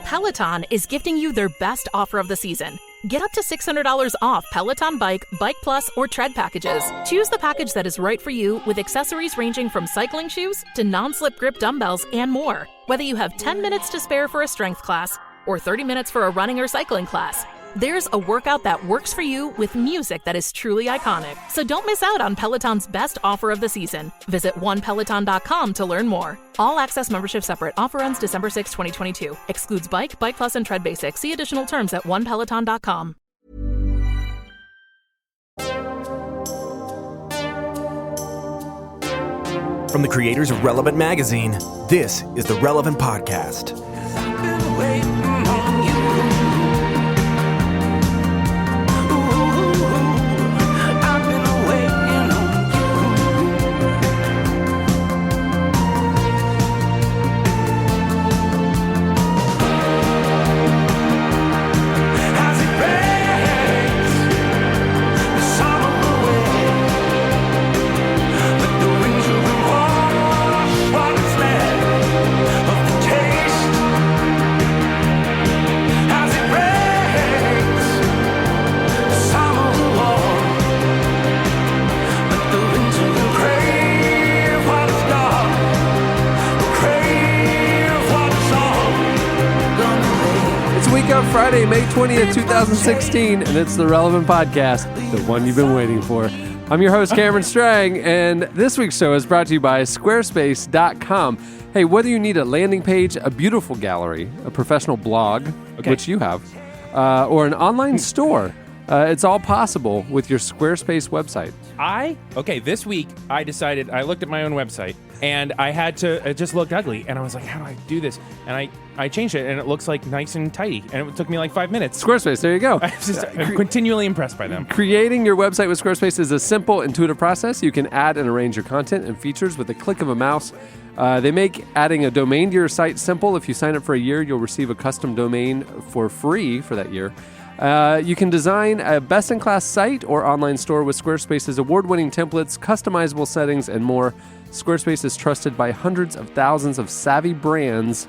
Peloton is gifting you their best offer of the season. Get up to $600 off Peloton Bike, Bike Plus, or Tread packages. Choose the package that is right for you with accessories ranging from cycling shoes to non-slip grip dumbbells and more. Whether you have 10 minutes to spare for a strength class or 30 minutes for a running or cycling class, there's a workout that works for you with music that is truly iconic. So don't miss out on Peloton's best offer of the season. Visit onepeloton.com to learn more. All access membership separate. Offer ends December 6, 2022. Excludes Bike, Bike Plus, and Tread Basic. See additional terms at onepeloton.com. From the creators of Relevant Magazine, this is the Relevant Podcast. Friday, May 20th, 2016, and it's the Relevant Podcast, the one you've been waiting for. I'm your host, Cameron Strang, and this week's show is brought to you by Squarespace.com. Hey, whether you need a landing page, a beautiful gallery, a professional blog, which you have, or an online store, it's all possible with your Squarespace website. This week, I decided, I looked at my own website, and I had to, it just looked ugly, and I was like, how do I do this? And I changed it, and it looks like nice and tidy, and it took me like 5 minutes. Squarespace, there you go. I'm continually impressed by them. Creating your website with Squarespace is a simple, intuitive process. You can add and arrange your content and features with a click of a mouse. They make adding a domain to your site simple. If you sign up for a year, you'll receive a custom domain for free for that year. You can design a best-in-class site or online store with Squarespace's award-winning templates, customizable settings, and more. Squarespace is trusted by hundreds of thousands of savvy brands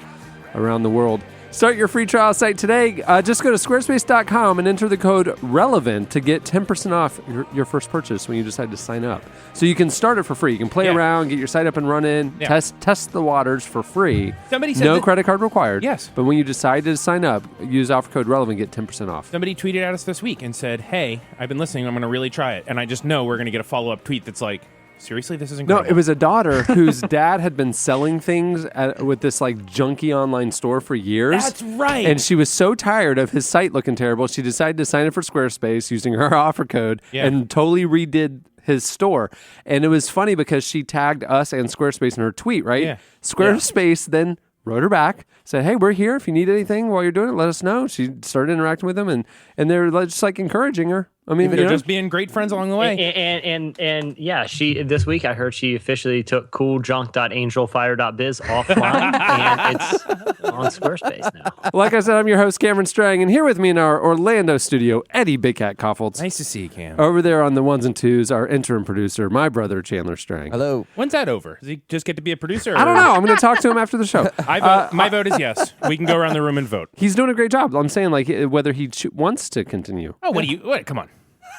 around the world. Start your free trial site today. Just go to squarespace.com and enter the code RELEVANT to get 10% off your first purchase when you decide to sign up. So you can start it for free. You can play around, get your site up and running, test the waters for free. Somebody said no credit card required. Yes. But when you decide to sign up, use offer code RELEVANT, get 10% off. Somebody tweeted at us this week and said, hey, I've been listening. I'm going to really try it. And I just know we're going to get a follow-up tweet that's like, seriously, this is incredible. No, it was a daughter whose dad had been selling things with this like junky online store for years. That's right. And she was so tired of his site looking terrible, she decided to sign up for Squarespace using her offer code and totally redid his store. And it was funny because she tagged us and Squarespace in her tweet, right? Yeah. Squarespace then wrote her back, said, hey, we're here. If you need anything while you're doing it, let us know. She started interacting with them, and they're just like encouraging her. I mean, they're just being great friends along the way. And yeah, she this week I heard she officially took cooljunk.angelfire.biz offline and it's on Squarespace now. Like I said, I'm your host, Cameron Strang, and here with me in our Orlando studio, Eddie Big Cat Koffolds. Nice to see you, Cam. Over there on the ones and twos, our interim producer, my brother, Chandler Strang. Hello. When's that over? Does he just get to be a producer? I don't know. I'm going to talk to him after the show. My vote is yes. We can go around the room and vote. He's doing a great job. I'm saying like whether he wants to continue. Oh, what? Come on.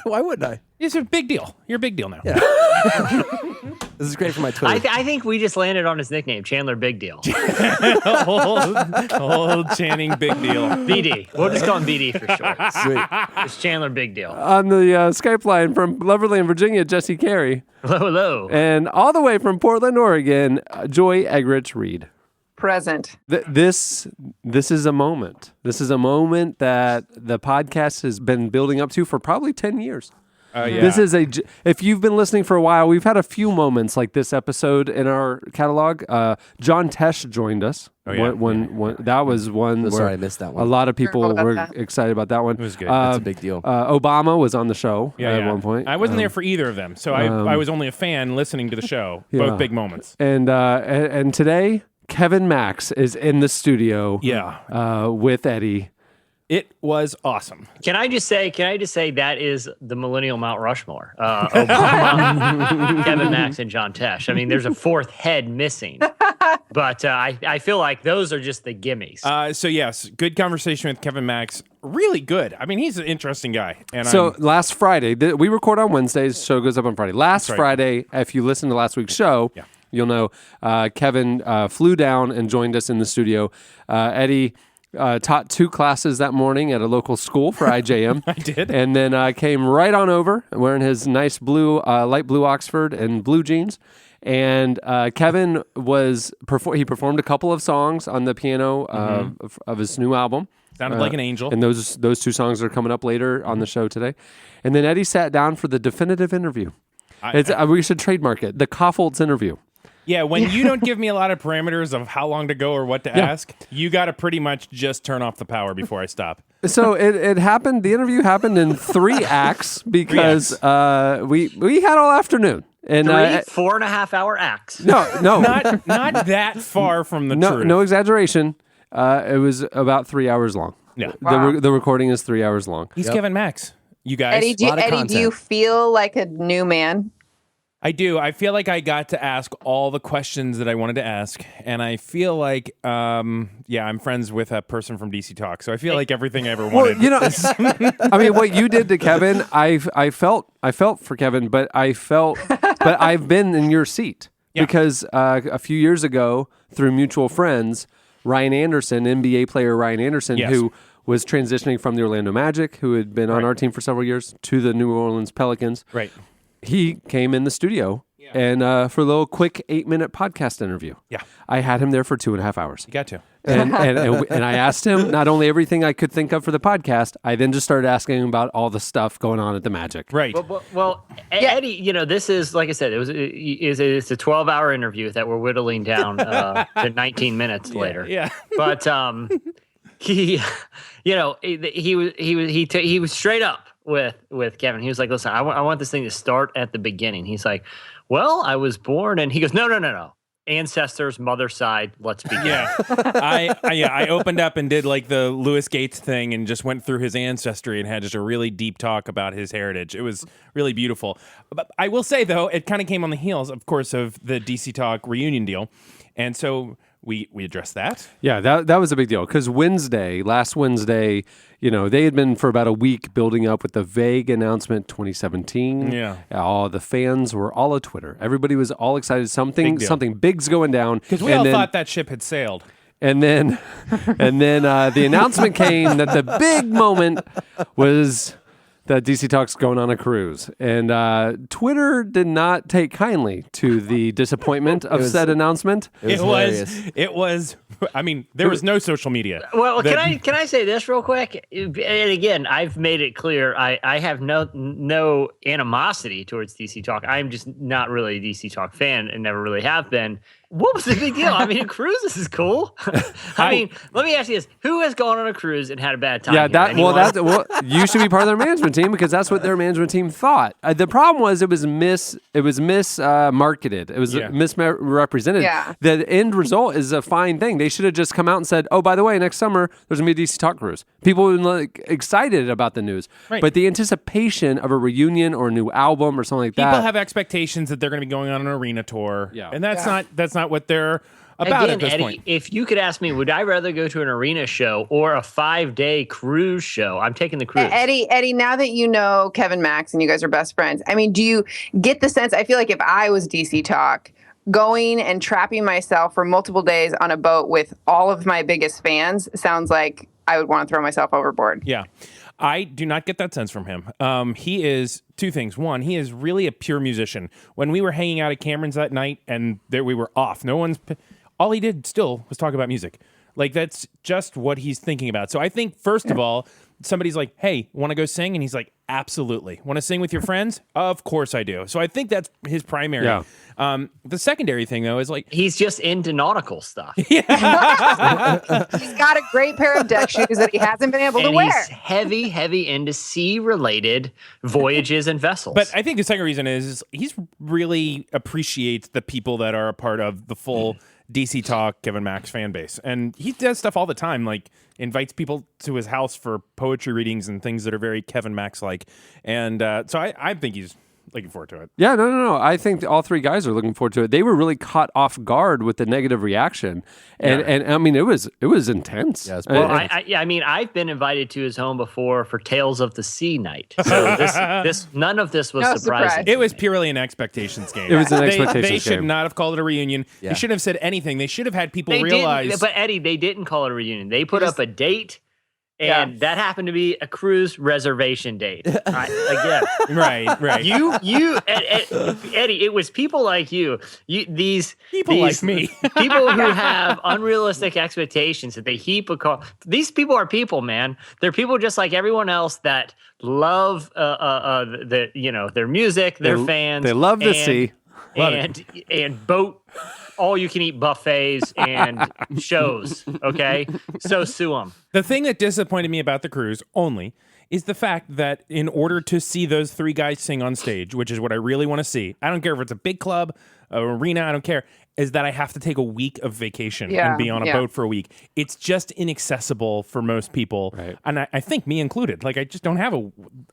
Why wouldn't I? It's a big deal. You're a big deal now. Yeah. This is great for my Twitter. I think we just landed on his nickname, Chandler Big Deal. old Channing Big Deal. BD. We'll just call him BD for short. Sweet. It's Chandler Big Deal. On the Skype line from Loverland, Virginia, Jesse Carey. Hello. And all the way from Portland, Oregon, Joy Eggerichs Reed. Present. This is a moment. This is a moment that the podcast has been building up to for probably 10 years. Yeah. This is if you've been listening for a while, we've had a few moments like this episode in our catalog. John Tesh joined us. Oh, yeah. When that was one where sorry, I missed that one. A lot of people were excited about that one. It was good. That's a big deal. Obama was on the show at one point. I wasn't there for either of them, so I was only a fan listening to the show. Yeah. Both big moments. And today, Kevin Max is in the studio. With Eddie. It was awesome. Can I just say that is the millennial Mount Rushmore? Obama, Kevin Max, and John Tesh. I mean, there's a fourth head missing. But I feel like those are just the gimmies. So yes, good conversation with Kevin Max. Really good. I mean, he's an interesting guy. And So last Friday, we record on Wednesdays. Show goes up on Friday. Last right. Friday, if you listen to last week's show, you'll know Kevin flew down and joined us in the studio. Eddie taught 2 classes that morning at a local school for IJM. I did. And then came right on over wearing his nice blue, light blue Oxford and blue jeans. And Kevin he performed a couple of songs on the piano of his new album. Sounded like an angel. And those 2 songs are coming up later on the show today. And then Eddie sat down for the definitive interview. We should trademark it, the Koffolds interview. Yeah, when you don't give me a lot of parameters of how long to go or what to ask, you got to pretty much just turn off the power before I stop. So it happened. The interview happened in 3 acts because we had all afternoon. And 3 4.5-hour acts. No, not that far from the truth. No exaggeration. It was about 3 hours long. Yeah. The recording is 3 hours long. He's Kevin Max. You guys. Eddie, do you feel like a new man? I do. I feel like I got to ask all the questions that I wanted to ask, and I feel like, I'm friends with a person from DC Talk, so I feel like everything I ever wanted. I mean, what you did to Kevin, I felt for Kevin, but I've been in your seat because a few years ago, through mutual friends, Ryan Anderson, NBA player Ryan Anderson, who was transitioning from the Orlando Magic, who had been on our team for several years, to the New Orleans Pelicans. Right. He came in the studio and for a little quick 8-minute podcast interview. Yeah. I had him there for 2.5 hours. You got to. And I asked him not only everything I could think of for the podcast, I then just started asking him about all the stuff going on at the Magic. Right. Well, Eddie, this is, like I said, it's a 12-hour interview that we're whittling down to 19 minutes later. Yeah. But he was straight up with Kevin. He was like, listen, I want this thing to start at the beginning. He's like, well, I was born, and he goes, no. Ancestors, mother's side, let's begin. Yeah. I opened up and did like the Louis Gates thing and just went through his ancestry and had just a really deep talk about his heritage. It was really beautiful. But I will say, though, it kind of came on the heels, of course, of the DC Talk reunion deal. And so we addressed that. Yeah, that was a big deal because last Wednesday, they had been for about a week building up with the vague announcement 2017. Yeah. All the fans were all at Twitter. Everybody was all excited. Something big's going down. Because we all thought that ship had sailed. And then the announcement came that the big moment was that DC Talk's going on a cruise. And Twitter did not take kindly to the disappointment of said announcement. It was, I mean, there was no social media. Well, can I say this real quick? And again, I've made it clear I have no animosity towards DC Talk. I'm just not really a DC Talk fan and never really have been. What was the big deal? I mean, cruises is cool. I mean, let me ask you this: who has gone on a cruise and had a bad time? Yeah, you should be part of their management team because that's what their management team thought. The problem was it was mismarketed. It was misrepresented. Yeah. The end result is a fine thing. They should have just come out and said, "Oh, by the way, next summer there's gonna be a DC Talk cruise." People were excited about the news, right. But the anticipation of a reunion or a new album or something like that. People have expectations that they're going to be going on an arena tour, and that's not what they're about at this point. If you could ask me, would I rather go to an arena show or a 5-day cruise show? I'm taking the cruise. Eddie, now that you know Kevin Max and you guys are best friends, I mean, do you get the sense? I feel like if I was DC Talk, going and trapping myself for multiple days on a boat with all of my biggest fans sounds like I would want to throw myself overboard. Yeah. I do not get that sense from him. He is two things. One, he is really a pure musician. When we were hanging out at Cameron's that night and we were off, all he did still was talk about music. Like, that's just what he's thinking about. So I think, first of all, somebody's like, hey, want to go sing? And he's like, absolutely. Want to sing with your friends? Of course I do. So I think that's his primary. Yeah. The secondary thing, though, is like... he's just into nautical stuff. He's got a great pair of deck shoes that he hasn't been able to wear. He's heavy into sea-related voyages and vessels. But I think the second reason is he's really appreciates the people that are a part of the full DC Talk Kevin Max fan base. And he does stuff all the time, like invites people to his house for poetry readings and things that are very Kevin Max-like. And so I think he's looking forward to it. Yeah, no. I think all three guys are looking forward to it. They were really caught off guard with the negative reaction, and I mean, it was intense. Yeah, it's Well, I mean, I've been invited to his home before for Tales of the Sea night. So this none of this was No surprising. surprise. It was purely an expectations game. It was an They expectations should game. not have called it a reunion. Yeah. They shouldn't have said anything. They should have had people They realize. didn't, but Eddie, they didn't call it a reunion. They put up a date, and that happened to be a cruise reservation date. Again, right. Eddie, it was people like you. These People like me. people who have unrealistic expectations that they heap these people are people, man. They're people just like everyone else that love their music, their fans. They love the sea. and boat all you can eat buffets and shows. Okay, so sue them. The thing that disappointed me about the cruise only is the fact that in order to see those three guys sing on stage, which is what I really want to see, I don't care if it's a big club, an arena, I don't care, is that I have to take a week of vacation and be on a boat for a week. It's just inaccessible for most people. Right. And I think me included. Like, I just don't have a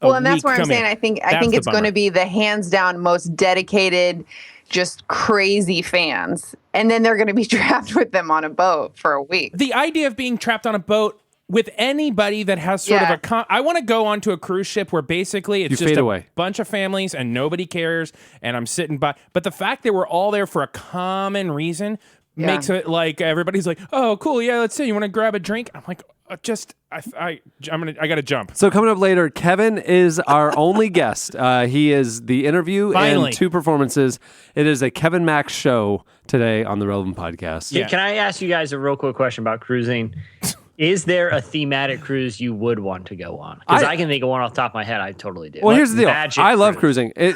Well, and that's week why I'm coming. saying I think That's the it's going to bummer. be the hands down most dedicated, just crazy fans, and then they're going to be trapped with them on a boat for a week. The idea of being trapped on a boat with anybody that has sort of I want to go onto a cruise ship where basically it's You just fade a away. bunch of families and nobody cares and I'm sitting by. But the fact that we're all there for a common reason makes it like everybody's like, oh, cool. Yeah, let's see. You want to grab a drink? I'm like, I got to jump. So coming up later, Kevin is our only guest. He is the interview Finally. and two performances. It is a Kevin Max show today on the Relevant Podcast. Yeah. Can I ask you guys a real quick question about cruising? Is there a thematic cruise you would want to go on? Because I can think of one off the top of my head. I totally do. Well, here's the deal. Magic I love cruise. cruising.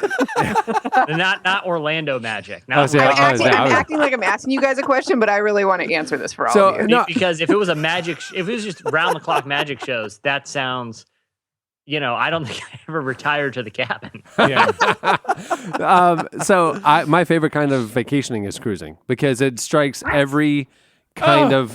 not Orlando Magic. Oh, Not see, I'm I- acting like I'm asking you guys a question, but I really want to answer this for all So, of you. no, because if it was if it was just round the clock magic shows, that sounds. I don't think I ever retired to the cabin. Yeah. So my favorite kind of vacationing is cruising because it strikes every kind of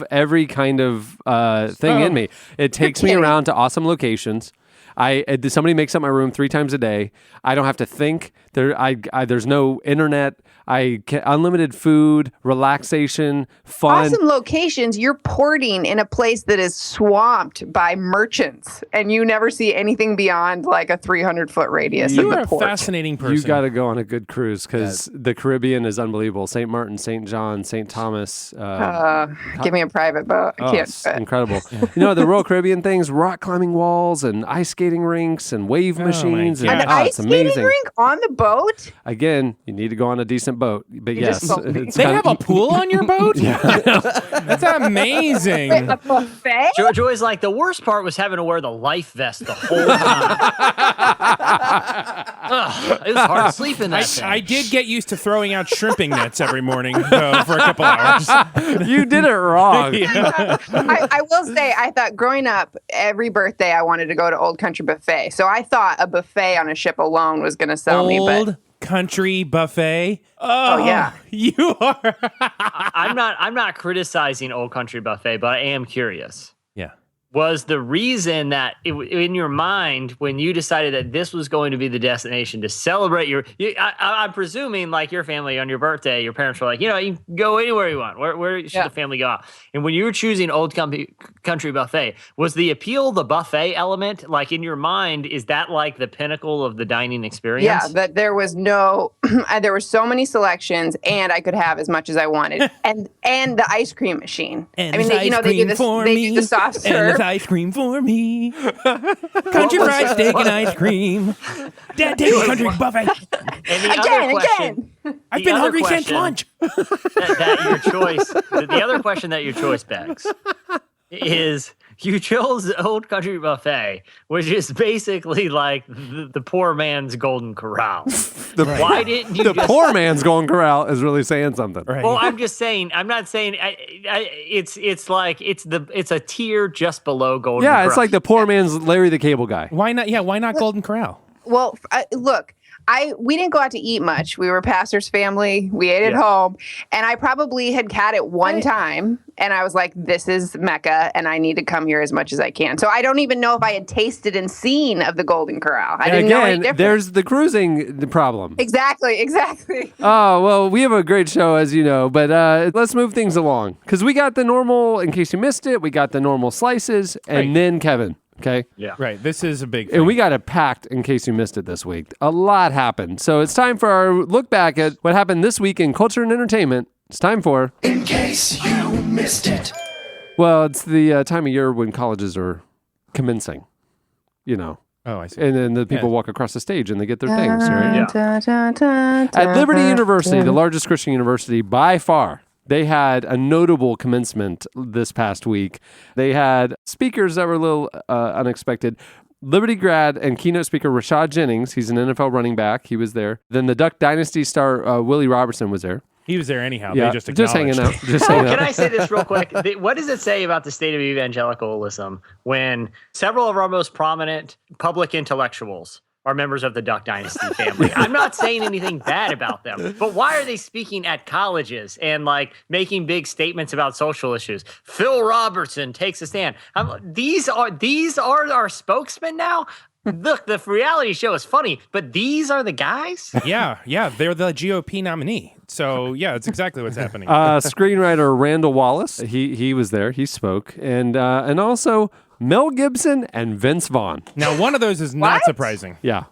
thing in me. It takes me around to awesome locations. Somebody makes up my room 3 times a day. I don't have to think. There's no internet. Unlimited food, relaxation, fun. Awesome locations. You're porting in a place that is swamped by merchants, and you never see anything beyond like a 300-foot radius You of are the a port. fascinating person. You got to go on a good cruise because the Caribbean is unbelievable. St. Martin, St. John, St. Thomas. Give me a private boat. I can't It's do it. incredible. The Royal Caribbean things, rock climbing walls and ice skating rinks and wave machines. God. And, An it's ice skating amazing. rink on the boat? Again, you need to go on a decent boat. But You yes, just sold me. it's They kind have of, a pool on your boat? That's amazing. A buffet? Joy's like, the worst part was having to wear the life vest the whole time. Ugh, it was hard to sleep in that thing. I did get used to throwing out shrimping nets every morning though, for a couple hours. you did it wrong. I will say, I thought growing up, every birthday I wanted to go to Old Country Buffet. So I thought a buffet on a ship alone was going to sell me. But Old Country Buffet. Oh, yeah. You are. I'm not criticizing Old Country Buffet, but I am curious. Yeah. Was the reason that in your mind when you decided that this was going to be the destination to celebrate I'm presuming like your family on your birthday, your parents were like, you can go anywhere you want. Where should the family go? And when you were choosing Old Country Buffet, was the appeal the buffet element? Like in your mind, is that like the pinnacle of the dining experience? yeah, that there was there were so many selections, and I could have as much as I wanted, and the ice cream machine. And I mean, they do this. They do the soft serve. ice cream for me. Country fried steak and ice cream. Dad, take Country Buffet. And the other question, I've the been other hungry since question lunch. that your choice. The other question that your choice begs is you chose Old Country Buffet, which is basically like the poor man's Golden Corral. Why didn't you? The poor man's Golden Corral is really saying something. Right. Well, I'm just saying. I'm not saying. It's like it's a tier just below Golden. Yeah, Corral. it's like the poor man's Larry the Cable Guy. Why not? Yeah, why not Golden Corral? Well, look, we didn't go out to eat much. We were pastor's family. We ate at home, and I probably had it one time, and I was like, "This is Mecca, and I need to come here as much as I can." So I don't even know if I had tasted and seen of the Golden Corral. I didn't know any difference. There's the cruising problem. Exactly. Oh, well, we have a great show, as you know, but let's move things along because we got the normal. In case you missed it, we got the normal slices, and then Kevin. Okay. Yeah. Right. This is a big thing. And we got it packed in case you missed it this week. A lot happened. So it's time for our look back at what happened this week in culture and entertainment. It's time for In Case You Missed It. Well, it's the time of year when colleges are commencing, you know. Oh, I see. And then the people walk across the stage and they get their things, right? Yeah. At Liberty University, the largest Christian university by far, they had a notable commencement this past week. They had speakers that were a little unexpected. Liberty grad and keynote speaker Rashad Jennings, he's an NFL running back. He was there. Then the Duck Dynasty star Willie Robertson was there. He was there anyhow. Yeah, They just hanging out. Can I say this real quick? What does it say about the state of evangelicalism when several of our most prominent public intellectuals are members of the Duck Dynasty family? I'm not saying anything bad about them, but why are they speaking at colleges and like making big statements about social issues? Phil Robertson takes a stand. These are our spokesmen now. Look, the reality show is funny, but these are the guys? Yeah, they're the GOP nominee. So, yeah, it's exactly what's happening. Screenwriter Randall Wallace, he was there. He spoke. And also Mel Gibson and Vince Vaughn. Now, one of those is not surprising. Yeah.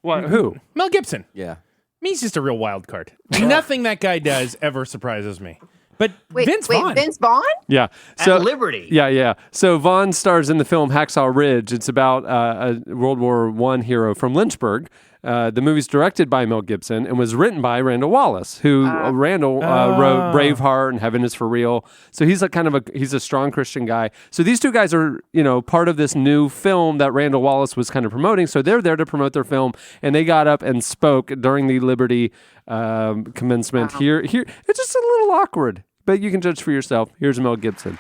What? Who? Mel Gibson. Yeah. He's just a real wild card. Nothing that guy does ever surprises me. But Vince Vaughn. Vince Vaughn? Yeah. At Liberty. Yeah. So Vaughn stars in the film Hacksaw Ridge. It's about a World War I hero from Lynchburg. The movie's directed by Mel Gibson and was written by Randall Wallace, who Randall wrote Braveheart and Heaven is for Real. So he's he's a strong Christian guy. So these two guys are, part of this new film that Randall Wallace was kind of promoting. So they're there to promote their film, and they got up and spoke during the Liberty commencement. Here, it's just a little awkward, but you can judge for yourself. Here's Mel Gibson.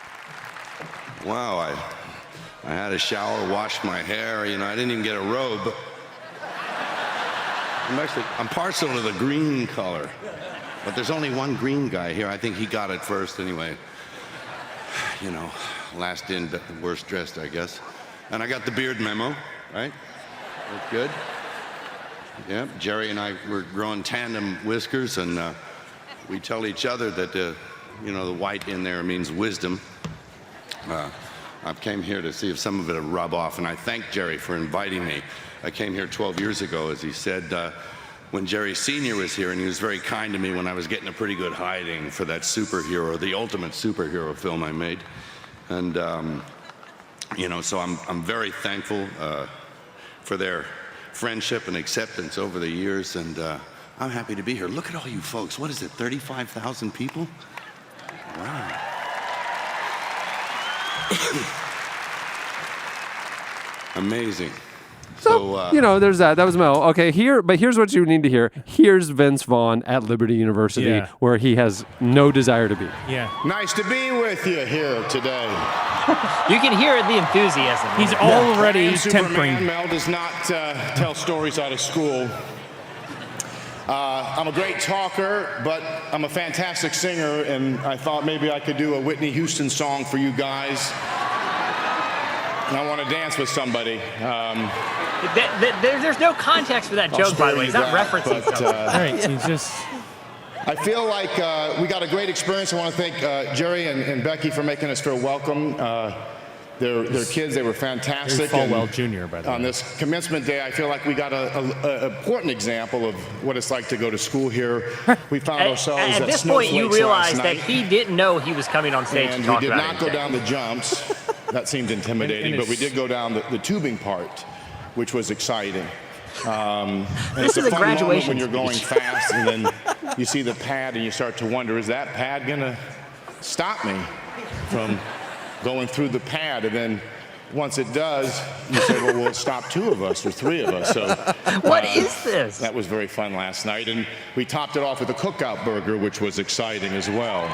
Wow, I had a shower, washed my hair. I didn't even get a robe. I'm partial to the green color, but there's only one green guy here. I think he got it first anyway. Last in, worst dressed, I guess. And I got the beard memo, right? That's good. Yeah, Jerry and I were growing tandem whiskers, and we tell each other that, the white in there means wisdom. I came here to see if some of it would rub off, and I thank Jerry for inviting me. I came here 12 years ago, as he said, when Jerry Sr. was here, and he was very kind to me when I was getting a pretty good hiding for that superhero, the ultimate superhero film I made. And, so I'm very thankful for their friendship and acceptance over the years, and I'm happy to be here. Look at all you folks. What is it, 35,000 people? Wow. Amazing. So, there's that. That was Mel. Okay, here's what you need to hear. Here's Vince Vaughn at Liberty University, where he has no desire to be. Yeah. Nice to be with you here today. You can hear the enthusiasm. He's already tempering. Mel does not tell stories out of school. I'm a great talker, but I'm a fantastic singer, and I thought maybe I could do a Whitney Houston song for you guys. And I want to dance with somebody. There's no context for that joke, by the way. He's not referencing something. Right, he's just... I feel like we got a great experience. I want to thank Jerry and Becky for making us feel welcome. Their kids, they were fantastic. Falwell Jr., by the way. On this commencement day, I feel like we got an important example of what it's like to go to school here. We found ourselves at this point, you realized that he didn't know he was coming on stage to talk about it. And we did not go down the jumps. That seemed intimidating, but we did go down the tubing part, which was exciting. This is a graduation when you're going fast, and then you see the pad, and you start to wonder, is that pad gonna stop me from going through the pad? And then once it does, you say, well, we'll stop two of us or three of us. So what is this? That was very fun last night, and we topped it off with a cookout burger, which was exciting as well.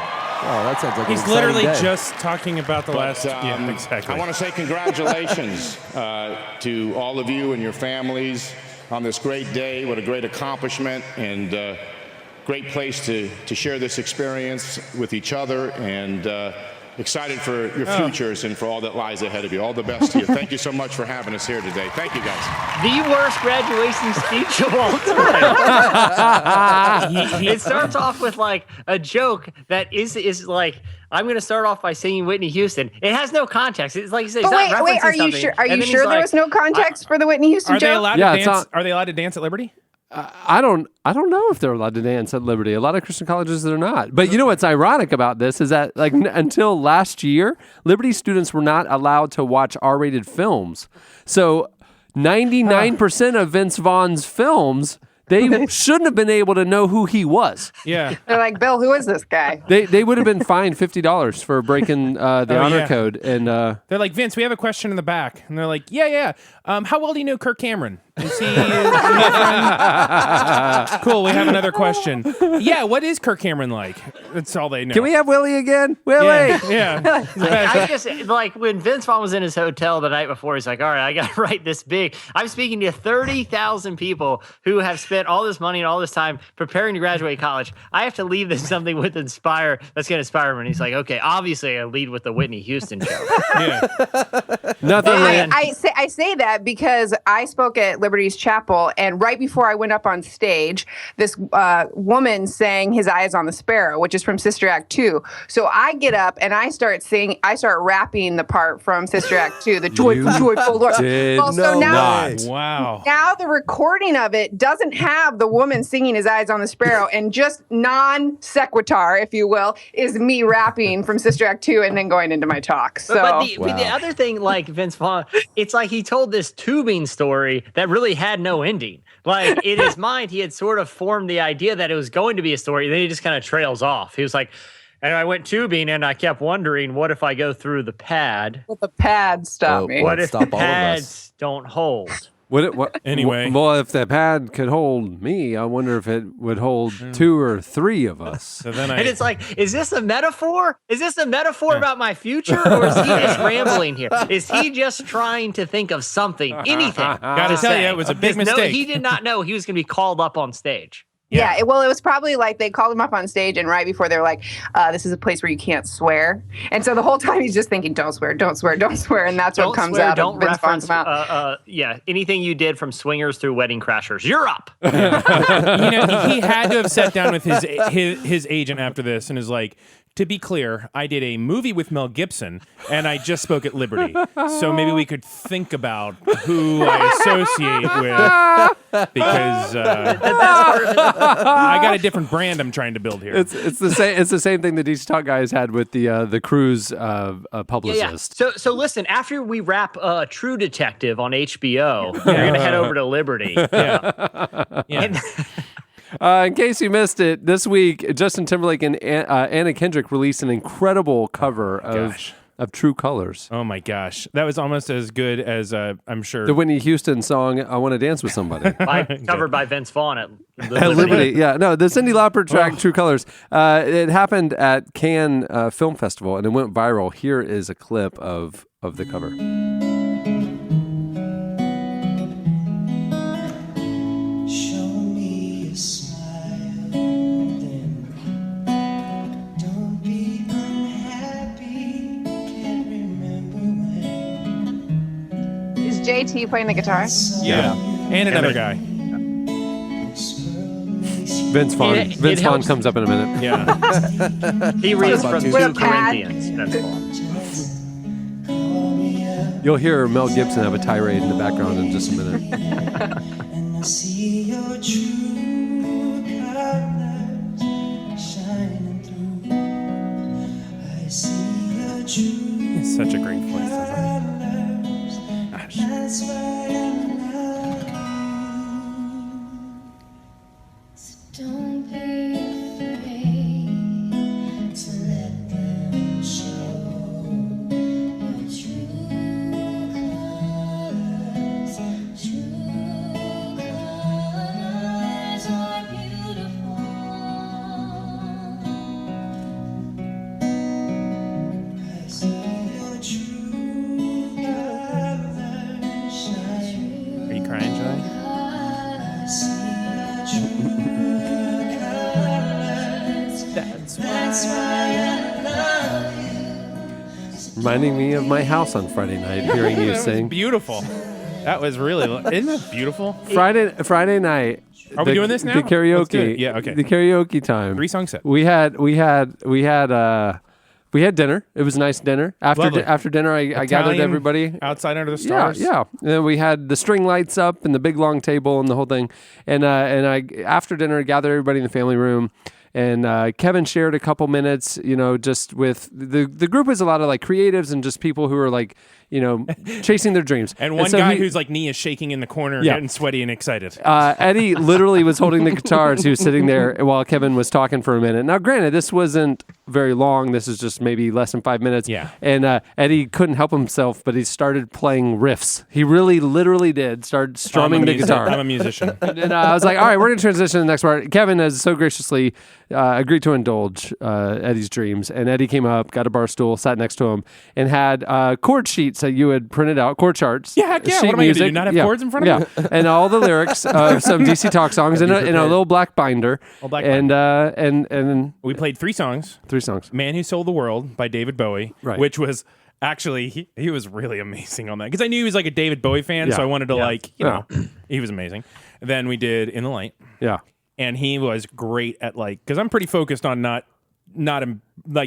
Oh, that sounds like he's literally just talking about the last. Yeah, exactly. I want to say congratulations to all of you and your families. on this great day. What a great accomplishment, and great place to share this experience with each other, and excited for your futures and for all that lies ahead of you. All the best to you. Thank you so much for having us here today. Thank you, guys. The worst graduation speech of all time. It starts off with like a joke that is like, I'm going to start off by singing Whitney Houston. It has no context. It's like you say, But wait, are you sure? Are you sure there was no context for the Whitney Houston joke? They allowed to dance? Are they allowed to dance at Liberty? I don't know if they're allowed to dance at Liberty. A lot of Christian colleges are not. But you know what's ironic about this is that like until last year, Liberty students were not allowed to watch R-rated films. So 99% of Vince Vaughn's films, they shouldn't have been able to know who he was. Yeah. They're like, Bill, who is this guy? They would have been fined $50 for breaking the honor code. And they're like, Vince, we have a question in the back. And they're like, yeah. How well do you know Kirk Cameron? Is he cool, we have another question. Yeah, what is Kirk Cameron like? That's all they know. Can we have Willie again? Willie! Yeah. I just, like, when Vince Vaughn was in his hotel the night before, he's like, all right, I got to write this big. I'm speaking to 30,000 people who have spent all this money and all this time preparing to graduate college. I have to leave this something with inspire that's going to inspire him. And he's like, okay, obviously I lead with the Whitney Houston joke. Yeah. Nothing. I say that because I spoke at Liberty's Chapel, and right before I went up on stage, this woman sang "His Eyes on the Sparrow," which is from Sister Act 2. So I get up and I start rapping the part from Sister Act 2, the joyful Lord. Wow. Now the recording of it doesn't have the woman singing "His Eyes on the Sparrow," and just non sequitur, if you will, is me rapping from Sister Act 2 and then going into my talk. So, but the other thing, like Vince Vaughn, it's like he told this tubing story that really had no ending. Like in his mind, he had sort of formed the idea that it was going to be a story. Then he just kind of trails off. He was like, and I went tubing and I kept wondering, what if I go through the pad? Will the pad stop me? What if the pads don't hold? Anyway. Well, if the pad could hold me, I wonder if it would hold 2 or 3 of us. So then and it's like, is this a metaphor? Is this a metaphor about my future? Or is he just rambling here? Is he just trying to think of something, anything? Gotta tell you, it was a big mistake. No, he did not know he was going to be called up on stage. Yeah, it was probably like they called him up on stage, and right before they were like, this is a place where you can't swear. And so the whole time he's just thinking, don't swear, don't swear, don't swear. And that's what comes out of Vince Vaughn's mouth. Anything you did from Swingers through Wedding Crashers, you're up. He had to have sat down with his agent after this and is like, to be clear, I did a movie with Mel Gibson, and I just spoke at Liberty. So maybe we could think about who I associate with, because I got a different brand I'm trying to build here. It's the same thing the DC Talk guys had with the Cruise publicist. Yeah. So listen, after we wrap True Detective on HBO, we're gonna head over to Liberty. Yeah. In case you missed it, this week Justin Timberlake and Anna Kendrick released an incredible cover of True Colors. Oh my gosh, that was almost as good as I'm sure the Whitney Houston song "I Want to Dance with Somebody," covered by Vince Vaughn at Liberty. Yeah, no, the Cyndi Lauper track "True Colors." It happened at Cannes Film Festival and it went viral. Here is a clip of the cover. JT playing the guitar? Yeah. And another guy. Vince Vaughn. Vince Vaughn comes up in a minute. Yeah. He reads from 2 Corinthians. You'll hear Mel Gibson have a tirade in the background in just a minute. And I see your true colors shining through. I see your true It's such a great voice. That's why I'm loving you. So don't be afraid to let them show your true colors. True colors are beautiful. I see your true Reminding me of my house on Friday night, hearing you That was sing. beautiful. That was really. Isn't that beautiful? Friday night. Are we doing this now? The karaoke. Let's do it. Yeah, okay. The karaoke time. 3-song set. We had dinner. It was a nice dinner. Lovely. After dinner, I gathered Italian everybody outside under the stars. Yeah. And then we had the string lights up and the big long table and the whole thing. And I after dinner gathered everybody in the family room. And Kevin shared a couple minutes, just with the group was a lot of like creatives and just people who are like, chasing their dreams. And one so guy whose like knee is shaking in the corner, Yeah. getting sweaty and excited. Eddie literally was holding the guitars. He was sitting there while Kevin was talking for a minute. Now, granted, this wasn't very long. This is just maybe less than 5 minutes. Yeah. And Eddie couldn't help himself, but he started playing riffs. He really, literally did. Started strumming the guitar. I'm a musician. And I was like, all right, we're going to transition to the next part. Kevin has so graciously agreed to indulge Eddie's dreams. And Eddie came up, got a bar stool, sat next to him, and had chord sheets that you had printed out, chord charts. Yeah, heck yeah. sheet What am I going to do? music. Not have chords in front of me? Yeah, and all the lyrics of some DC Talk songs in a little black binder. Black and We played 3 songs. 3 songs. Man Who Sold the World by David Bowie, Right. which was actually, he was really amazing on that. Because I knew he was like a David Bowie fan, Yeah. so I wanted to Yeah. he was amazing. Then we did In the Light. Yeah. And he was great at because I'm pretty focused on not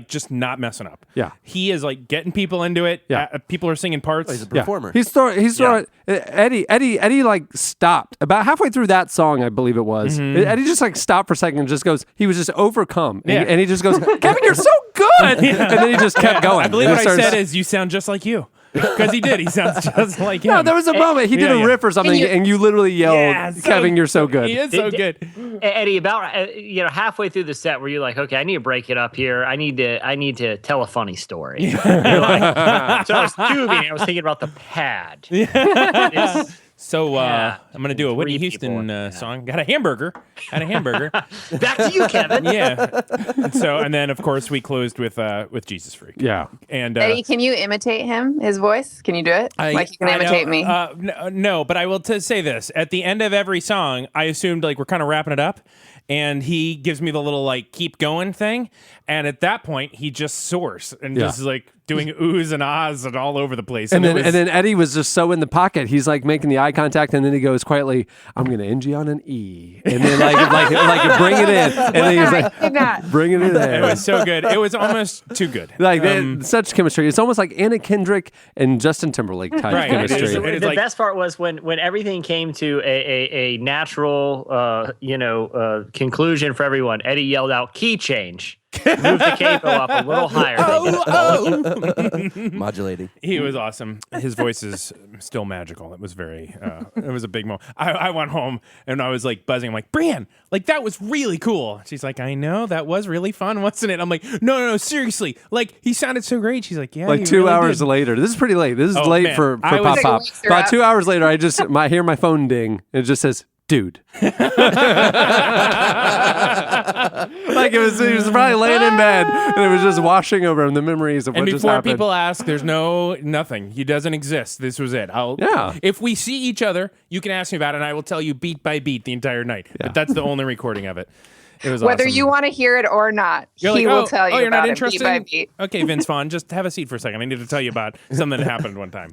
just not messing up. Yeah. He is like getting people into it. Yeah. People are singing parts. He's a performer. He's throwing. Eddie like stopped about halfway through that song, I believe it was. Eddie just like stopped for a second and just goes. He was just overcome, and, Yeah. and he just goes, "Kevin, you're so good!" And then he just kept going. I believe And what it I starts- said is you sound just like you. Because he did. He sounds just like him. No, there was a moment he did Yeah, a yeah. riff or something, and you literally yelled, Yeah, "Kevin, you're so good." He is so good. Eddie, about halfway through the set, where you're like, okay, I need to break it up here. I need to tell a funny story. You're like, so I was tubing. I was thinking about the pad. It's- So Yeah. I'm going to do a Whitney 3 people in Houston that. song. Had a hamburger. Back to you, Kevin. Yeah. And then, of course, we closed with Jesus Freak. Yeah. And Eddie, can you imitate him? His voice? Can you do it? Like you can I know, imitate me. No, but I will say this. At the end of every song, I assumed like we're kind of wrapping it up. And he gives me the little like keep going thing. And at that point, he just soars and Yeah. just like doing oohs and ahs and all over the place. And it then, and then Eddie was just so in the pocket. He's like making the eye contact, and then he goes quietly, "I'm going to end you on an E," and then like bring it in, and then he's like, did not. "Bring it in it there." was so good. It was almost too good. Like such chemistry. It's almost like Anna Kendrick and Justin Timberlake type Right, it is. chemistry. It is The like- best part was when everything came to a natural conclusion for everyone. Eddie yelled out, "Key change." Move the capo up a little higher. Modulating. He was awesome. His voice is still magical. It was it was a big moment. I went home and I was like buzzing. I'm like, Brian, like that was really cool. She's like, I know, that was really fun, wasn't it? I'm like, no, seriously. Like he sounded so great. She's like, yeah. Like he 2 really hours did. later. This is pretty late. This is Oh, late man. for I was- Pop Pop. Like a About week 2 hours later, I just hear my phone ding, and it just says, "Dude." Like he was probably laying in bed, and it was just washing over him the memories of And what just before happened. people ask, there's nothing. He doesn't exist. This was it. Yeah. If we see each other, you can ask me about it, and I will tell you beat by beat the entire night. Yeah. But that's the only recording of it. It was Whether awesome. you want to hear it or not, You're he like, will tell you you're about not it beat interested? by beat. Okay, Vince Vaughn, just have a seat for a second. I need to tell you about something that happened one time.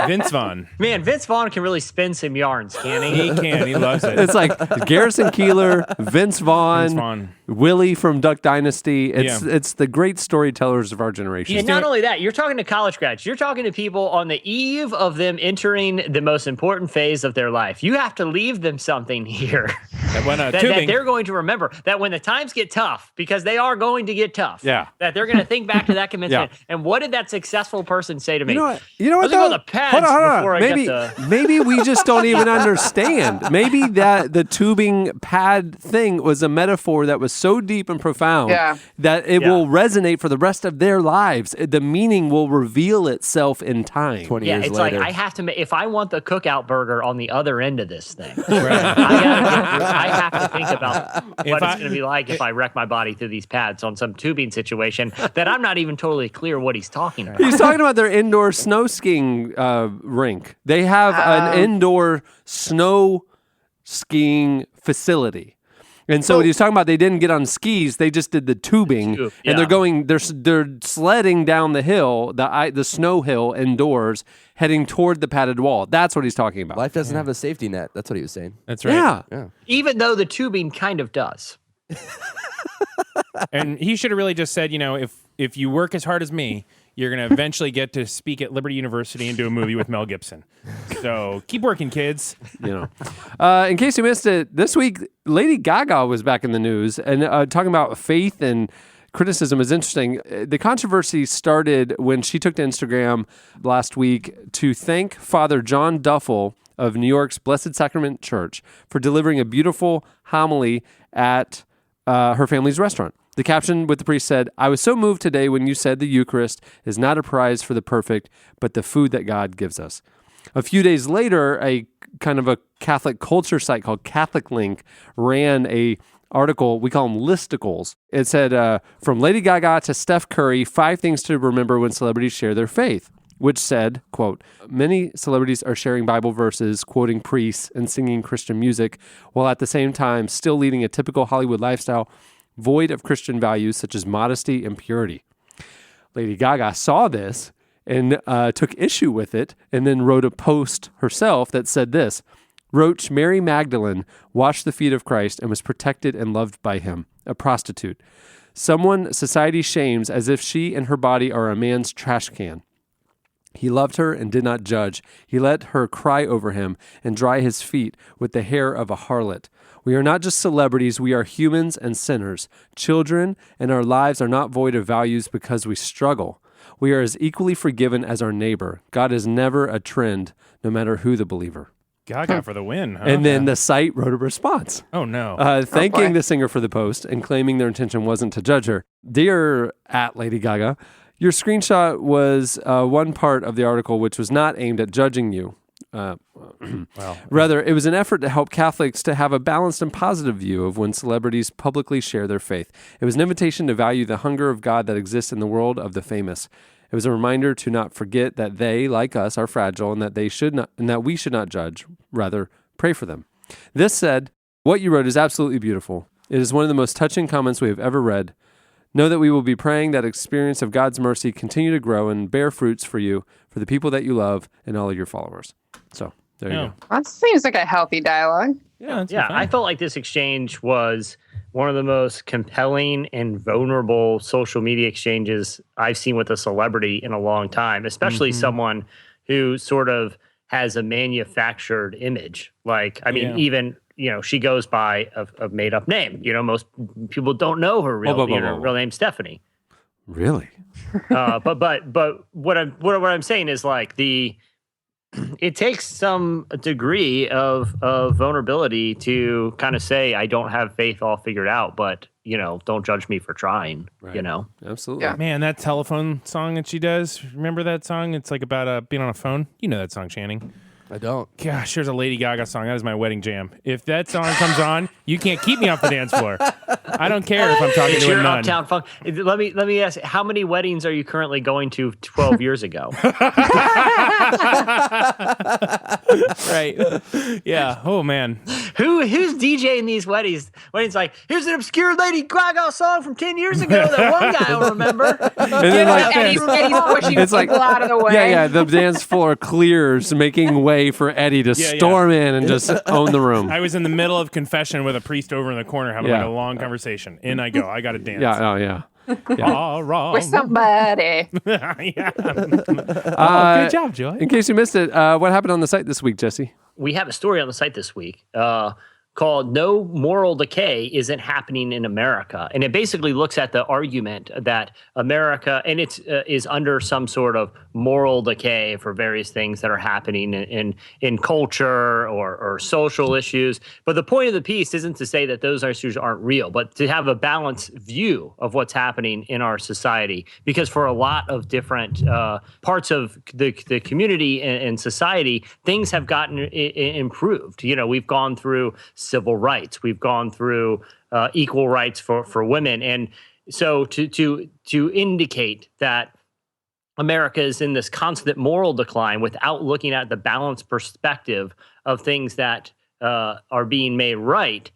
Vince Vaughn. Man, Vince Vaughn can really spin some yarns, can he? He can. He loves it. It's like Garrison Keillor, Vince Vaughn, Vince Vaughn. Willie from Duck Dynasty. It's the great storytellers of our generation. And not only that, you're talking to college grads. You're talking to people on the eve of them entering the most important phase of their life. You have to leave them something here That went that tubing. they're going to remember. That when the times get tough, because they are going to get tough, Yeah. that they're going to think back to that commencement. Yeah. And what did that successful person say to me? You know what? I was though? on the pads Hold on. before I Maybe, got the. maybe we just don't even understand. Maybe that the tubing pad thing was a metaphor that was so deep and profound that it will resonate for the rest of their lives. The meaning will reveal itself in time. 20 Yeah, years it's later. like I have to make if I want the cookout burger on the other end of this thing. I have to think about what it's going to be like if I wreck my body through these pads on some tubing situation that I'm not even totally clear what he's talking about. He's talking about their indoor snow skiing rink. They have an indoor snow skiing facility. And so what he was talking about, they didn't get on skis; they just did the tubing, Tube, and they're yeah. going, they're sledding down the hill, the snow hill indoors, heading toward the padded wall. That's what he's talking about. Life doesn't have a safety net. That's what he was saying. That's right. Yeah. Even though the tubing kind of does. And he should have really just said, if you work as hard as me, you're going to eventually get to speak at Liberty University and do a movie with Mel Gibson. So keep working, kids. In case you missed it, this week Lady Gaga was back in the news, and talking about faith and criticism is interesting. The controversy started when she took to Instagram last week to thank Father John Duffel of New York's Blessed Sacrament Church for delivering a beautiful homily at her family's restaurant. The caption with the priest said, "I was so moved today when you said the Eucharist is not a prize for the perfect, but the food that God gives us." A few days later, a kind of a Catholic culture site called Catholic Link ran a article, we call them listicles. It said, from Lady Gaga to Steph Curry, 5 things to remember when celebrities share their faith, which said, quote, "Many celebrities are sharing Bible verses, quoting priests, and singing Christian music, while at the same time still leading a typical Hollywood lifestyle void of Christian values such as modesty and purity." Lady Gaga saw this and took issue with it, and then wrote a post herself that said this: "Wrote Mary Magdalene washed the feet of Christ and was protected and loved by him, a prostitute. Someone society shames as if she and her body are a man's trash can. He loved her and did not judge. He let her cry over him and dry his feet with the hair of a harlot. We are not just celebrities, we are humans and sinners, children, and our lives are not void of values because we struggle. We are as equally forgiven as our neighbor. God is never a trend, no matter who the believer." Gaga for the win, huh? And then the site wrote a response, Oh, no. thanking the singer for the post and claiming their intention wasn't to judge her. Dear at Lady Gaga, your screenshot was one part of the article which was not aimed at judging you. Rather, it was an effort to help Catholics to have a balanced and positive view of when celebrities publicly share their faith. It was an invitation to value the hunger of God that exists in the world of the famous. It was a reminder to not forget that they, like us, are fragile and that we should not judge, rather pray for them. This said, what you wrote is absolutely beautiful. It is one of the most touching comments we have ever read. Know that we will be praying that experience of God's mercy continue to grow and bear fruits for you, for the people that you love, and all of your followers. So there you go. That seems like a healthy dialogue. Yeah, I felt like this exchange was one of the most compelling and vulnerable social media exchanges I've seen with a celebrity in a long time, especially someone who sort of has a manufactured image. Like, I mean, even, she goes by a made up name. Most people don't know her real name's Stephanie. Really? But what I'm saying is like it takes some degree of vulnerability to kind of say, I don't have faith all figured out, but don't judge me for trying, Absolutely. Yeah. Man, that telephone song that she does, remember that song? It's like about being on a phone. You know that song, Channing. I don't. Gosh, there's a Lady Gaga song. That is my wedding jam. If that song comes on, you can't keep me off the dance floor. I don't care if I'm talking to a nun. Uptown funk. Let me ask, how many weddings are you currently going to 12 years ago? Right. Yeah. Oh, man. Who's DJing these weddings? Like, here's an obscure Lady Gaga song from 10 years ago that one guy will remember. And then Eddie's pushing it's like, people out of the way. Yeah, the dance floor clears, making way for Eddie to storm in and just own the room. I was in the middle of confession with a priest over in the corner having like a long conversation. In I go. I got to dance. Yeah. All wrong. With somebody. Yeah. Good job, Joy. In case you missed it, what happened on the site this week, Jesse? We have a story on the site this week called "No Moral Decay Isn't Happening in America," and it basically looks at the argument that America and it is under some sort of moral decay for various things that are happening in culture or social issues. But the point of the piece isn't to say that those issues aren't real, but to have a balanced view of what's happening in our society. Because for a lot of different parts of the community and society, things have gotten improved. We've gone through civil rights. We've gone through equal rights for women. And so to indicate that America is in this constant moral decline without looking at the balanced perspective of things that are being made right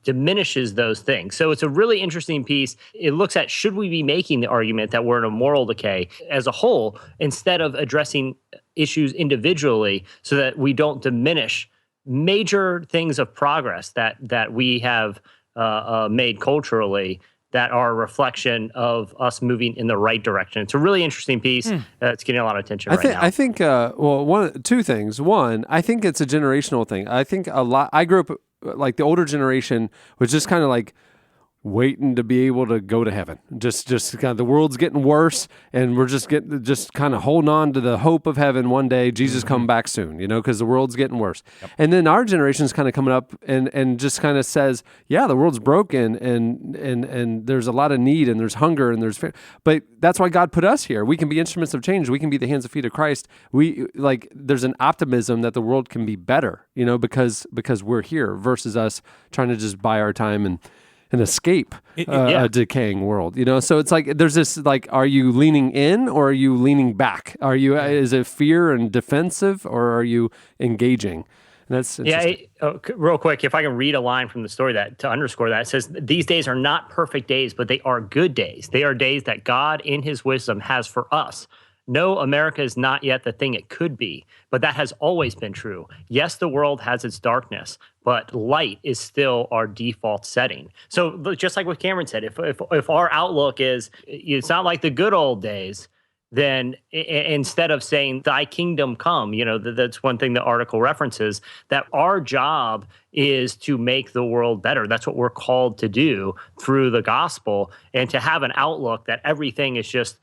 diminishes those things. So it's a really interesting piece. It looks at, should we be making the argument that we're in a moral decay as a whole instead of addressing issues individually so that we don't diminish major things of progress that we have made culturally that are a reflection of us moving in the right direction. It's a really interesting piece. It's getting a lot of attention right now. I think, two things. One, I think it's a generational thing. I think I grew up, like the older generation was just kind of like waiting to be able to go to heaven. Just kind of the world's getting worse, and we're just kind of holding on to the hope of heaven one day. Jesus come back soon, because the world's getting worse. Yep. And then our generation's kind of coming up and just kind of says, yeah, the world's broken and there's a lot of need and there's hunger and but that's why God put us here. We can be instruments of change. We can be the hands and feet of Christ. There's an optimism that the world can be better, because we're here versus us trying to just buy our time and escape a decaying world, So it's like there's this are you leaning in or are you leaning back? Is it fear and defensive or are you engaging? And that's real quick, if I can read a line from the story that to underscore that, it says, "These days are not perfect days, but they are good days. They are days that God, in His wisdom, has for us. No, America is not yet the thing it could be, but that has always been true. Yes, the world has its darkness, but light is still our default setting." So just like what Cameron said, if our outlook is, it's not like the good old days, then instead of saying thy kingdom come, that's one thing the article references, that our job is to make the world better. That's what we're called to do through the gospel, and to have an outlook that everything is just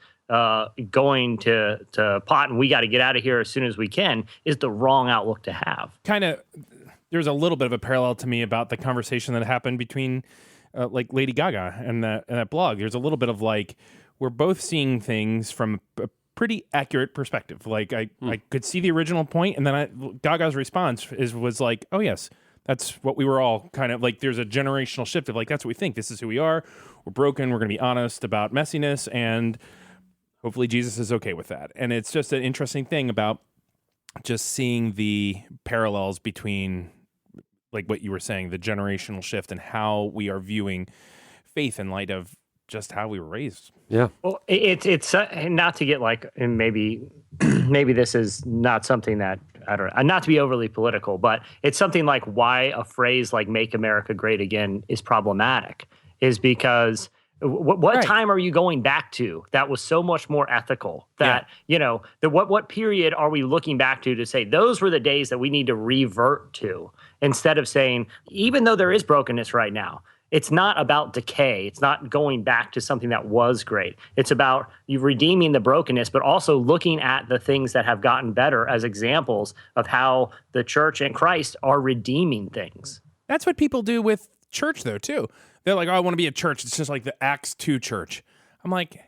going to pot and we got to get out of here as soon as we can is the wrong outlook to have. There's a little bit of a parallel to me about the conversation that happened between Lady Gaga and that blog. There's a little bit of we're both seeing things from a pretty accurate perspective. I could see the original point, and then Gaga's response was like, oh yes, that's what we were all kind of there's a generational shift of that's what we think. This is who we are. We're broken. We're going to be honest about messiness, and hopefully Jesus is okay with that. And it's just an interesting thing about just seeing the parallels between what you were saying, the generational shift and how we are viewing faith in light of just how we were raised. Yeah. Well, it's not to get and maybe this is not something that, I don't know, not to be overly political, but it's something like why a phrase like "Make America Great Again" is problematic is because what time are you going back to that was so much more ethical that, what period are we looking back to say those were the days that we need to revert to, instead of saying, even though there is brokenness right now, it's not about decay. It's not going back to something that was great. It's about you redeeming the brokenness, but also looking at the things that have gotten better as examples of how the church and Christ are redeeming things. That's what people do with church, though, too. They're like, oh, I want to be a church. It's just like the Acts 2 church. I'm like,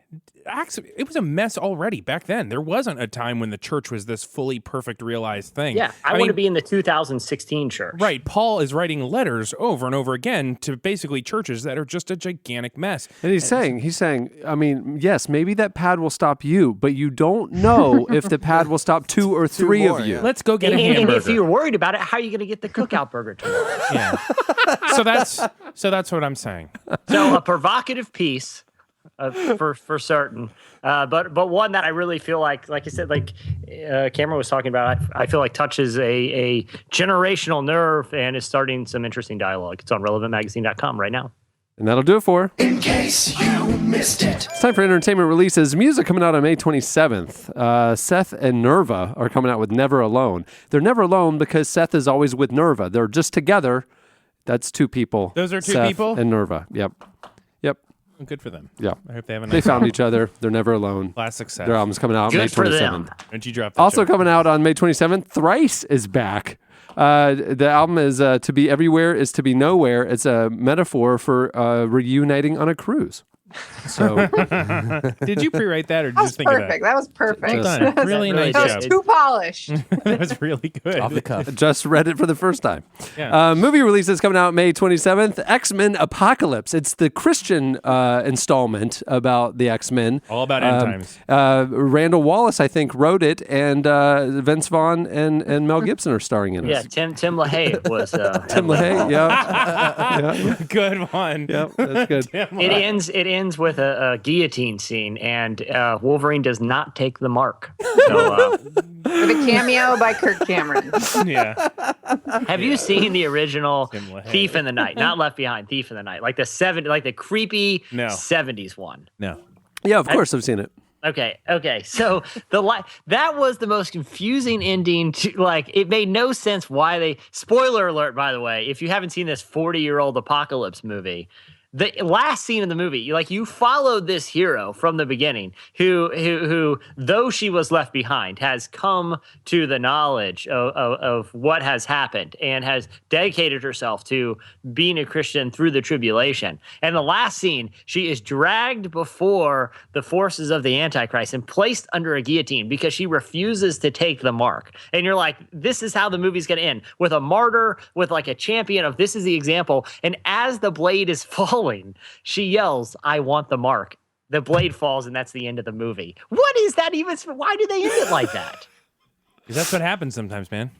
Acts, it was a mess already back then. There wasn't a time when the church was this fully perfect, realized thing. Yeah, I want to be in the 2016 church. Right. Paul is writing letters over and over again to basically churches that are just a gigantic mess. And he's saying, I mean, yes, maybe that pad will stop you, but you don't know if the pad will stop two or three of you. Yeah. Let's go get a hamburger. And if you're worried about it, how are you going to get the cookout burger tomorrow? Yeah. So that's what I'm saying. So a provocative piece. For certain, but one that I really feel like I said, Cameron was talking about, I feel like touches a generational nerve and is starting some interesting dialogue. It's on relevantmagazine.com right now. And that'll do it for In Case You Missed It. It's time for entertainment releases. Music coming out on May 27th. Seth and Nerva are coming out with Never Alone. They're never alone because Seth is always with Nerva. They're just together. That's two people. Those are two Seth people? and Nerva. Yep. Good for them. Yeah. I hope they have a nice They found each other. They're never alone. Last success. Their album's coming out May 27th. And you dropped Also coming out on May 27th, Thrice is back. The album is To Be Everywhere is to Be Nowhere. It's a metaphor for reuniting on a cruise. So Did you pre-write that or That was just think of perfect. that? That was perfect. Well done. Really nice That job. was too polished. That was really good. Off the cuff. just read it for the first time. Yeah. Movie releases coming out May 27th. X-Men Apocalypse. It's the Christian installment about the X-Men. All about end times. Randall Wallace, I think, wrote it, and Vince Vaughn and Mel Gibson are starring in it. Yeah, Tim LaHaye was. Tim LaHaye, yeah. Good one. Yep, that's good. It ends with a guillotine scene, and Wolverine does not take the mark. So, With a cameo by Kirk Cameron. Yeah. have you seen the original Tim LaHaye. Thief in the Night? Not Left Behind, Thief in the Night, like the creepy No. 70s one. No. Yeah, of course I've seen it. Okay. So that was the most confusing ending to, like, it made no sense why they, spoiler alert, by the way, if you haven't seen this 40-year-old apocalypse movie, the last scene in the movie, you followed this hero from the beginning who though she was left behind, has come to the knowledge of what has happened and has dedicated herself to being a Christian through the tribulation. And the last scene, she is dragged before the forces of the Antichrist and placed under a guillotine because she refuses to take the mark. And you're like, this is how the movie's going to end, with a martyr, with like a champion of this is the example. And as the blade is falling, she yells, "I want the mark." The blade falls, and that's the end of the movie. What is that even? Why do they end it like that? Because that's what happens sometimes, man.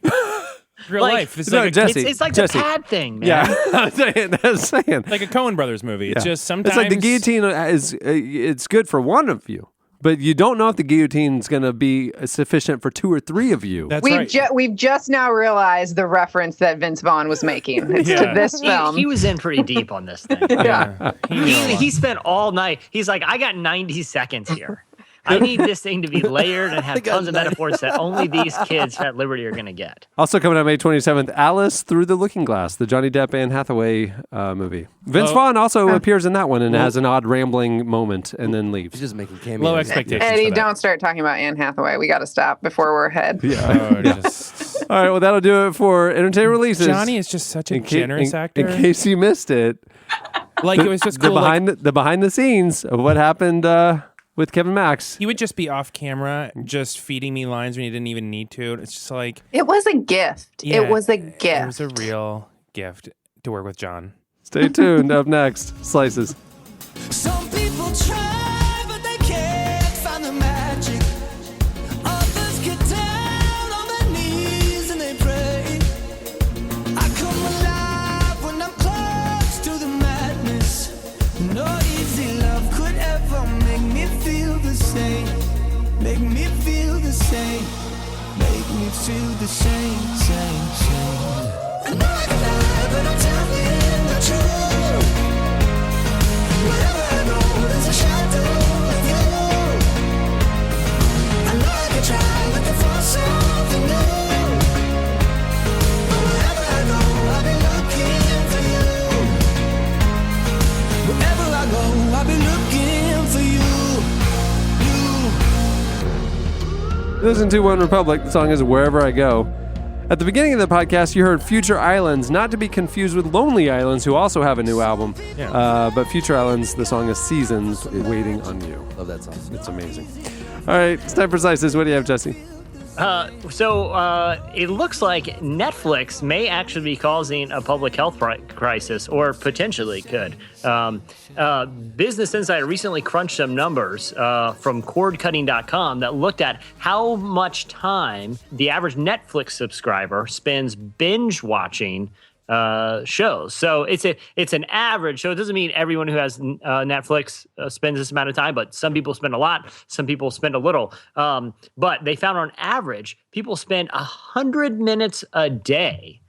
Real Like- life. It's No, like, Jesse. It's like Jesse. the pad thing, man. Yeah, I was saying. like a Coen Brothers movie. It's Yeah. just sometimes. It's like the guillotine is it's good for one of you, but you don't know if the guillotine's going to be sufficient for two or three of you. That's We've right. we've just now realized the reference that Vince Vaughn was making. It's Yeah. to this film. He was in pretty deep on this thing. Yeah. He spent all night. He's like, I got 90 seconds here. I need this thing to be layered and have tons of metaphors that only these kids at Liberty are going to get. Also coming out May 27th, Alice Through the Looking Glass, the Johnny Depp and Hathaway movie. Vince Vaughn also appears in that one and has an odd rambling moment and then leaves. He's just making cameos. Low expectations. Eddie, for that. don't start talking about Anne Hathaway. We got to stop before we're ahead. Oh, just- All right, well, that'll do it for entertainment releases. Johnny is just such a generous actor. In case you missed it, Like it was just cool. the behind the scenes of what happened with Kevin Max. He would just be off camera, just feeding me lines when he didn't even need to. It's just like It was a gift. Yeah, it was a gift. it was a real gift to work with John. Stay tuned. Up next, Slices. Some people try, but they can't find the magic. Others get down on their knees and they pray. I come alive when I'm close to the madness. No easy love could ever make me feel the same. Make me feel the same. Make me feel the same. I know I can lie, but I'm telling the truth. Wherever I go, there's a shadow of you. I know I can try, but the force something new. But wherever I go, I'll be looking for you. Wherever I go, I'll be looking for you. Listen to One Republic. The song is Wherever I Go. At the beginning of the podcast, you heard Future Islands, not to be confused with Lonely Islands, who also have a new album. Yeah. But Future Islands, the song is Seasons, Waiting on You. Love that song. It's amazing. All right, it's time for Slices. What do you have, Jesse? So it looks like Netflix may actually be causing a public health crisis, or potentially could. Business Insider recently crunched some numbers from cordcutting.com that looked at how much time the average Netflix subscriber spends binge watching shows. So it's an average. So it doesn't mean everyone who has Netflix spends this amount of time, but some people spend a lot, some people spend a little. But they found on average, people spend 100 minutes a day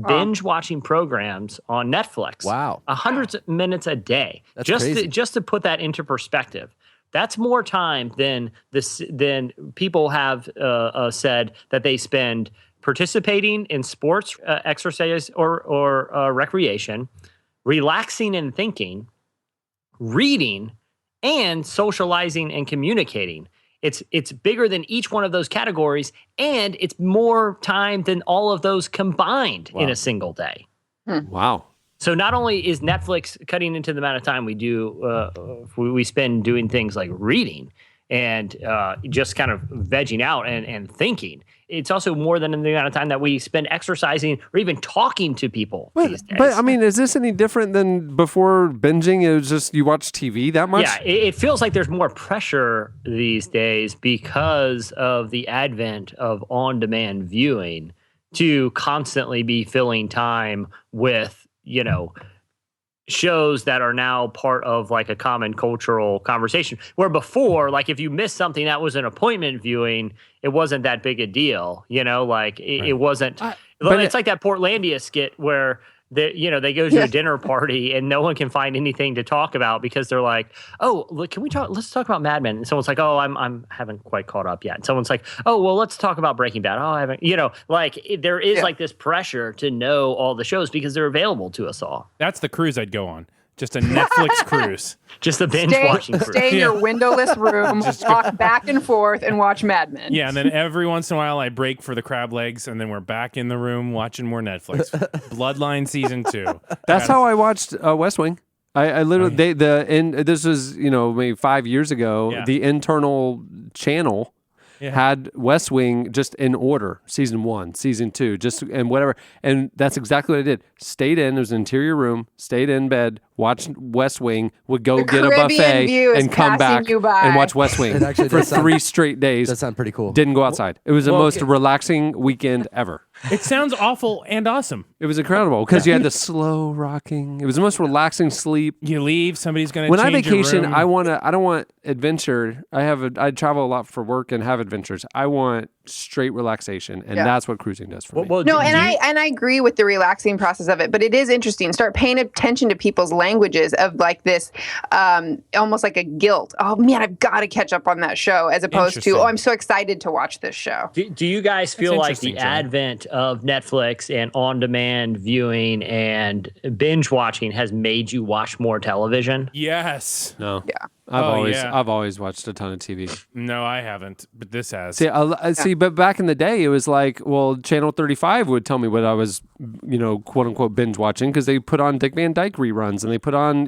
binge watching programs on Netflix. Wow. 100 minutes a day. That's just crazy. just to put that into perspective. That's more time than people have said that they spend participating in sports, exercise, or recreation, relaxing and thinking, reading, and socializing and communicating. It's bigger than each one of those categories, and it's more time than all of those combined in a single day. Wow. So not only is Netflix cutting into the amount of time we do, we spend doing things like reading and just kind of vegging out and thinking, it's also more than the amount of time that we spend exercising or even talking to people these days. But I mean, is this any different than before binging? It was just you watch TV that much? Yeah, it feels like there's more pressure these days because of the advent of on-demand viewing to constantly be filling time with, shows that are now part of like a common cultural conversation, where before, like if you missed something that was an appointment viewing, it wasn't that big a deal, it wasn't, it's like that Portlandia skit where they go to a dinner party and no one can find anything to talk about because they're like, oh, look, let's talk about Mad Men. And someone's like, oh, I'm haven't quite caught up yet. And someone's like, oh, well, let's talk about Breaking Bad. Oh, I haven't, there is like this pressure to know all the shows because they're available to us all. That's the cruise I'd go on. Just a Netflix cruise. Just a binge watching cruise. Stay in your windowless room, walk back and forth, and watch Mad Men. Yeah, and then every once in a while I break for the crab legs, and then we're back in the room watching more Netflix. Bloodline season 2. That's how I watched West Wing. I literally this was maybe 5 years ago. Yeah. The internal channel had West Wing just in order, season 1, season 2, and whatever. And that's exactly what I did. Stayed in. It was an interior room. Stayed in bed. Watched West Wing. Would go get a buffet and come back and watch West Wing for 3 straight days. That sounds pretty cool. Didn't go outside. It was the most relaxing weekend ever. It sounds awful and awesome. It was incredible because you had the slow rocking. It was the most relaxing sleep. You leave, somebody's going to When I change your vacation, room. I don't want adventure. I travel a lot for work and have adventures. I want straight relaxation, and that's what cruising does for me. I agree with the relaxing process of it, but it is interesting. Start paying attention to people's languages of like this, almost like a guilt. Oh man, I've got to catch up on that show, as opposed to, oh, I'm so excited to watch this show. Do you guys feel like the advent of Netflix and on-demand viewing and binge watching has made you watch more television? Yes. No. Yeah. I've always watched a ton of TV. No, I haven't, but this has. See, but back in the day, it was like, well, Channel 35 would tell me what I was, quote unquote, binge watching because they put on Dick Van Dyke reruns and they put on,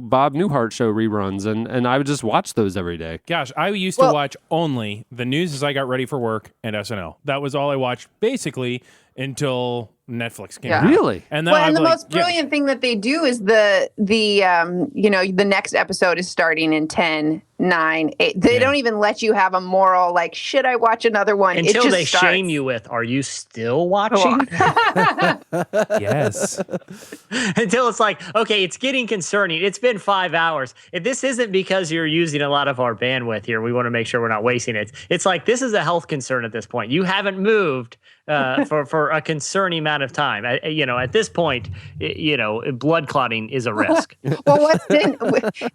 Bob Newhart show reruns, and I would just watch those every day. Gosh, I used to watch only the news as I got ready for work and SNL. That was all I watched basically until Netflix came out. Really? And the most brilliant thing that they do is the next episode is starting in 10, 9, 8. They don't even let you have a moral, like, should I watch another one? Until it just they shame you with, are you still watching? Yes. Until it's like, okay, it's getting concerning. It's been 5 hours. If this isn't because you're using a lot of our bandwidth here, we want to make sure we're not wasting it. It's like, this is a health concern at this point. You haven't moved for a concerning amount of time. At this point, blood clotting is a risk. Well,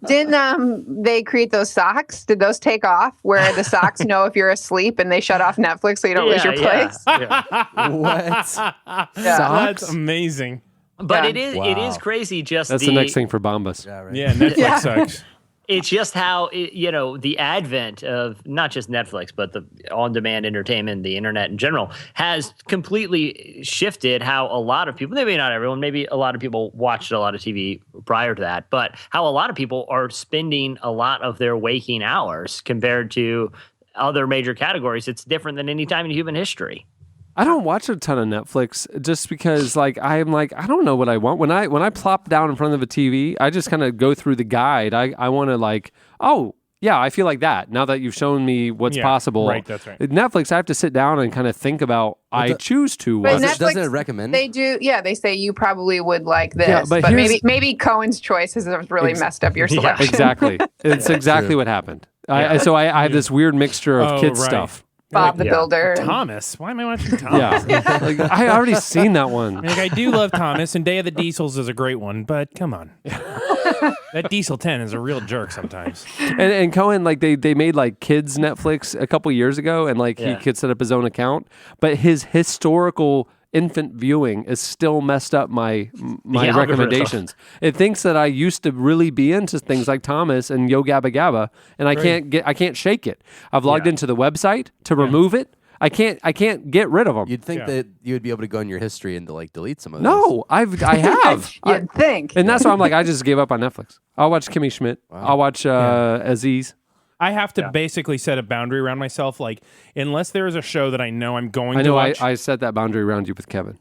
didn't they create those socks? Did those take off where the socks know if you're asleep and they shut off Netflix so you don't lose your place? What? That's amazing. But it is crazy. Just that's the next thing for Bombas. Yeah, Netflix sucks. It's just how, the advent of not just Netflix, but the on-demand entertainment, the internet in general, has completely shifted how a lot of people, maybe not everyone, maybe a lot of people watched a lot of TV prior to that, but how a lot of people are spending a lot of their waking hours compared to other major categories. It's different than any time in human history. I don't watch a ton of Netflix just because I don't know what I want. When I plop down in front of a TV, I just kind of go through the guide. I want to I feel like that. Now that you've shown me what's possible. Right, that's right. Netflix, I have to sit down and kind of think about I choose to watch. Netflix, doesn't it recommend? They do. Yeah, they say you probably would like this. Yeah, but maybe Cohen's choice has really messed up your selection. Exactly. It's exactly what happened. So I have this weird mixture of kids stuff. Bob the Builder. Thomas. Why am I watching Thomas? Yeah. I already seen that one. I do love Thomas, and Day of the Diesels is a great one, but come on. That Diesel 10 is a real jerk sometimes. And Cohen, they made kids Netflix a couple years ago, and he could set up his own account, but his historical infant viewing is still messed up my recommendations. It thinks that I used to really be into things like Thomas and Yo Gabba Gabba, and I can't shake it. I've logged into the website to remove it. I can't get rid of them. You'd think that you would be able to go in your history and to like delete some of those. No, I have. You'd think. And that's why I'm like, I just gave up on Netflix. I'll watch Kimmy Schmidt. I'll watch Aziz. I have to basically set a boundary around myself. Like, unless there is a show that I know I'm going I to know watch. I set that boundary around you with Kevin.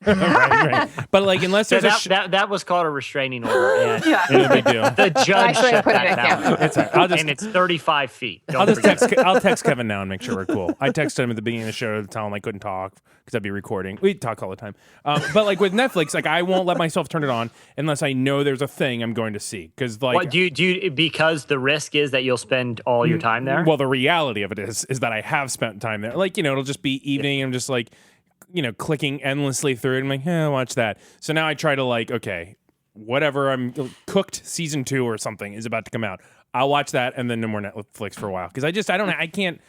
right. But like, unless there's that was called a restraining order. And no big deal. the judge Actually, I shut put it that in down. camera. It's all right. And it's 35 feet. Don't I'll just forget. I'll text Kevin now and make sure we're cool. I texted him at the beginning of the show to tell him I couldn't talk because I'd be recording. We talk all the time. But like with Netflix, like I won't let myself turn it on unless I know there's a thing I'm going to see. Because like, What, do you because the risk is that you'll spend all your time there? well, the reality of it is that I have spent time there. Like, it'll just be evening. I'm just like, clicking endlessly through it. I'm like, I'll watch that. So now I try to like, okay, whatever Cooked season 2 or something is about to come out. I'll watch that and then no more Netflix for a while because I can't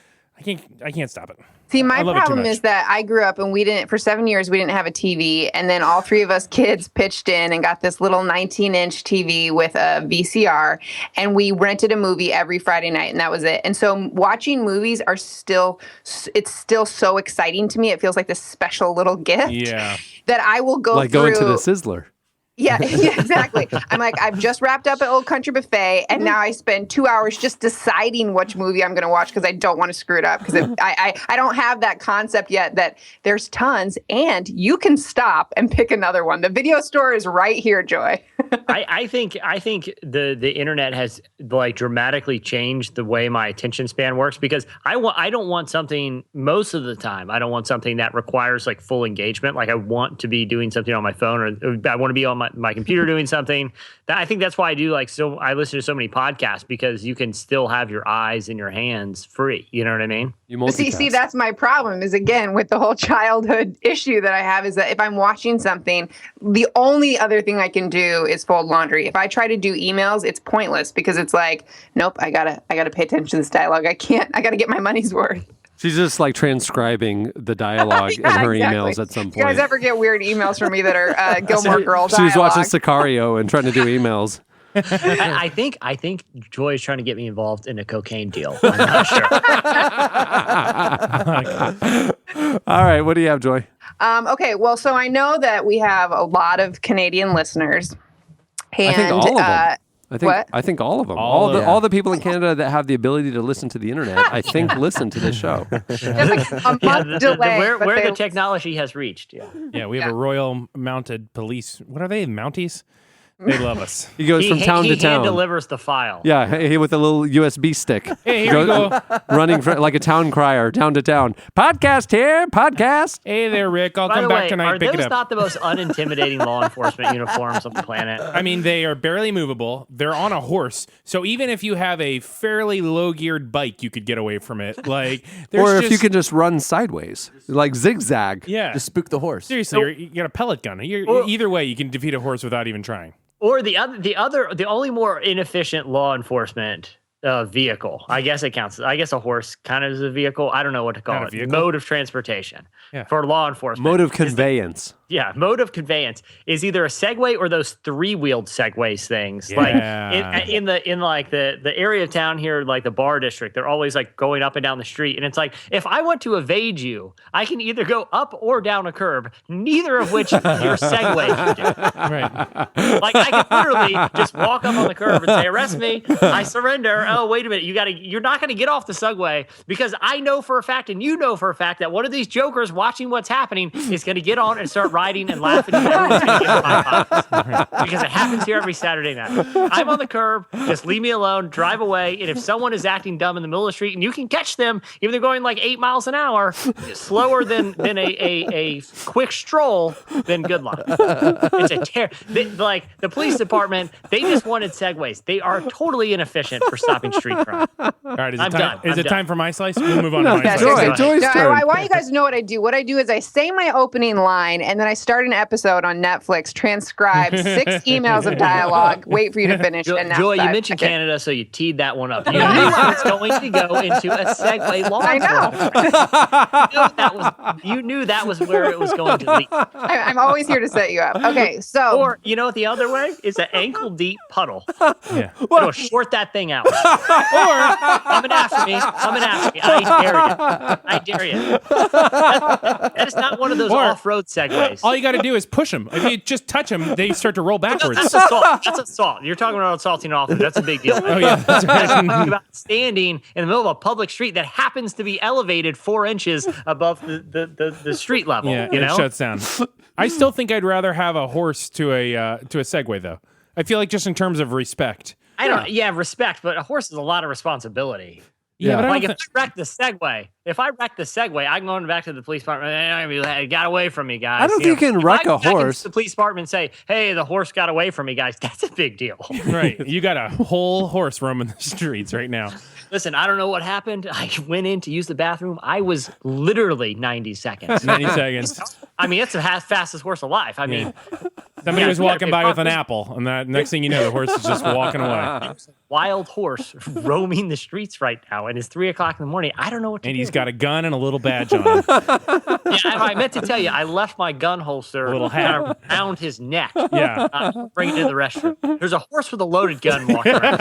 stop it. See, my I love it too problem much. is that I grew up and for 7 years, we didn't have a TV. And then all three of us kids pitched in and got this little 19-inch TV with a VCR. And we rented a movie every Friday night, and that was it. And so watching movies it's still so exciting to me. It feels like this special little gift that I will go like through. going to the Sizzler. Yeah, exactly. I'm like, I've just wrapped up at Old Country Buffet, and now I spend 2 hours just deciding which movie I'm going to watch because I don't want to screw it up because I don't have that concept yet that there's tons, and you can stop and pick another one. The video store is right here, Joy. I think the internet has like dramatically changed the way my attention span works because I don't want something most of the time. I don't want something that requires like full engagement. Like I want to be doing something on my phone or I want to be on my computer doing something. I think that's why I listen to so many podcasts because you can still have your eyes and your hands free. You know what I mean? You multitask. See, that's my problem is again with the whole childhood issue that I have is that if I'm watching something, the only other thing I can do is fold laundry. If I try to do emails, it's pointless because it's like, nope, I gotta pay attention to this dialogue. I gotta get my money's worth. She's just like transcribing the dialogue in her emails at some point. You guys ever get weird emails from me that are Gilmore Girls? She was watching Sicario and trying to do emails. I think Joy is trying to get me involved in a cocaine deal. I'm not sure. All right, what do you have, Joy? Okay, well, so I know that we have a lot of Canadian listeners. And, I think all of them. What? I think all of them. All the people in Canada that have the ability to listen to the internet, I think, listen to this show. There's like a month delay. Where the technology has reached. Yeah, we have a Royal Mounted Police. What are they? Mounties? They love us. He goes from town to He town. delivers the file. Yeah, with a little USB stick. Hey, here we go. Running like a town crier, town to town. Podcast here, podcast. Hey there, Rick. I'll By come the back way, tonight. are Pick it those up. not the most unintimidating law enforcement uniforms on the planet? I mean, they are barely movable. They're on a horse, so even if you have a fairly low-geared bike, you could get away from it. Like, Or if you can just run sideways, like zigzag. yeah, Just spook the horse. seriously, you got a pellet gun. Either way, you can defeat a horse without even trying. Or the only more inefficient law enforcement vehicle. I guess it counts. I guess a horse kind of is a vehicle. I don't know what to call Not a it. vehicle? Mode of transportation Yeah. for law enforcement. Mode of conveyance. Mode of conveyance is either a Segway or those 3-wheeled Segways things. Yeah. Like in the area of town here, like the Bar District, they're always like going up and down the street, and it's like if I want to evade you, I can either go up or down a curb, neither of which your Segway can do. Right. Like I can literally just walk up on the curb and say, "Arrest me! I surrender." Oh, wait a minute, you're not gonna get off the Segway because I know for a fact, and you know for a fact that one of these jokers watching what's happening is gonna get on and start riding and laughing, and everyone's gonna get high fives because it happens here every Saturday night. I'm on the curb, just leave me alone, drive away, and if someone is acting dumb in the middle of the street, and you can catch them, even they're going like 8 miles an hour, slower than a quick stroll, then good luck. It's like the police department, they just wanted Segways. They are totally inefficient for stopping street crime. All right, is I'm it time? done. Is I'm it done. time for my slice? We'll move on No, to my that's slice. Joy's turn. I want you guys to know what I do. What I do is I say my opening line, and then I start an episode on Netflix, transcribe 6 emails of dialogue, wait for you to finish. and Joy, you that's mentioned it. Canada, so you teed that one up. You knew I was going to go into a Segway law I know. enforcement. You knew that was where it was going to lead. I'm always here to set you up. Okay, so Or, you know what the other way? It's an ankle-deep puddle. Yeah. It'll short that thing out. Coming after me. I dare you. That is not one of those Or- off-road segues. All you got to do is push them. If you just touch them, they start to roll backwards. That's assault. That's assault. You're talking about assaulting an officer. That's a big deal. Oh yeah, that's right. I'm talking about standing in the middle of a public street that happens to be elevated 4 inches above the street level. Yeah, you it know? shuts down. I still think I'd rather have a horse to a Segway though. I feel like just in terms of respect. I don't. Yeah, respect, but a horse is a lot of responsibility. Yeah, but I Like don't if I wreck the Segway, I'm going back to the police department. Hey, got away from me, guys. I don't think you can If wreck I a go back into horse. The police department and say, "Hey, the horse got away from me, guys." That's a big deal. Right, you got a whole horse roaming the streets right now. Listen, I don't know what happened. I went in to use the bathroom. I was literally 90 seconds. 90 seconds. I mean, it's the fastest horse alive. I mean, Somebody was you gotta walking be by with an cautious. apple, and that next thing you know, the horse is just walking away. wild horse roaming the streets right now, and it's 3 o'clock in the morning. I don't know what to And do. he's got a gun and a little badge on him. Yeah, I meant to tell you, I left my gun holster A little hat. kind of around his neck. Yeah. Bring it to the restroom. There's a horse with a loaded gun walking around.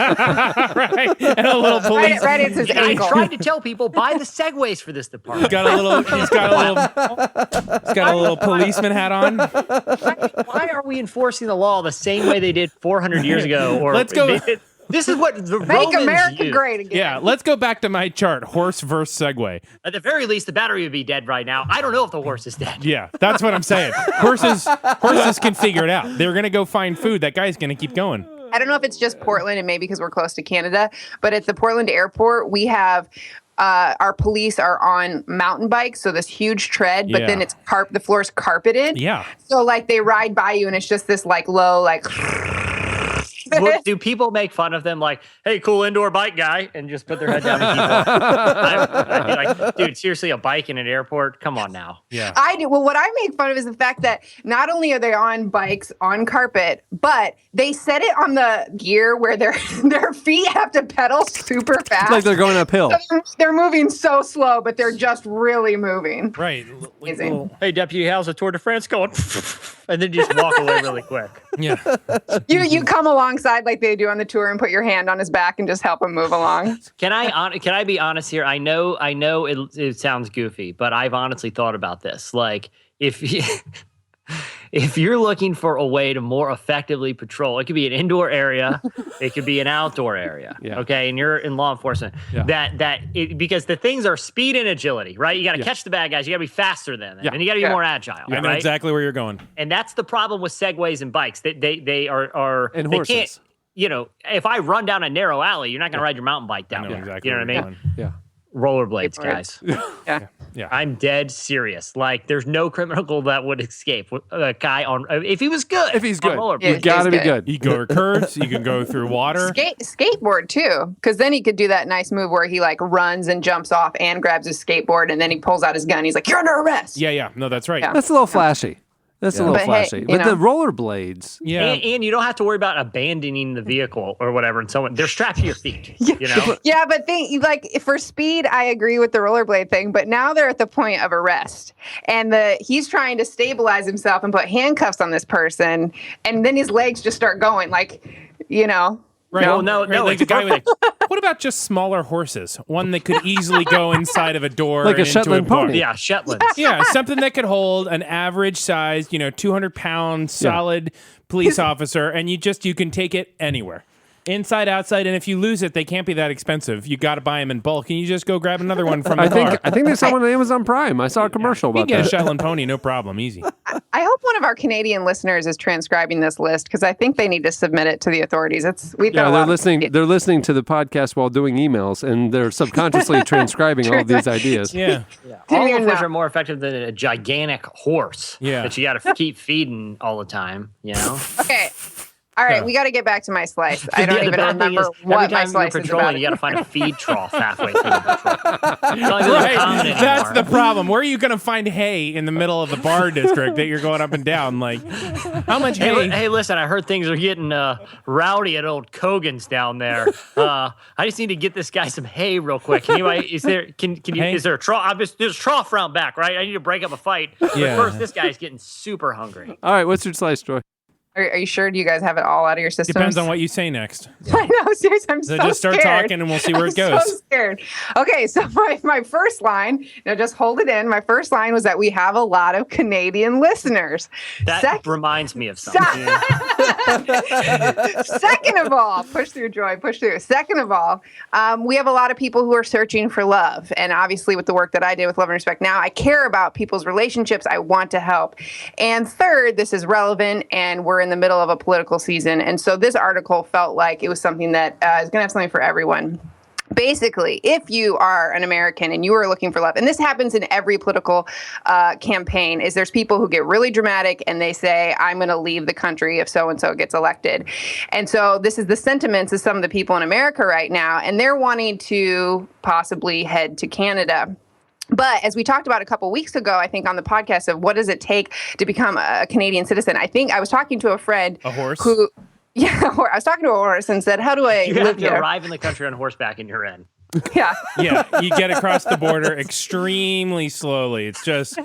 Right, and a little police. Right, it's his And I ankle. tried to tell people buy the Segways for this department. He's got a little policeman hat on. Why are we enforcing the law the same way they did 400 years ago? Or Let's go- This is what the Make Romans America used. great again. Yeah, let's go back to my chart. Horse versus Segway. At the very least, the battery would be dead right now. I don't know if the horse is dead. Yeah, that's what I'm saying. Horses can figure it out. They're gonna go find food. That guy's gonna keep going. I don't know if it's just Portland and maybe because we're close to Canada, but at the Portland airport, we have our police are on mountain bikes, so this huge tread, but then Yeah. it's the floor's carpeted. Yeah. So like they ride by you and it's just this like low, like Do people make fun of them like, hey, cool indoor bike guy, and just put their head down and keep going? I'd be like, dude, seriously, a bike in an airport? Come on now. Yeah. I do. Well, what I make fun of is the fact that not only are they on bikes on carpet, but they set it on the gear where their feet have to pedal super fast. Like they're going uphill. They're moving so slow, but they're just really moving. Right. Amazing. Hey, deputy, how's the Tour de France going? And then just walk away really quick. Yeah. You come alongside like they do on the tour and put your hand on his back and just help him move along. Can I be honest here? I know it sounds goofy, but I've honestly thought about this. Like if you're looking for a way to more effectively patrol, it could be an indoor area, it could be an outdoor area. Yeah. Okay, and you're in law enforcement. Yeah. Because the things are speed and agility, right? You got to catch the bad guys. You got to be faster than them, Yeah. and you got to be more agile. I know right? exactly where you're going. And that's the problem with Segways and bikes. They are And they horses. can't. You know, if I run down a narrow alley, you're not going to ride your mountain bike down I know there. exactly You know what I where mean? you're Yeah. Rollerblades, guys. Yeah. I'm dead serious. Like, there's no criminal that would escape a guy on if he was good. If he's on good. rollerblades. Yeah. You gotta be good. good. You can go over curves. You can go through water. Skateboard too, because then he could do that nice move where he like runs and jumps off and grabs his skateboard and then he pulls out his gun. He's like, "You're under arrest." Yeah. No, that's right. Yeah. That's a little flashy. That's a little But hey, flashy. you But know. the rollerblades. Yeah. And you don't have to worry about abandoning the vehicle or whatever. And someone they're strapped to your feet. You know. Yeah, but for speed, I agree with the rollerblade thing. But now they're at the point of arrest, and he's trying to stabilize himself and put handcuffs on this person, and then his legs just start going, like, you know. Right. No, no, Right, no. like It's the guy with perfect. what about just smaller horses? One that could easily go inside of a door, Like a and into Shetland bar. pony. Yeah, Shetlands. Yeah, something that could hold an average size, 200-pound solid police officer, and you can take it anywhere. Inside, outside, and if you lose it, they can't be that expensive. You got to buy them in bulk, and you just go grab another one from the I car. think they sell one on Amazon Prime. I saw a commercial You about can get a that. Shetland pony, no problem, easy. I hope one of our Canadian listeners is transcribing this list because I think they need to submit it to the authorities. We've got Yeah, a they're lot listening. Of, They're listening to the podcast while doing emails, and they're subconsciously transcribing all of these ideas. Yeah, All even of which know. are more effective than a gigantic horse. Yeah. That you got to keep feeding all the time. You know. Okay. All right, we got to get back to my slice. I don't The even bad thing remember is, what every my time slice you're is patrolling, about. you got to find a feed trough halfway through the patrol. It's not really right. common anymore. That's the problem. Where are you going to find hay in the middle of the bar district that you're going up and down? Like, how much Hey, hay? hey, listen! I heard things are getting rowdy at old Kogan's down there. I just need to get this guy some hay real quick. Can you? Is there? Can you? Hay? Is there a trough? There's a trough round back, right? I need to break up a fight. But Yeah. first, this guy's getting super hungry. All right, what's your slice, Troy? Are you sure? Do you guys have it all out of your systems? Depends on what you say next. I know, seriously, I'm So so just start scared. talking and we'll see where it I'm goes. so scared. Okay, so my first line, just hold it in. My first line was that we have a lot of Canadian listeners. That reminds me of something. Second of all, push through, Joy, push through. Second of all, we have a lot of people who are searching for love. And obviously with the work that I did with Love and Respect Now, I care about people's relationships. I want to help. And third, this is relevant and we're in the middle of a political season. And so this article felt like it was something that is going to have something for everyone. Basically, if you are an American and you are looking for love, and this happens in every political campaign, is there's people who get really dramatic and they say, I'm going to leave the country if so-and-so gets elected. And so this is the sentiments of some of the people in America right now, and they're wanting to possibly head to Canada. But as we talked about a couple weeks ago, I think on the podcast of what does it take to become a Canadian citizen, I think I was talking to a friend. A horse? Who, yeah, I was talking to a horse and said, how do I You live have to here? arrive in the country on horseback and you're in. Yeah. Yeah, you get across the border extremely slowly. It's just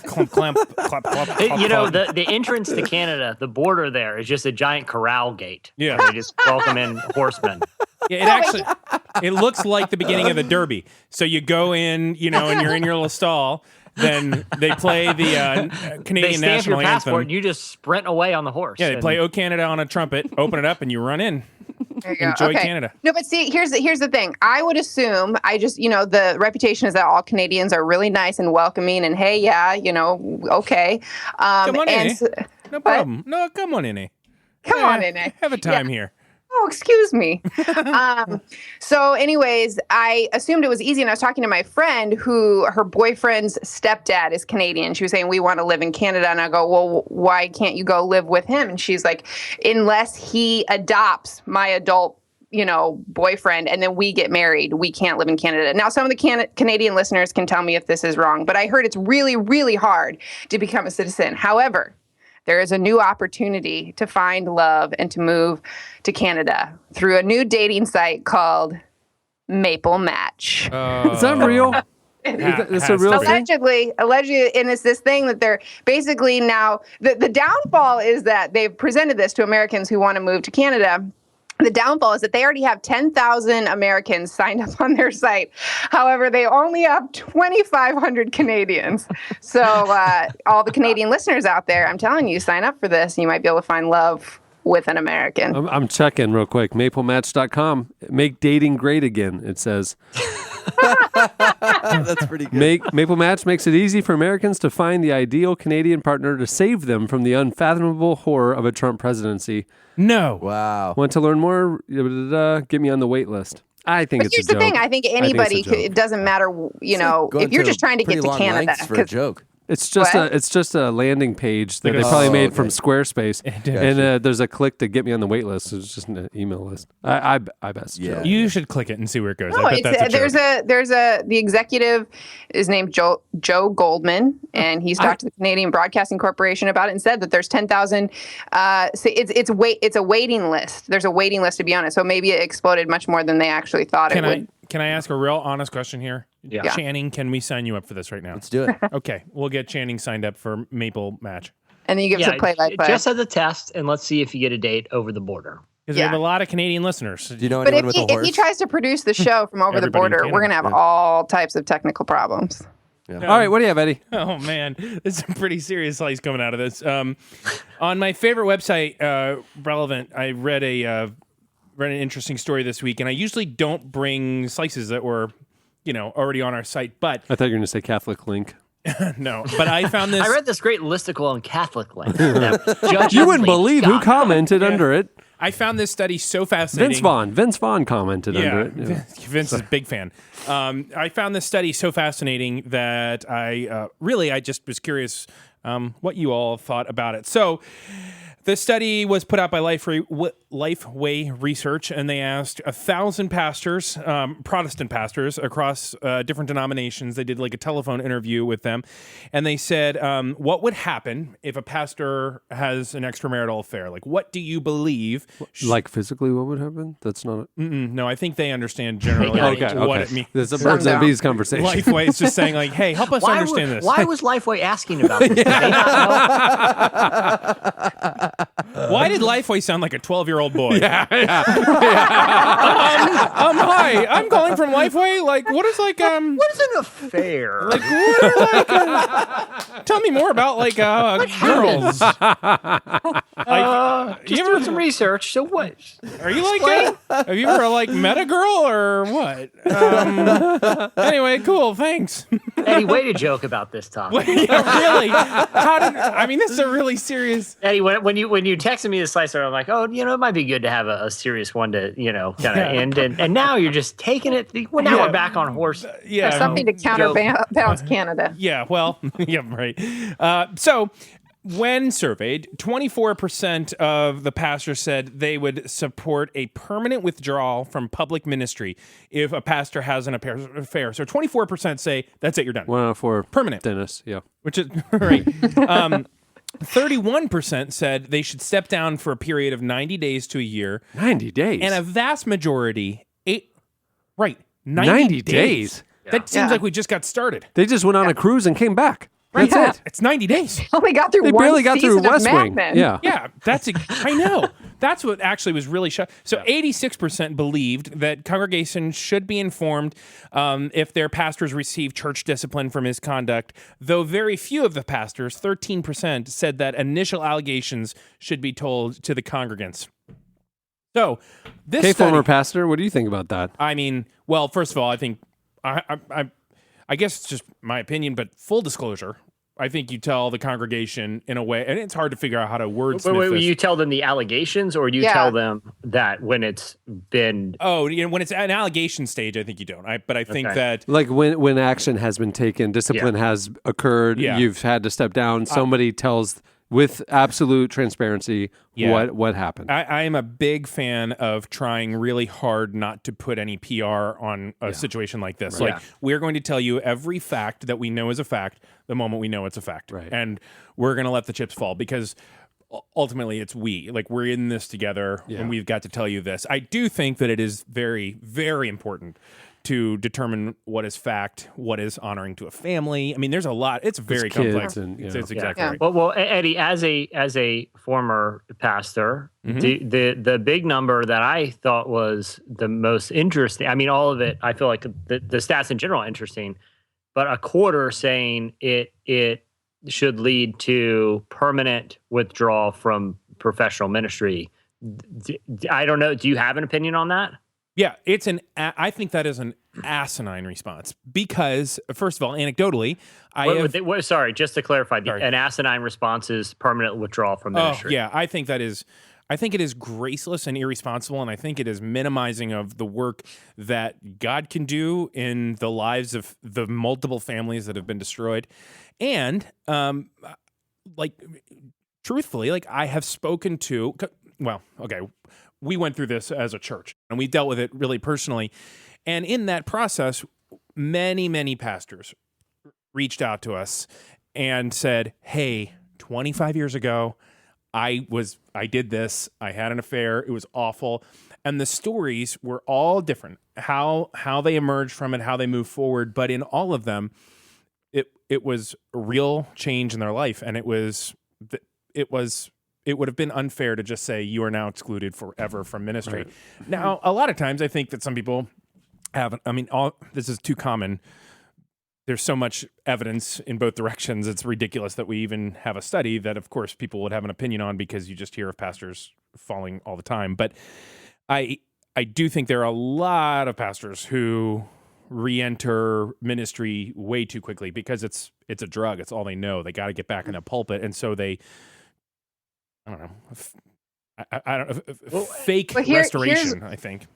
clump, clamp, clap, clap, clap, You know, clap. the entrance to Canada, the border there is just a giant corral gate. Yeah. They just welcome in horsemen. Yeah, it looks like the beginning of the Derby. So you go in, and you're in your little stall. Then they play the They Canadian stamp national your passport anthem. and you just sprint away on the horse. Yeah, they And play "O Canada" on a trumpet. Open it up and you run in. There you go. Enjoy Okay. Canada. No, but see, here's the thing. I would assume, the reputation is that all Canadians are really nice and welcoming and, hey, yeah, okay. Come on in. so- No problem. No, come on in. Come on in. Have a time here. Oh, excuse me. So anyways, I assumed it was easy. And I was talking to my friend who her boyfriend's stepdad is Canadian. She was saying, we want to live in Canada. And I go, well, why can't you go live with him? And she's like, unless he adopts my adult boyfriend and then we get married, we can't live in Canada. Now, some of the Canadian listeners can tell me if this is wrong, but I heard it's really, really hard to become a citizen. However, there is a new opportunity to find love and to move to Canada through a new dating site called Maple Match. Is that real? Is it a real thing? Allegedly, and it's this thing that they're basically now, the downfall is that they've presented this to Americans who want to move to Canada. The downfall is that they already have 10,000 Americans signed up on their site. However, they only have 2,500 Canadians. So all the Canadian listeners out there, I'm telling you, sign up for this and you might be able to find love with an American. I'm checking real quick. MapleMatch.com. Make dating great again, it says. That's pretty good. Maple Match makes it easy for Americans to find the ideal Canadian partner to save them from the unfathomable horror of a Trump presidency. No. Wow. Want to learn more? Get me on the wait list. I think But it's here's a the joke. thing. I think anybody it's a joke. it doesn't matter, if you're just trying to get to Canada. for a joke. It's just What? it's just a landing page that Like they a- probably made okay. from Squarespace, and there's a click to get me on the wait list. It's just an email list. I bet. Yeah. You should click it and see where it goes. No, I bet that's a joke. the executive is named Joe Goldman, and he's talked to the Canadian Broadcasting Corporation about it and said that there's 10,000. So it's a waiting list. There's a waiting list to be on it. So maybe it exploded much more than they actually thought it would. Can I ask a real honest question here? Yeah. Channing, can we sign you up for this right now? Let's do it. Okay, we'll get Channing signed up for Maple Match. And then you give us a play-by-play. Just as a test, and let's see if you get a date over the border. Because we have a lot of Canadian listeners. Do you know But anyone if with a horse? he tries to produce the show from over the Everybody in border, we're going to have Canada. all types of technical problems. All right, what do you have, Eddie? Oh man, there's some pretty serious slice coming out of this. On my favorite website, Relevant, I read an interesting story this week, and I usually don't bring slices that were, already on our site, but I thought you were going to say Catholic Link. no. But I found this. I read this great listicle on Catholic Link. that You wouldn't believe who Scott. commented under it. I found this study so fascinating. Vince Vaughn commented under it. Yeah. Vince is a big fan. I found this study so fascinating that I just was curious what you all thought about it. So the study was put out by Lifeway Research, and they asked 1,000 pastors, Protestant pastors across different denominations. They did like a telephone interview with them, and they said, what would happen if a pastor has an extramarital affair? Like, what do you believe? Like physically, what would happen? That's not. No, I think they understand generally Okay. what it means. There's a birds and bees conversation. Lifeway is just saying like, hey, help us understand this. Why was Lifeway asking about this? Did they not know? Why did Lifeway sound like a 12-year-old boy? Yeah. Hi, I'm calling from Lifeway. Like, what is like What is an affair? Like, what are, like, tell me more about like girls. Just doing some research. So what? Are you like have you ever like met a girl or what? Anyway, cool. Thanks. Eddie, way to joke about this topic. Yeah, really? I mean, this is a really serious. Eddie, when you texted me the slicer, I'm like, oh, it might be good to have a serious one to kind of end. And now you're just taking it. Well, now we're back on horse. Yeah, Something to counterbalance Canada. Yeah, well, yeah, right. So when surveyed, 24% of the pastors said they would support a permanent withdrawal from public ministry if a pastor has an affair. So 24% say that's it, you're done. 104 Permanent. Dennis, yeah. Which is right. 31% said they should step down for a period of 90 days to a year. 90 days? And a vast majority, 90 days? That seems like we just got started. They just went on a cruise and came back. Right. That's it. It's 90 days. Only got through They one barely got through season of West Wing. Mad Men. Yeah. Yeah, I know. That's what actually was really shocking. So 86% believed that congregations should be informed if their pastors receive church discipline for misconduct, though very few of the pastors, 13%, said that initial allegations should be told to the congregants. So this Okay, study, former pastor, what do you think about that? I mean, well, first of all, I think I guess it's just my opinion, but full disclosure, I think you tell the congregation in a way, and it's hard to figure out how to wordsmith Wait, this. you tell them the allegations, or you tell them that when it's been? Oh, when it's an allegation stage, I think you don't. But I think that like when action has been taken, discipline has occurred, you've had to step down. Somebody tells with absolute transparency what happened. I am a big fan of trying really hard not to put any PR on a situation like this. Right. Like we're going to tell you every fact that we know is a fact the moment we know it's a fact, right. And we're going to let the chips fall because ultimately it's we're in this together and we've got to tell you this. I do think that it is very, very important to determine what is fact, what is honoring to a family. I mean, there's a lot. It's very complex. It's exactly right. Well, Eddie, as a former pastor, the big number that I thought was the most interesting. I mean, all of it. I feel like the stats in general are interesting, but a quarter saying it should lead to permanent withdrawal from professional ministry. I don't know. Do you have an opinion on that? Yeah, I think that is an asinine response because, first of all, anecdotally, sorry, just to clarify, an asinine response is permanent withdrawal from ministry. Oh, yeah, I think it is graceless and irresponsible, and I think it is minimizing of the work that God can do in the lives of the multiple families that have been destroyed. And, truthfully, I have spoken to, we went through this as a church, and we dealt with it really personally. And in that process, many, many pastors reached out to us and said, hey, 25 years ago, I did this. I had an affair. It was awful. And the stories were all different, how they emerged from it, how they moved forward. But in all of them, it was a real change in their life. And it would have been unfair to just say you are now excluded forever from ministry. Right. Now, a lot of times I think that some people this is too common. There's so much evidence in both directions. It's ridiculous that we even have a study that, of course, people would have an opinion on because you just hear of pastors falling all the time. But I do think there are a lot of pastors who re-enter ministry way too quickly because it's a drug. It's all they know. They got to get back in the pulpit. And so they, I don't know, fake restoration, I think.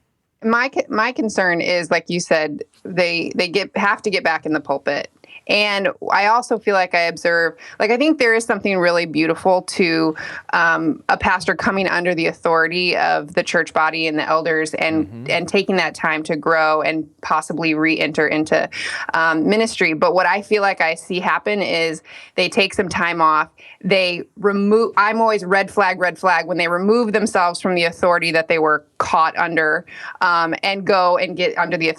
My concern is, like you said, they have to get back in the pulpit. And I also feel like I observe, I think there is something really beautiful to a pastor coming under the authority of the church body and the elders and taking that time to grow and possibly re-enter into ministry. But what I feel like I see happen is they take some time off. They remove, I'm always red flag, when they remove themselves from the authority that they were caught under and go and get under the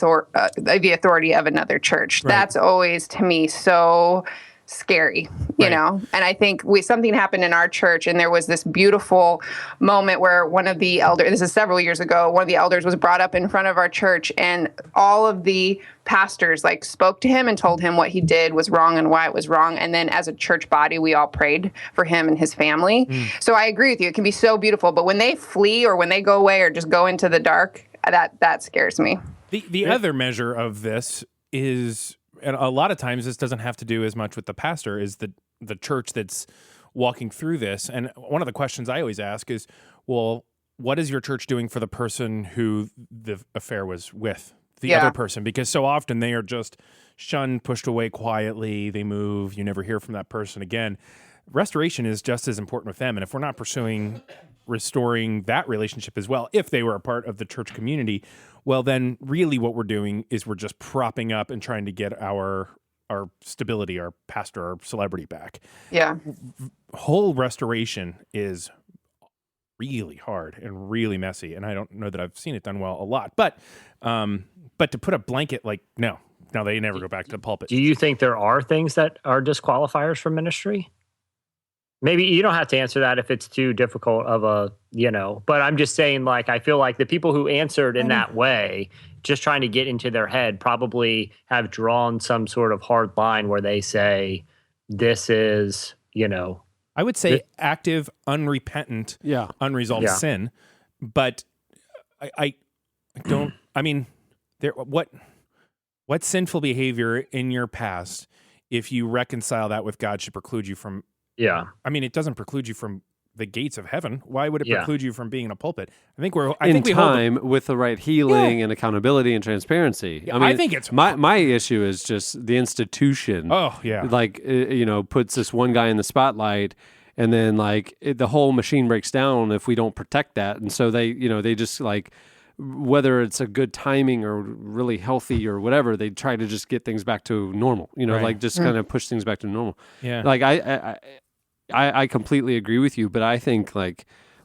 authority of another church. Right. That's always, to me, so scary, you know? And I think something happened in our church, and there was this beautiful moment where one of the elders, this is several years ago, one of the elders was brought up in front of our church, and all of the pastors like spoke to him and told him what he did was wrong and why it was wrong. And then as a church body, we all prayed for him and his family. So I agree with you. It can be so beautiful, but when they flee or when they go away or just go into the dark, that scares me. The other measure of this is, and a lot of times this doesn't have to do as much with the pastor, is the church that's walking through this. And one of the questions I always ask is, well, what is your church doing for the person who the affair was with, the other person? Because so often they are just shunned, pushed away quietly, they move, you never hear from that person again. Restoration is just as important with them. And if we're not pursuing restoring that relationship as well, if they were a part of the church community, well, then really what we're doing is we're just propping up and trying to get our stability, our pastor, our celebrity back. Yeah. Whole restoration is really hard and really messy, and I don't know that I've seen it done well a lot. But to put a blanket like, no, they never go back to the pulpit. Do you think there are things that are disqualifiers from ministry? Maybe you don't have to answer that if it's too difficult of a, but I'm just saying, like, I feel like the people who answered in that way, just trying to get into their head, probably have drawn some sort of hard line where they say, this is, I would say active, unrepentant, unresolved sin. But I don't, I mean, what sinful behavior in your past, if you reconcile that with God, should preclude you from, I mean, it doesn't preclude you from the gates of heaven. Why would it preclude you from being in a pulpit? I think with the right healing and accountability and transparency. I mean, I think it's my issue is just the institution. Oh yeah, like puts this one guy in the spotlight, and then the whole machine breaks down if we don't protect that. And so they just like, whether it's a good timing or really healthy or whatever, they try to just get things back to normal. Kind of push things back to normal. Yeah, like I completely agree with you, but I think how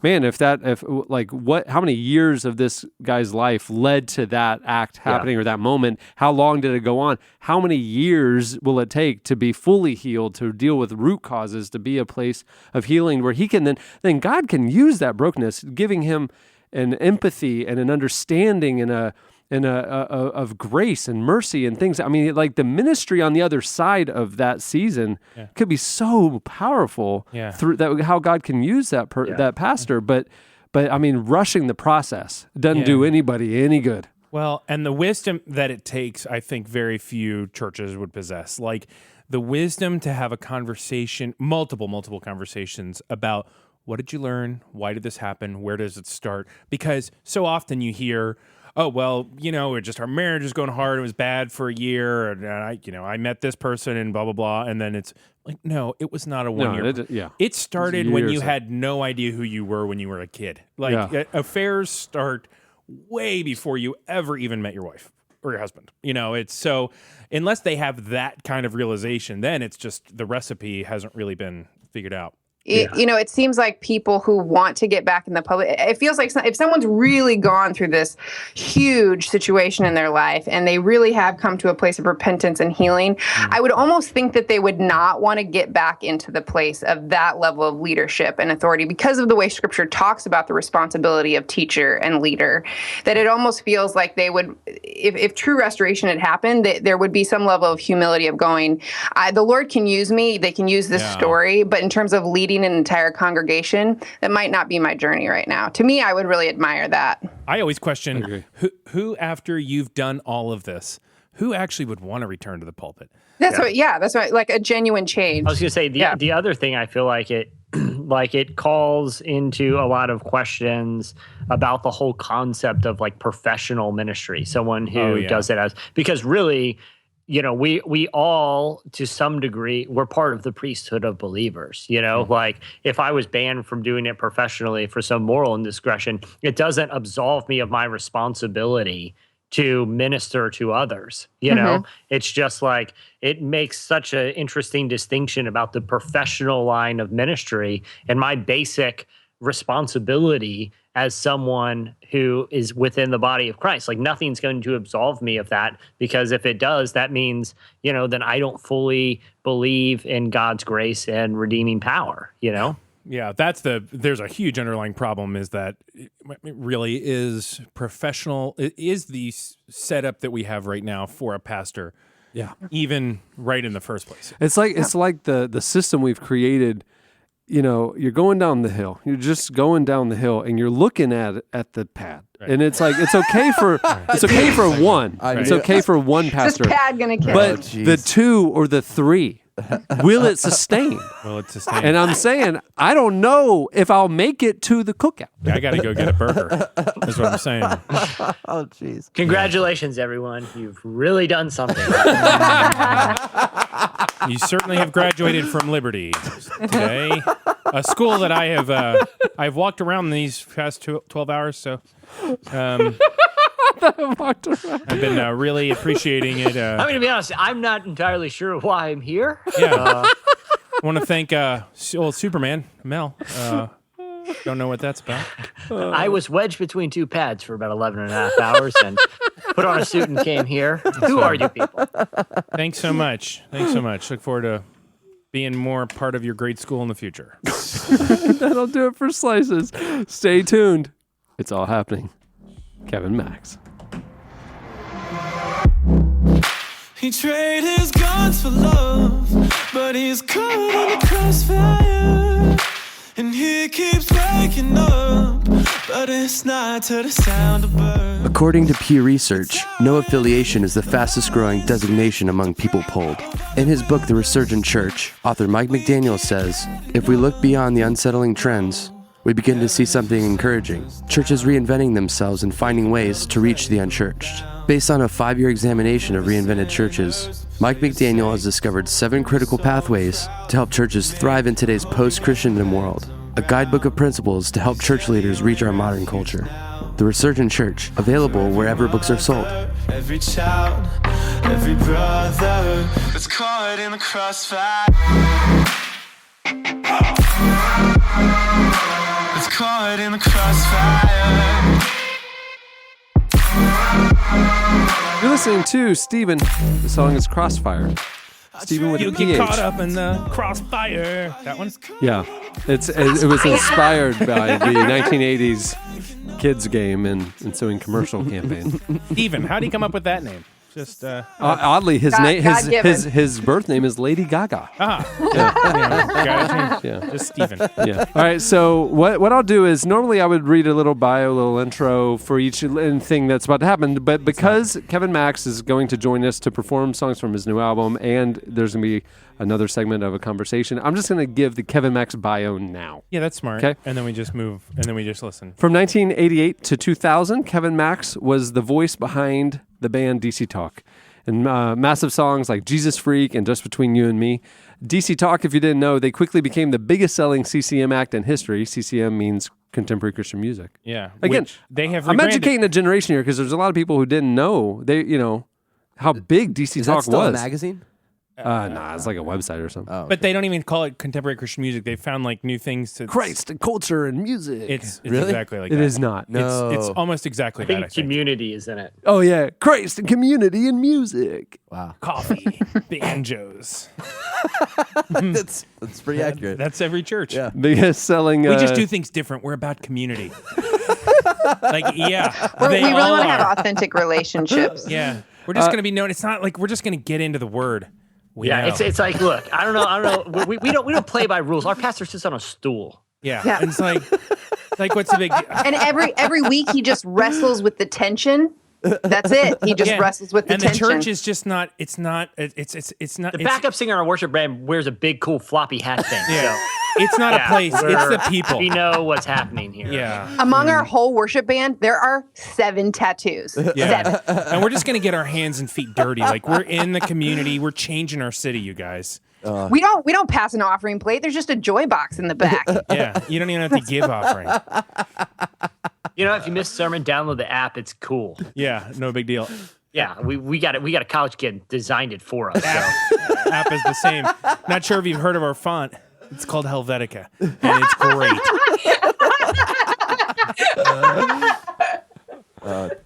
many years of this guy's life led to that act happening or that moment? How long did it go on? How many years will it take to be fully healed, to deal with root causes, to be a place of healing where he can then God can use that brokenness, giving him an empathy and an understanding and of grace and mercy and things. I mean, like the ministry on the other side of that season could be so powerful through that, how God can use that that pastor. But I mean, rushing the process doesn't do anybody any good. Well, and the wisdom that it takes, I think very few churches would possess. Like the wisdom to have a conversation, multiple conversations about, what did you learn? Why did this happen? Where does it start? Because so often you hear, oh, well, just our marriage is going hard. It was bad for a year. And I met this person and blah, blah, blah. And then it's like, no, it was not a 1 year. It started when you had no idea who you were when you were a kid. Affairs start way before you ever even met your wife or your husband. It's so, unless they have that kind of realization, then it's just the recipe hasn't really been figured out. It seems like people who want to get back in the public, it feels like if someone's really gone through this huge situation in their life and they really have come to a place of repentance and healing, I would almost think that they would not want to get back into the place of that level of leadership and authority because of the way Scripture talks about the responsibility of teacher and leader, that it almost feels like they would, if true restoration had happened, there would be some level of humility of going, the Lord can use me, they can use this story, but in terms of leading an entire congregation, that might not be my journey right now. To me, I would really admire that. I always question who after you've done all of this, who actually would want to return to the pulpit? That's right. Like a genuine change. I was going to say the other thing I feel like it calls into a lot of questions about the whole concept of like professional ministry. Someone who does it because really, we all, to some degree, we're part of the priesthood of believers, like if I was banned from doing it professionally for some moral indiscretion, it doesn't absolve me of my responsibility to minister to others. It's just like, it makes such an interesting distinction about the professional line of ministry and my basic responsibility as someone who is within the body of Christ. Like nothing's going to absolve me of that, because if it does, that means, then I don't fully believe in God's grace and redeeming power, Yeah, there's a huge underlying problem is that it really is professional. It is the setup that we have right now for a pastor. Yeah. Even right in the first place. It's like the system we've created. You're going down the hill. You're just going down the hill, and you're looking at the pad, and it's like it's okay for one. It's okay for one pastor. Is this pad gonna kill? But the 2 or the 3, will it sustain? Will it sustain? And I'm saying I don't know if I'll make it to the cookout. I got to go get a burger. That's what I'm saying. Oh, jeez. Congratulations, everyone. You've really done something. You certainly have graduated from Liberty today, a school that I've walked around these past 12 hours. So, I've been really appreciating it. I'm going to be honest. I'm not entirely sure why I'm here. Yeah. I want to thank old Superman, Mel. Don't know what that's about. I was wedged between 2 pads for about 11 and a half hours and put on a suit and came here. Who are you people? Thanks so much. Look forward to being more part of your great school in the future. That'll do it for Slices. Stay tuned. It's all happening. Kevin Max. He traded his guns for love, but he's caught in the crossfire. And he keeps waking up, but it's not to the sound of birds. According to Pew Research, no affiliation is the fastest growing designation among people polled. In his book, The Resurgent Church, author Mike McDaniel says, if we look beyond the unsettling trends, we begin to see something encouraging. Churches reinventing themselves and finding ways to reach the unchurched. Based on a 5-year examination of reinvented churches, Mike McDaniel has discovered 7 critical pathways to help churches thrive in today's post-Christendom world. A guidebook of principles to help church leaders reach our modern culture. The Resurgent Church, available wherever books are sold. Every child, every brother that's caught in the crossfire. It's caught in the crossfire. You're listening to Steven. The song is Crossfire. Steven with You a get PH. caught up in the crossfire. That one? Yeah. It was inspired by the 1980s kids game and ensuing commercial campaign. Steven, how do you come up with that name? Just Oddly, his name, God-given. his birth name is Lady Gaga. Yeah. Just Steven. Yeah. All right. So what I'll do is normally I would read a little bio, a little intro for each thing that's about to happen. But because Kevin Max is going to join us to perform songs from his new album, and there's going to be another segment of a conversation, I'm just going to give the Kevin Max bio now. Yeah, that's smart. Okay. And then we just move, and then we just listen. From 1988 to 2000, Kevin Max was the voice behind the band DC Talk. And massive songs like Jesus Freak and Just Between You and Me. DC Talk, if you didn't know, they quickly became the biggest selling CCM act in history. CCM means contemporary Christian music. Yeah. Again, Which they have I'm rebranded. educating a generation here because there's a lot of people who didn't know how big DC Is Talk that still was. a magazine? Nah, it's like a website or something. Oh, But they don't even call it contemporary Christian music. They found like new things to. Christ and culture and music. It's Really? exactly like It that. is not. No. It's almost exactly I that. think I think. community is in it. Oh yeah, Christ and community and music. Wow. Coffee, banjos. that's pretty accurate. That's every church. Yeah. Biggest selling. We just do things different. We're about community. Like, yeah. We they really all want to are. have authentic relationships. Yeah. We're just going to be known. It's not like we're just going to get into the word. We Yeah, know. it's like, look, I don't know. We don't play by rules. Our pastor sits on a stool. Yeah. Yeah. And it's like, what's the big deal? And every week he just wrestles with the tension. That's it. He just Yeah. wrestles with the and tension. the church is just not. It's not. It's not. The it's, backup singer on our worship band wears a big, cool floppy hat thing. Yeah. So, It's not yeah, a place. It's we're- the people. We know what's happening here. Yeah. Among our whole worship band, there are 7 tattoos. Yeah. 7. And we're just gonna get our hands and feet dirty. Like we're in the community. We're changing our city, you guys. We don't pass an offering plate. There's just a joy box in the back. Yeah. You don't even have to give offering. You know, if you missed a sermon, download the app. It's cool. Yeah. No big deal. Yeah, we got it. We got a college kid designed it for us. So. App is the same. Not sure if you've heard of our font. It's called Helvetica, and it's great.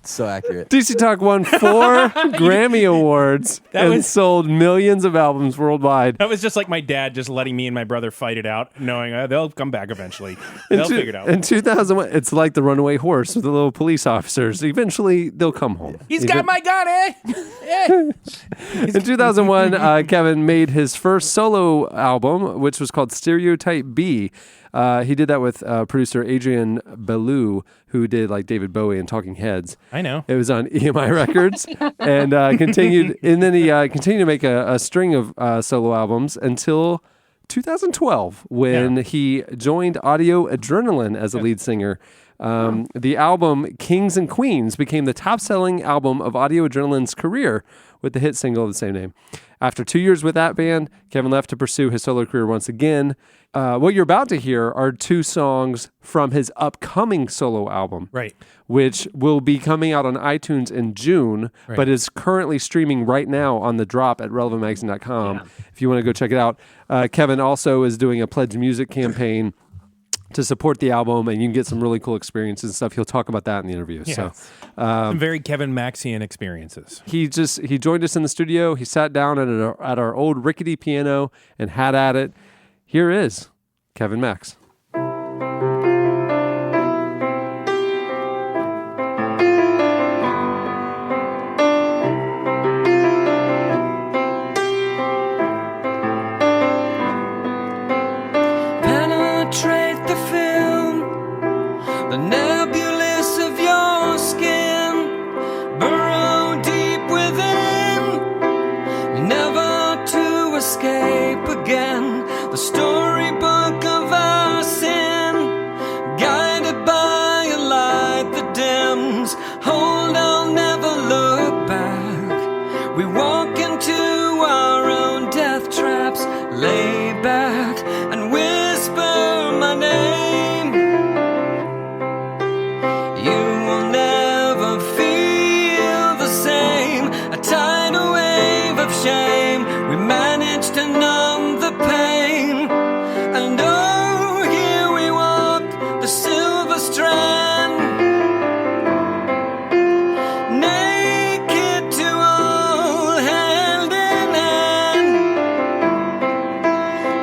So accurate. DC Talk won 4 Grammy Awards and sold millions of albums worldwide. That was just like my dad just letting me and my brother fight it out, knowing they'll come back eventually. They'll figure it out. In 2001, it's like the runaway horse with the little police officers. Eventually, they'll come home. He's got my gun, eh? Yeah. In 2001, Kevin made his first solo album, which was called Stereotype B. He did that with producer Adrian Belew, who did like David Bowie and Talking Heads. I know. It was on EMI Records, and continued. And then he continued to make a string of solo albums until 2012, when he joined Audio Adrenaline as a lead singer. The album Kings and Queens became the top-selling album of Audio Adrenaline's career, with the hit single of the same name. After 2 years with that band, Kevin left to pursue his solo career once again. What you're about to hear are 2 songs from his upcoming solo album, right? Which will be coming out on iTunes in June, but is currently streaming right now on The Drop at relevantmagazine.com. If you want to go check it out. Kevin also is doing a Pledge Music campaign to support the album, and you can get some really cool experiences and stuff. He'll talk about that in the interview. Yeah. So, Some very Kevin Maxian experiences. He joined us in the studio. He sat down at our old rickety piano and had at it. Here is Kevin Max. Penetrate the film, the nebulous of your skin, burrow deep within, never to escape again. The storybook of our sin, guided by a light that dims. Hold on, never look back. We walk into our own death traps. Lay back and whisper my name. You will never feel the same. A tidal wave of shame. We managed to numb the pain. And oh, here we walk the silver strand. Naked to all, hand in hand.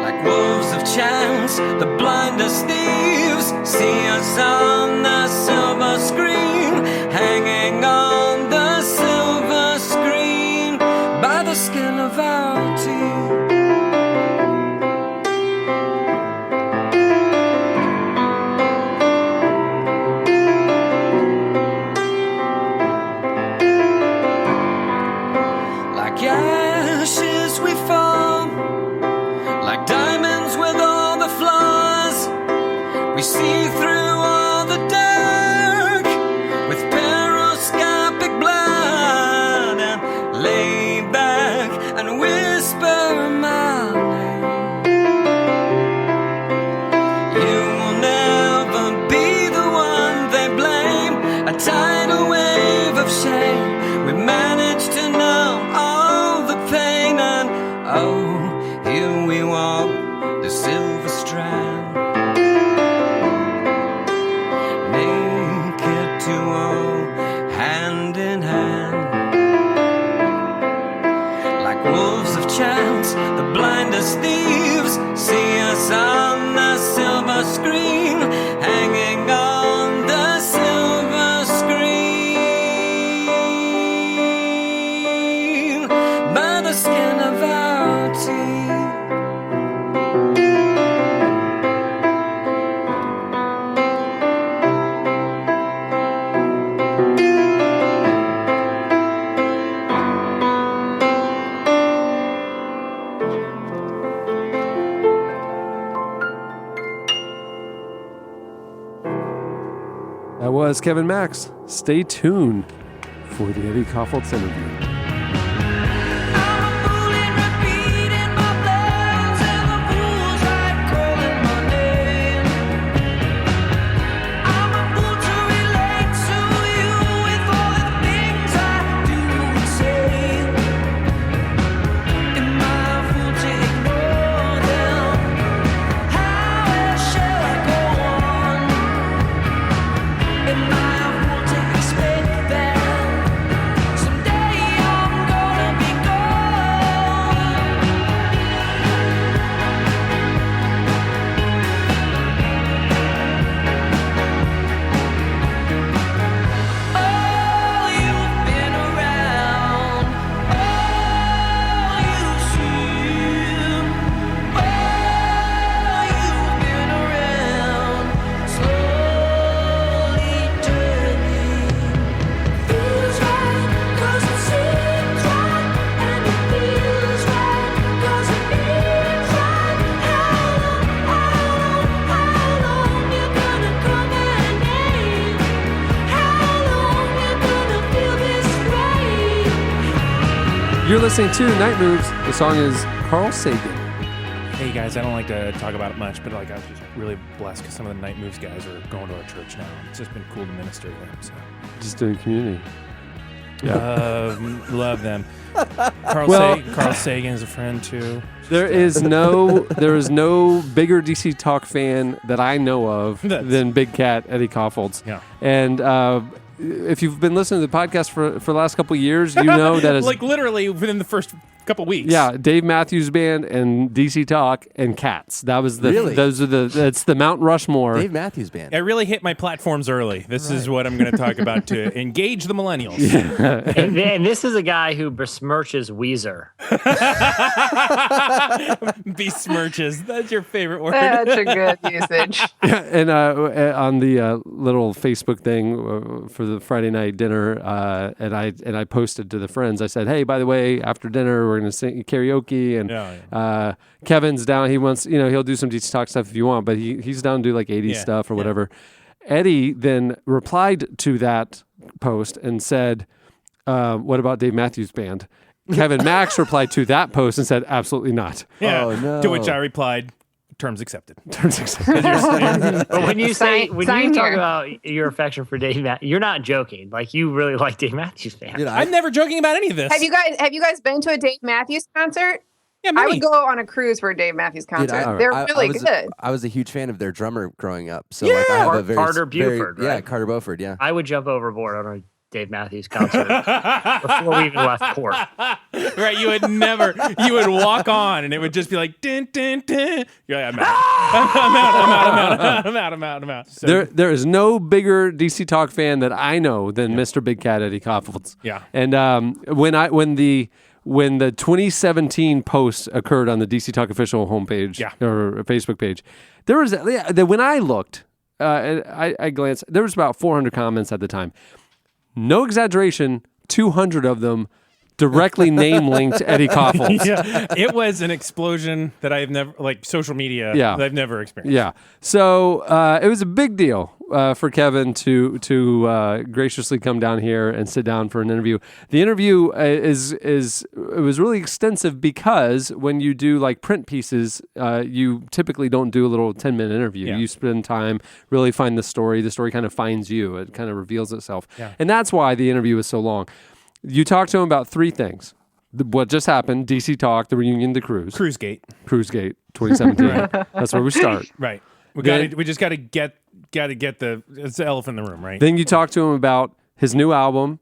Like wolves of chance, the blindest thieves see us on the silver screen. Hanging on the silver screen by the skin of our teeth. Like ashes we fall, like diamonds with all the flaws. We see through all the dark with periscopic blood, and lay back and whisper my name. You will never be the one they blame. A tidal wave of shame. We managed to numb all the pain, and oh, here we walk the silver strand. Naked to all, hand in hand. Like wolves of chance, the blindest thieves see us on the silver screen. Hanging on the silver screen by the skin of our teeth. That was Kevin Max. Stay tuned for the Eddie Koffoltz interview. Shall I go on? You're listening to Night Moves. The song is Carl Sagan. Hey guys, I don't like to talk about it much, but like I was just really blessed because some of the Night Moves guys are going to our church now. It's just been cool to minister to them. So Just doing community. love them. Carl Sagan is a friend too. There is no bigger DC Talk fan that I know of than Big Cat Eddie Koffolds. Yeah. And if you've been listening to the podcast for the last couple of years, you know that it's like literally within the first couple weeks. Yeah, Dave Matthews Band and DC Talk and Cats. That was the Really? that's the Mount Rushmore. Dave Matthews Band. It really hit my platforms early. This is what I'm going to talk about to engage the millennials. And this is a guy who besmirches Weezer. Besmirches. That's your favorite word. Such a good usage. And on the little Facebook thing for the Friday night dinner, and I posted to the friends. I said, "Hey, by the way, after dinner we're going to sing karaoke, and Kevin's down. He wants, he'll do some DC Talk stuff if you want, but he's down to do like 80s stuff or whatever." Eddie then replied to that post and said, "What about Dave Matthews Band?" Kevin Max replied to that post and said, "Absolutely not." Yeah. Oh, no. To which I replied, "Terms accepted." Terms accepted. But when you Sign talk here. about your affection for Dave Matthews, you're not joking. Like you really like Dave Matthews Band. Dude, I'm never joking about any of this. Have you guys been to a Dave Matthews concert? Yeah, I maybe. would go on a cruise for a Dave Matthews concert. They're really good. I was a huge fan of their drummer growing up. So like I have a very Carter Buford, Yeah, right? Carter Beauford, yeah. I would jump overboard on a Dave Matthews concert before we even left port. Right, you would walk on and it would just be like, dun, dun, dun. You're like, I'm out. So, There is no bigger DC Talk fan that I know than Mr. Big Cat Eddie Koffolds. Yeah. And when the 2017 post occurred on the DC Talk official homepage or Facebook page, there was when I looked, I glanced. There was about 400 comments at the time. No exaggeration, 200 of them directly name linked Eddie Koffolds. Yeah, it was an explosion that I've never, like social media, that I've never experienced. Yeah. So it was a big deal for Kevin to graciously come down here and sit down for an interview. The interview it was really extensive because when you do like print pieces, you typically don't do a little 10-minute interview. Yeah. You spend time, really find the story. The story kind of finds you. It kind of reveals itself. Yeah. And that's why the interview was so long. You talked to him about three things. What just happened, DC Talk, the reunion, the cruise. Cruisegate 2017. That's where we start. Right. We just got to get it's the elephant in the room, right? Then you talk to him about his new album,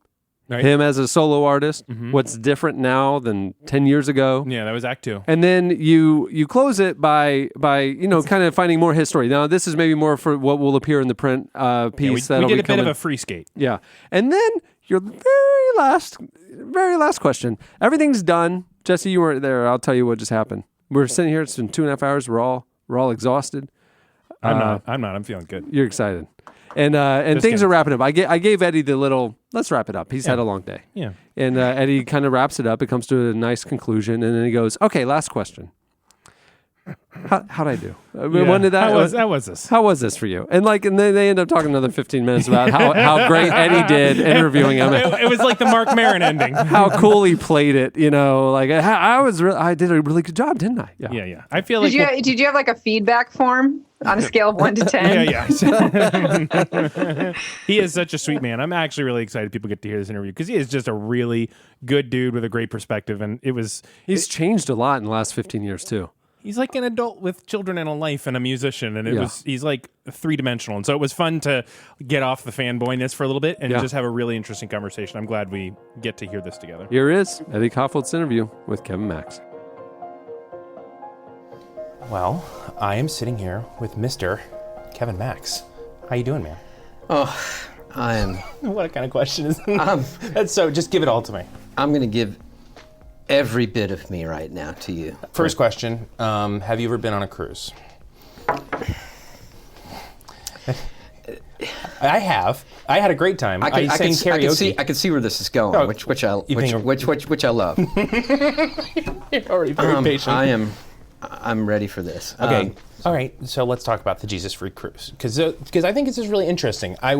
Right. him as a solo artist, what's different now than 10 years ago. Yeah, that was Act 2. And then you close it by kind of finding more history. Now this is maybe more for what will appear in the print piece. We did a bit coming. of a free skate. Yeah. And then your very last question. Everything's done. Jesse, you weren't there. I'll tell you what just happened. We're sitting here. It's been 2.5 hours. We're all exhausted. I'm not. I'm feeling good. You're excited. And things are wrapping up. I gave Eddie the little, let's wrap it up. He's had a long day. Yeah. And Eddie kind of wraps it up. It comes to a nice conclusion. And then he goes, okay, last question. How'd I do? When did that? How was this? How was this for you? And then they end up talking another 15 minutes about how great Eddie did interviewing him. It was like the Mark Maron ending. How cool he played it. I did a really good job, didn't I? Yeah. I feel like Did you have like a feedback form on a scale of 1 to 10? Yeah. He is such a sweet man. I'm actually really excited people get to hear this interview because he is just a really good dude with a great perspective. And he's changed a lot in the last 15 years too. He's like an adult with children and a life and a musician, and he's like 3-dimensional. And so it was fun to get off the fanboyness for a little bit and just have a really interesting conversation. I'm glad we get to hear this together. Here is Eddie Koffold's interview with Kevin Max. Well, I am sitting here with Mr. Kevin Max. How you doing, man? Oh, I am. What kind of question is that? So just give it all to me. I'm going to give every bit of me right now to you. First question, have you ever been on a cruise? I have. I had a great time. I sang karaoke. I can see where this is going, Oh, which I love. You're already very patient. I'm ready for this. Okay. All right. So let's talk about the Jesus Freak Cruise because I think this is really interesting. I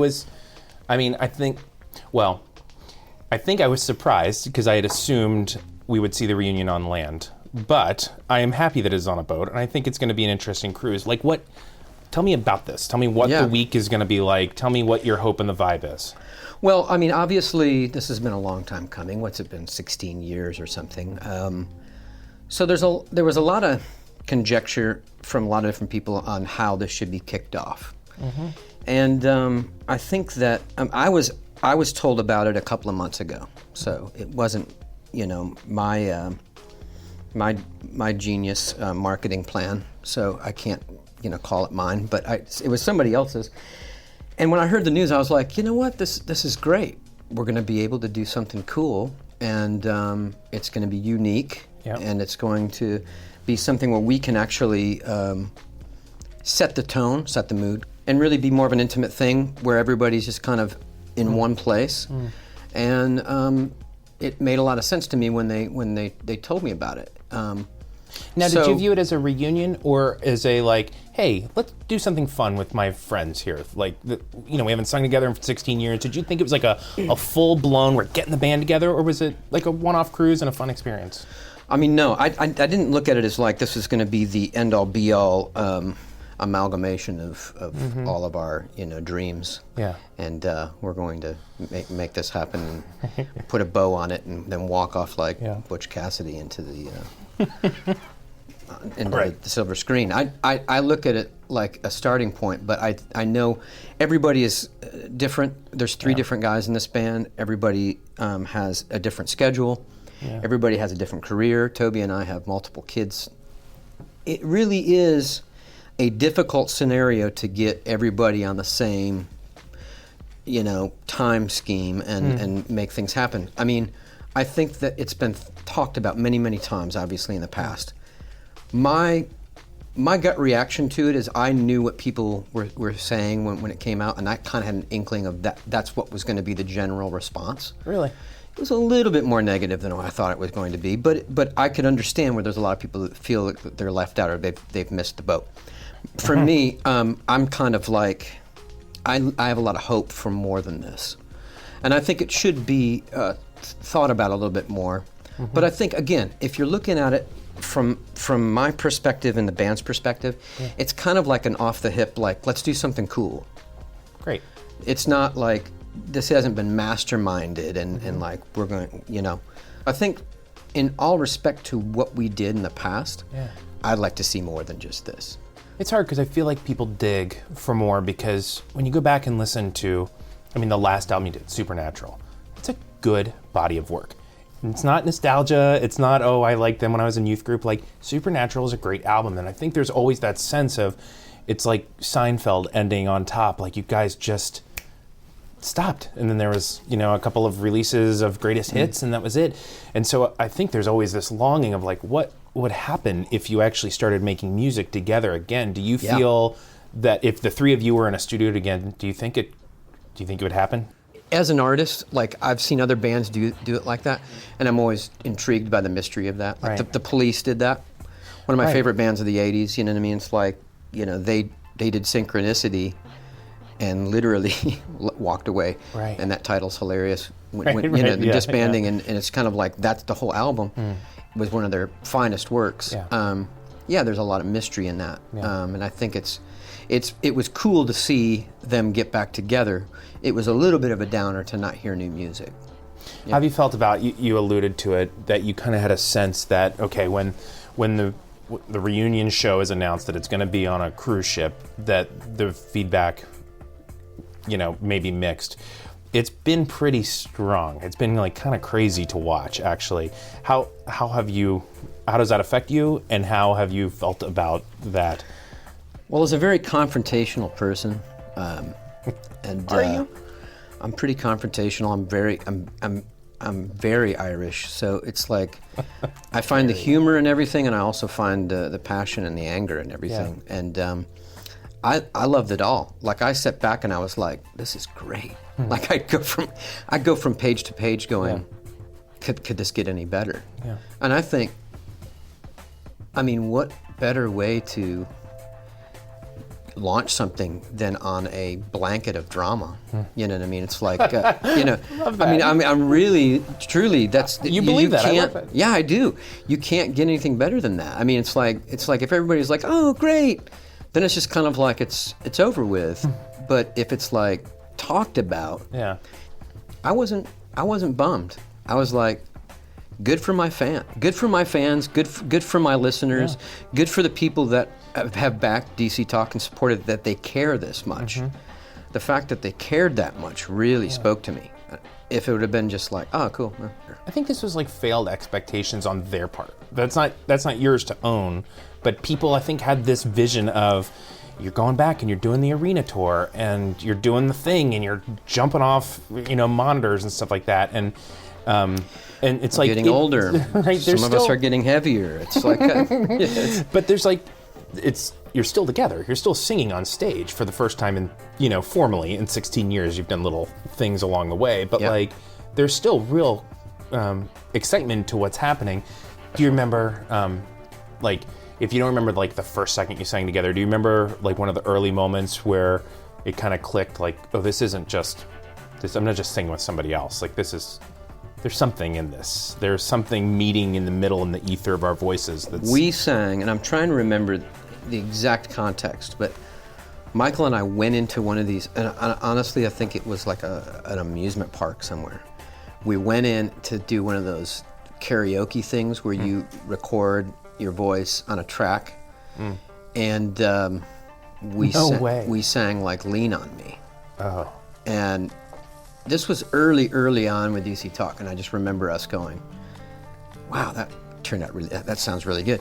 think I was surprised because I had assumed we would see the reunion on land, but I am happy that it's on a boat, and I think it's going to be an interesting cruise. Like, what? Tell me about this. Tell me what the week is going to be like. Tell me what your hope and the vibe is. Well, I mean, obviously, this has been a long time coming. What's it been, 16 years or something? So there was a lot of conjecture from a lot of different people on how this should be kicked off. Mm-hmm. And I think that I was told about it a couple of months ago. So it wasn't, my genius marketing plan. So I can't, call it mine. But it was somebody else's. And when I heard the news, I was like, you know what? This is great. We're going to be able to do something cool, and it's going to be unique, and it's going to be something where we can actually set the tone, set the mood, and really be more of an intimate thing where everybody's just kind of in one place. And it made a lot of sense to me when they told me about it. Now, did you view it as a reunion or as a like, hey, let's do something fun with my friends here? Like, we haven't sung together in 16 years. Did you think it was like a full-blown, we're getting the band together, or was it like a one-off cruise and a fun experience? I mean, no, I didn't look at it as like this is going to be the end-all, be-all amalgamation of all of our, dreams. Yeah. And we're going to make this happen and put a bow on it and then walk off like Butch Cassidy into the the silver screen. I look at it like a starting point, but I know everybody is different. There's 3 different guys in this band. Everybody has a different schedule. Yeah. Everybody has a different career. Toby and I have multiple kids. It really is a difficult scenario to get everybody on the same, time scheme and make things happen. I mean, I think that it's been talked about many, many times, obviously, in the past. My gut reaction to it is I knew what people were saying when it came out, and I kind of had an inkling of that. That's what was going to be the general response. Really? It was a little bit more negative than I thought it was going to be, but I could understand where there's a lot of people that feel that they're left out or they've missed the boat. For me, I'm kind of like, I have a lot of hope for more than this. And I think it should be thought about a little bit more. But I think, again, if you're looking at it from my perspective and the band's perspective, it's kind of like an off-the-hip, like, let's do something cool. Great. It's not like this hasn't been masterminded and like we're going, I think in all respect to what we did in the past, I'd like to see more than just this. It's hard because I feel like people dig for more because when you go back and listen to, the last album you did, Supernatural, it's a good body of work. It's not nostalgia. It's not, I liked them when I was in youth group. Like, Supernatural is a great album. And I think there's always that sense of, it's like Seinfeld ending on top. Like, you guys just stopped. And then there was, a couple of releases of greatest hits, and that was it. And so I think there's always this longing of, like, what would happen if you actually started making music together again? Do you feel that if the 3 of you were in a studio again, do you think it would happen? As an artist, like I've seen other bands do it like that, and I'm always intrigued by the mystery of that. Like the Police did that. One of my favorite bands of the '80s. You know what I mean? It's like, they did Synchronicity, and literally walked away. Right. And that title's hilarious. The disbanding, and it's kind of like that's the whole album. Was one of their finest works. There's a lot of mystery in that, and I think it was cool to see them get back together. It was a little bit of a downer to not hear new music. How have you felt about, you alluded to it, that you kind of had a sense that, okay, when the reunion show is announced that it's going to be on a cruise ship, that the feedback, may be mixed. It's been pretty strong. It's been like kind of crazy to watch, actually. How does that affect you, and how have you felt about that? Well, as a very confrontational person, and are you? I'm pretty confrontational. I'm very Irish, so it's like I find the humor in everything, and I also find the passion and the anger and everything. Yeah. And I loved it all. Like, I sat back and I was like, this is great. Like, I'd go from page to page going, could this get any better? Yeah. And I think, what better way to launch something than on a blanket of drama. You know what I mean? It's like, you know, I'm really, truly, that's You believe that. I can't- love it. Yeah, I do. You can't get anything better than that. I mean, it's like if everybody's like, oh, great, then it's just kind of like it's over with. But if it's like talked about, Yeah. I wasn't bummed. I was like, good for my fans, good for my listeners, good for the people that have backed DC Talk and supported that they care this much. The fact that they cared that much really spoke to me. If it would have been just like, oh, cool. I think this was like failed expectations on their part. That's not yours to own, but people I think had this vision of you're going back and you're doing the arena tour and you're doing the thing and you're jumping off, you know, monitors and stuff like that, and it's like getting older. Right? Some of us are getting heavier. It's like, but there's like, you're still together. You're still singing on stage for the first time in, you know, formally in 16 years. You've done little things along the way, but like, there's still real excitement to what's happening. Do you remember, like, if you don't remember like the first second you sang together, do you remember like one of the early moments where it kind of clicked, like, oh, this isn't just this. I'm not just singing with somebody else. Like, there's something in this. There's something meeting in the middle in the ether of our voices. We sang, and I'm trying to remember the exact context, but Michael and I went into one of these, and honestly, I think it was like an amusement park somewhere. We went in to do one of those karaoke things where you record your voice on a track, and we sang like "Lean on Me." Oh. And this was early on with DC Talk, and I just remember us going, "Wow, that turned out really. That sounds really good."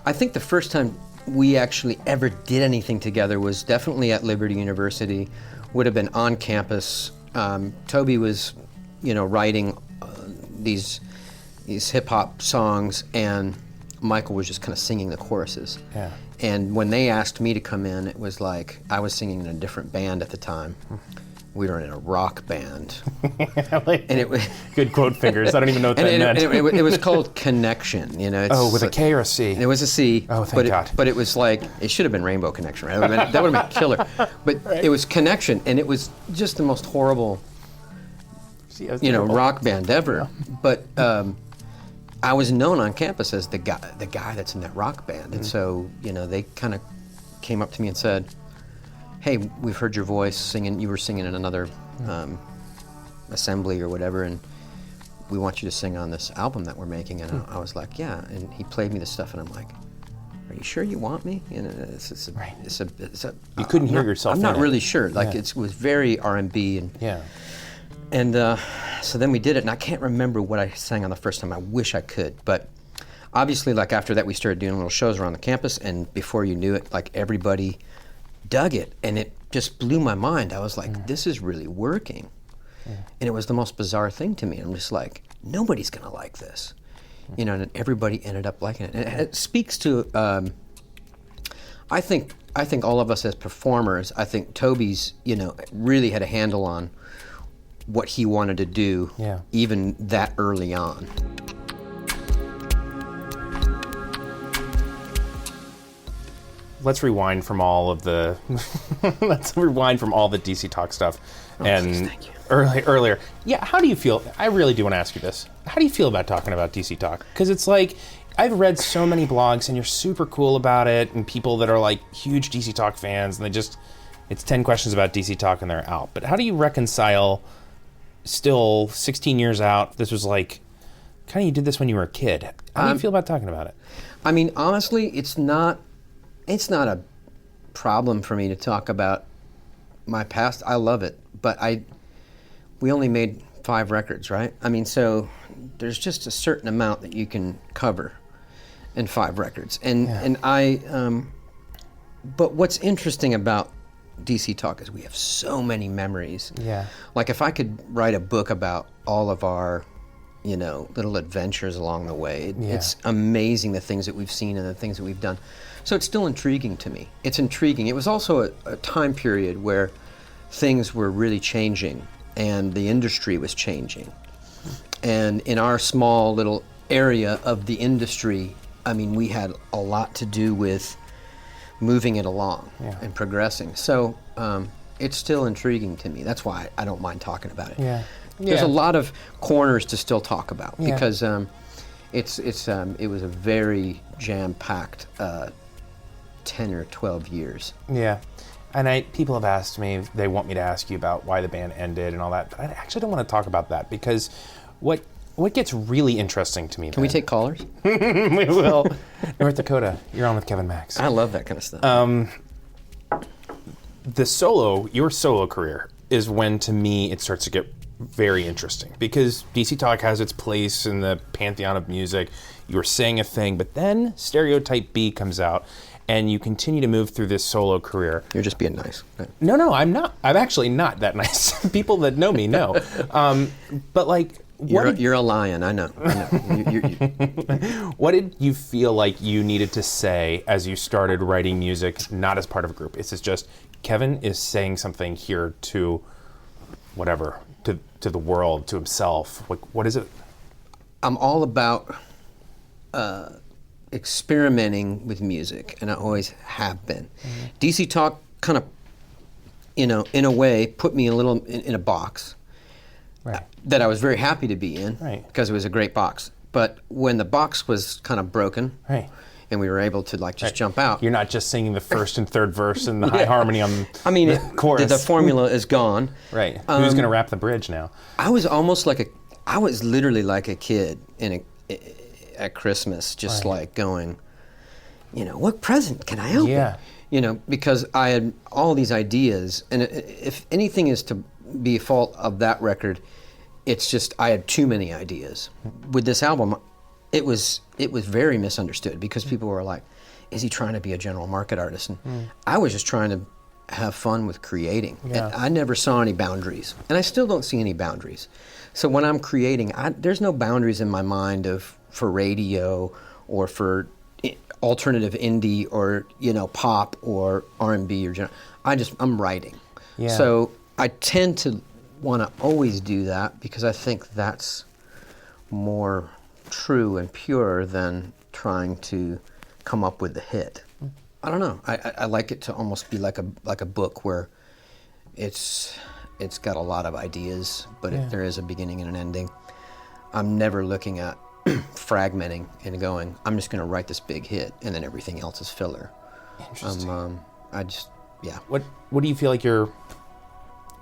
I think the first time we actually ever did anything together was definitely at Liberty University. Would have been on campus. Toby was, you know, writing these hip hop songs, and Michael was just kind of singing the choruses. Yeah. And when they asked me to come in, it was like I was singing in a different band at the time. We were in a rock band. And it was good quote fingers. I don't even know what that meant. It was called Connection. You know. It's with a K or a C? It was a C. Oh, thank God. But it was like, it should have been Rainbow Connection, right? That would have been killer. But it was Connection, and it was just the most horrible, rock band ever. But I was known on campus as the guy that's in that rock band, and so they kind of came up to me and said, "Hey, we've heard your voice singing. You were singing in another assembly or whatever, and we want you to sing on this album that we're making." And I was like, "Yeah." And he played me the stuff, and I'm like, "Are you sure you want me?" You couldn't hear yourself. I'm not really sure. Like it was very R&B and And so then we did it, and I can't remember what I sang on the first time. I wish I could, but obviously, like after that, we started doing little shows around the campus, and before you knew it, like everybody dug it, and it just blew my mind. I was like, this is really working. And it was the most bizarre thing to me. I'm just like, nobody's gonna like this. And everybody ended up liking it. And it speaks to, I think all of us as performers, I think Toby's, really had a handle on what he wanted to do, even that early on. Let's rewind from all of the DC Talk stuff. Please, thank you. Earlier. Yeah, how do you feel? I really do want to ask you this. How do you feel about talking about DC Talk? Because it's like, I've read so many blogs and you're super cool about it, and people that are like huge DC Talk fans, and it's 10 questions about DC Talk and they're out. But how do you reconcile, still 16 years out, this was like, kind of you did this when you were a kid. How do you feel about talking about it? I mean, honestly, it's not a problem for me to talk about my past. I love it, but we only made 5 records, right? I mean, so there's just a certain amount that you can cover in 5 records. And but what's interesting about DC Talk is we have so many memories. Yeah. Like if I could write a book about all of our, little adventures along the way, it's amazing the things that we've seen and the things that we've done. So it's still intriguing to me. It's intriguing. It was also a time period where things were really changing and the industry was changing. And in our small little area of the industry, I mean, we had a lot to do with moving it along and progressing. So it's still intriguing to me. That's why I don't mind talking about it. Yeah. There's Yeah. a lot of corners to still talk about Yeah. because it was a very jam-packed 10 or 12 years. Yeah. And people have asked me, they want me to ask you about why the band ended and all that, but I actually don't want to talk about that because what gets really interesting to me. Can we take callers? We will. North Dakota, you're on with Kevin Max. I love that kind of stuff. Your solo career is when, to me, it starts to get very interesting because DC Talk has its place in the pantheon of music. You were saying a thing, but then Stereotype B comes out, and you continue to move through this solo career. You're just being nice. No, I'm not. I'm actually not that nice. People that know me know. But like, You're a lion. I know. what did you feel like you needed to say as you started writing music, not as part of a group? It's just Kevin is saying something here to whatever, to the world, to himself. What is it? I'm all about experimenting with music, and I always have been. DC Talk kind of, in a way, put me a little in a box that I was very happy to be in because it was a great box. But when the box was kind of broken, and we were able to just jump out, you're not just singing the first and third verse and the high harmony on the chorus. The formula is gone. Right. Who's going to rap the bridge now? I was literally like a kid at Christmas, just like going, what present can I open? Yeah. Because I had all these ideas, and if anything is to be a fault of that record, it's just I had too many ideas. With this album, it was very misunderstood because people were like, is he trying to be a general market artist? And I was just trying to have fun with creating. Yeah. And I never saw any boundaries, and I still don't see any boundaries. So when I'm creating, there's no boundaries in my mind for radio or for alternative indie or pop or R&B or I'm writing. Yeah. So I tend to want to always do that because I think that's more true and pure than trying to come up with the hit. I don't know. I like it to almost be like a book where it's got a lot of ideas, but there is a beginning and an ending. I'm never looking at fragmenting and going, I'm just going to write this big hit and then everything else is filler. Interesting. What do you feel like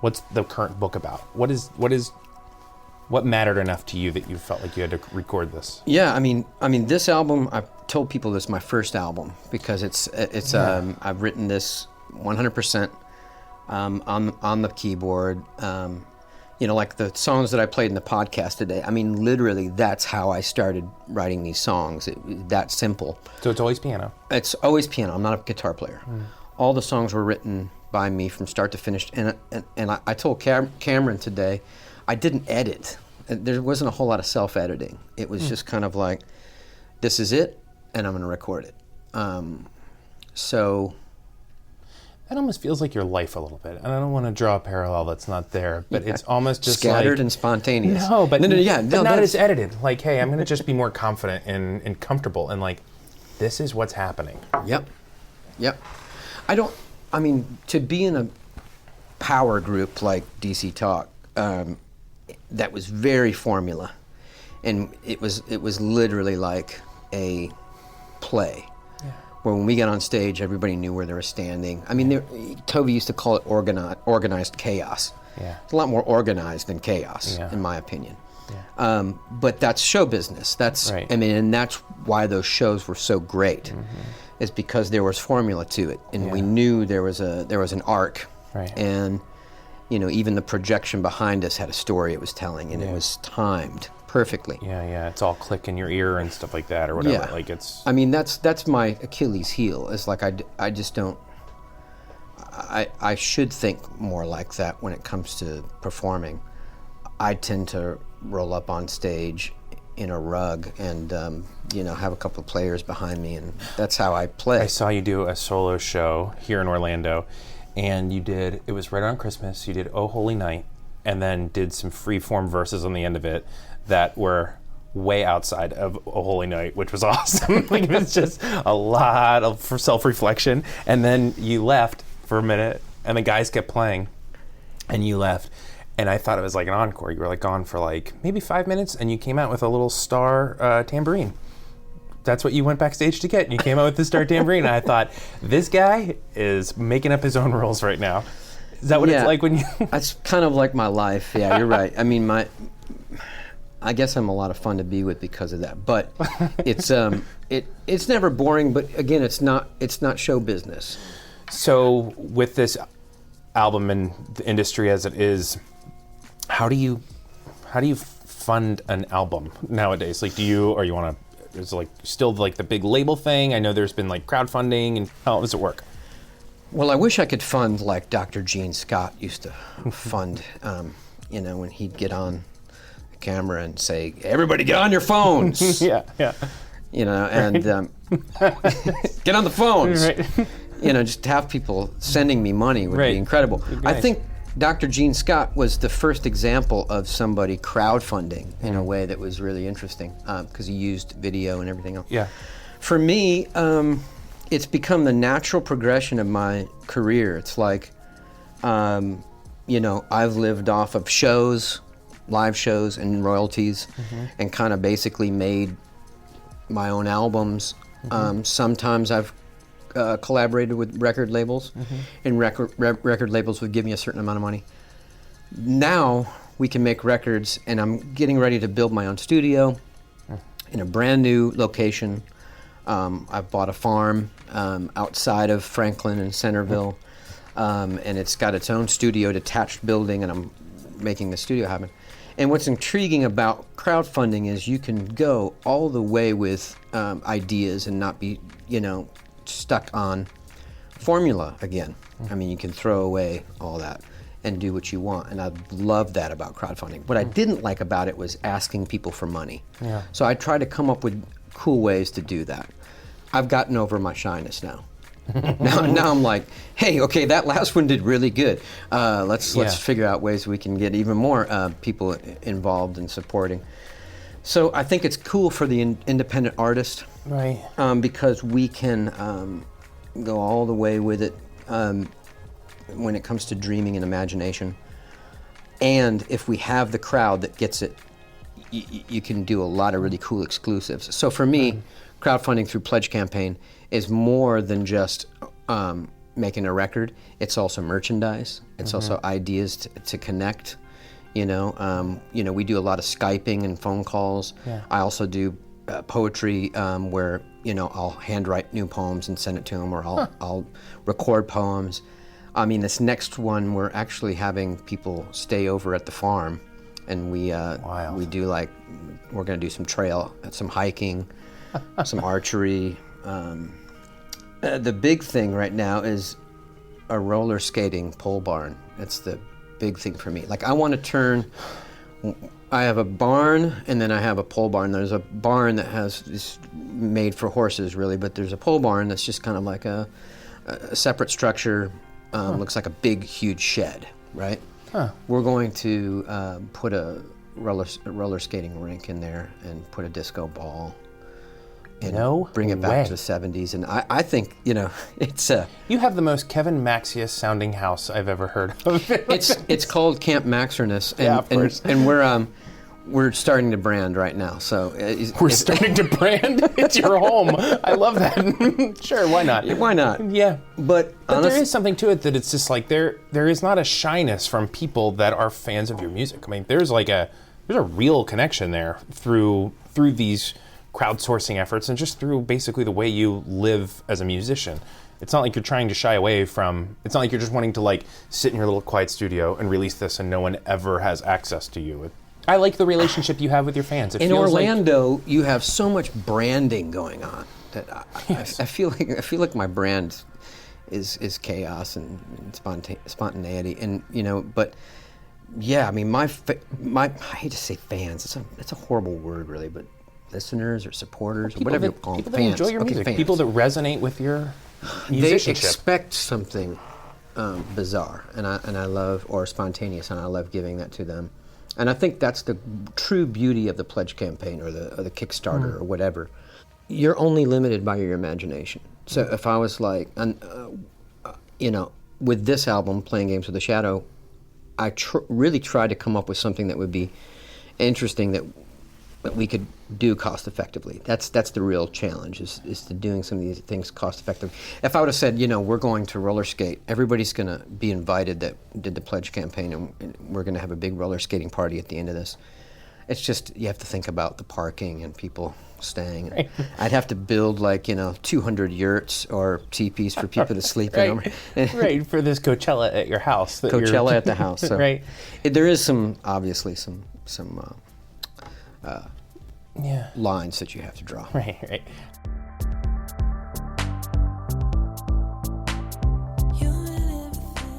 what's the current book about? What mattered enough to you that you felt like you had to record this? Yeah, I mean, this album, I've told people this is my first album because I've written this 100% on the keyboard. Like the songs that I played in the podcast today. I mean, literally, that's how I started writing these songs. That simple. So it's always piano? It's always piano. I'm not a guitar player. All the songs were written by me from start to finish. And I told Cameron today, I didn't edit. There wasn't a whole lot of self-editing. It was just kind of like, this is it, and I'm going to record it. So... That almost feels like your life a little bit. And I don't want to draw a parallel that's not there, but it's almost just scattered and spontaneous. No, but not as as edited. Like, hey, I'm going to just be more confident and comfortable and like, this is what's happening. Yep. To be in a power group like DC Talk, that was very formula. And it was literally like a play. Where when we got on stage, everybody knew where they were standing. I mean, Toby used to call it organized chaos. Yeah. It's a lot more organized than chaos, in my opinion. Yeah. But that's show business. That's right. and that's why those shows were so great. Is because there was formula to it, and we knew there was an arc. Right. And even the projection behind us had a story it was telling, and it was timed perfectly. Yeah, it's all click in your ear and stuff like that or whatever. Yeah. Like it's. I mean, that's my Achilles heel. It's like I just don't. I should think more like that when it comes to performing. I tend to roll up on stage in a rug and have a couple of players behind me, and that's how I play. I saw you do a solo show here in Orlando, and it was right on Christmas. You did "Oh Holy Night," and then did some free form verses on the end of it that were way outside of A Holy Night, which was awesome. Like, it was just a lot of self-reflection. And then you left for a minute, and the guys kept playing, and you left. And I thought it was like an encore. You were like gone for like maybe 5 minutes, and you came out with a little star tambourine. That's what you went backstage to get. And you came out with the star tambourine. And I thought, this guy is making up his own rules right now. Is that what it's like when you... That's kind of like my life. Yeah, you're right. I mean, I guess I'm a lot of fun to be with because of that. But it's it's never boring. But again, it's not show business. So with this album and the industry as it is, how do you fund an album nowadays? Like, or you want to? Is like still like the big label thing? I know there's been like crowdfunding, and how does it work? Well, I wish I could fund like Dr. Gene Scott used to fund. When he'd get on camera and say, "Everybody get on your phones." yeah. And get on the phones. Right. Just to have people sending me money would be incredible. I think Dr. Gene Scott was the first example of somebody crowdfunding in a way that was really interesting because he used video and everything else. Yeah. For me, it's become the natural progression of my career. It's like, I've lived off of shows, live shows, and royalties, and kind of basically made my own albums. Sometimes I've collaborated with record labels, and record labels would give me a certain amount of money. Now we can make records, and I'm getting ready to build my own studio in a brand new location. I've bought a farm outside of Franklin and Centerville, and it's got its own studio detached building, and I'm making the studio happen. And what's intriguing about crowdfunding is you can go all the way with ideas and not be, stuck on formula again. I mean, you can throw away all that and do what you want. And I love that about crowdfunding. What I didn't like about it was asking people for money. Yeah. So I tried to come up with cool ways to do that. I've gotten over my shyness now. now I'm like, hey, okay, that last one did really good. Let's figure out ways we can get even more people involved and supporting. So I think it's cool for the independent artist, right? Because we can go all the way with it when it comes to dreaming and imagination. And if we have the crowd that gets it, you can do a lot of really cool exclusives. So for me, crowdfunding through Pledge Campaign is more than just making a record. It's also merchandise. It's also ideas to connect. We do a lot of Skyping and phone calls. Yeah. I also do poetry where, I'll handwrite new poems and send it to them, or I'll record poems. I mean, this next one, we're actually having people stay over at the farm, and we do we're going to do some trail, some hiking, some archery. The big thing right now is a roller skating pole barn. It's the big thing for me. Like, I want to I have a barn, and then I have a pole barn. There's a barn that is made for horses, really, but there's a pole barn that's just kind of like a separate structure. Looks like a big, huge shed, right? We're going to put a roller skating rink in there and put a disco ball. And bring it back to the 70s. And I think, it's You have the most Kevin Maxius sounding house I've ever heard of. It's called Camp Maxerness. And, yeah, of course. And we're starting to brand right now. So we're starting to brand? It's your home. I love that. Sure, why not? Why not? Yeah. But there is something to it that it's just like there is not a shyness from people that are fans of your music. I mean, there's a real connection there through these crowdsourcing efforts and just through basically the way you live as a musician. It's not like you're trying to shy away from, it's not like you're just wanting to sit in your little quiet studio and release this and no one ever has access to you. I like the relationship you have with your fans. In Orlando, you have so much branding going on that I feel like my brand is chaos and spontaneity, and but yeah, I mean I hate to say fans. It's a horrible word, really, but listeners or supporters or whatever you call them. People that enjoy your music. Fans. People that resonate with your musicianship. They expect something bizarre, and I love, or spontaneous, and I love giving that to them. And I think that's the true beauty of the pledge campaign or the Kickstarter or whatever. You're only limited by your imagination. So if I was like, with this album, Playing Games with the Shadow, I really tried to come up with something that would be interesting that we could do cost effectively. That's the real challenge is to doing some of these things cost effectively. If I would have said, we're going to roller skate, everybody's going to be invited that did the pledge campaign, and we're going to have a big roller skating party at the end of this. It's just you have to think about the parking and people staying. Right. I'd have to build 200 yurts or teepees for people to sleep in. Right, for this Coachella at your house. Coachella at the house. So right. There is obviously some lines that you have to draw. Right.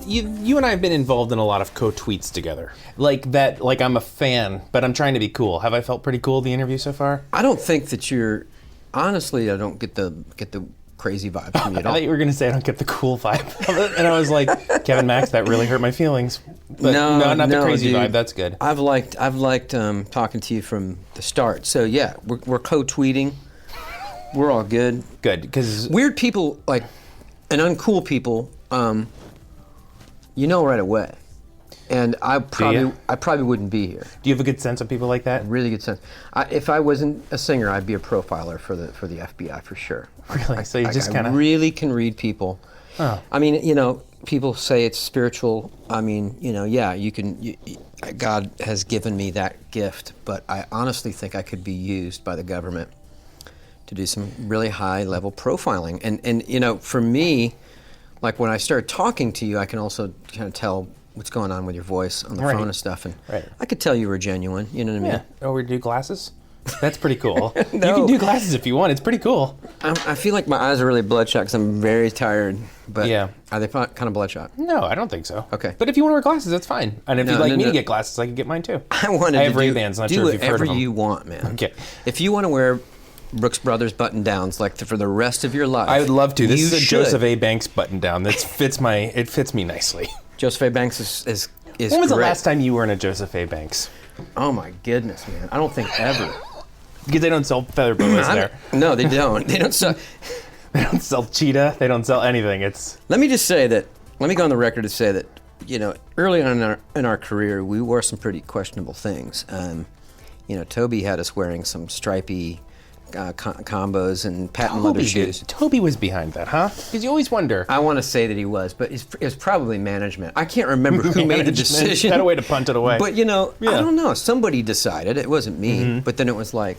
You and I have been involved in a lot of co-tweets together. Like I'm a fan, but I'm trying to be cool. Have I felt pretty cool the interview so far? I don't think that honestly, I don't get the crazy vibe from you at all. I thought you were going to say I don't get the cool vibe. And I was like, Kevin Max, that really hurt my feelings. But no, not the crazy dude. vibe. That's good. I've liked talking to you from the start. So yeah, we're co-tweeting. We're all good. Good, because weird people and uncool people, right away. And I probably wouldn't be here. Do you have a good sense of people like that? Really good sense. If I wasn't a singer, I'd be a profiler for the FBI for sure. Really? So you just kind of really can read people. Oh. I mean, people say it's spiritual. I mean, you can. God has given me that gift, but I honestly think I could be used by the government to do some really high level profiling. And for me, like when I start talking to you, I can also kind of tell what's going on with your voice on the phone and stuff, and I could tell you were genuine. You know what I mean? Yeah. Oh, we do glasses? That's pretty cool. You can do glasses if you want. It's pretty cool. I feel like my eyes are really bloodshot because I'm very tired. But are they kind of bloodshot? No, I don't think so. Okay. But if you want to wear glasses, that's fine. And if you'd like me to get glasses, I can get mine too. I have Ray-Bans. Not sure if you've heard of them. Do whatever you want, man. Okay. If you want to wear Brooks Brothers button-downs for the rest of your life, I would love to. This is a should. Joseph A. Banks button-down. That fits me nicely. Joseph A. Banks is When was great. the last time you were in a Joseph A. Banks? Oh my goodness, man! I don't think ever. Because they don't sell feather boas there. No, they don't. They don't sell. They don't sell cheetah. They don't sell anything. Let me just say that. Let me go on the record to say that. Early on in our career, we wore some pretty questionable things. Toby had us wearing some stripy combos and patent leather shoes. Toby was behind that, huh? Because you always wonder. I want to say that he was, but it's probably management. I can't remember who made the decision. Had a way to punt it away. But I don't know. Somebody decided. It wasn't me. But then it was like,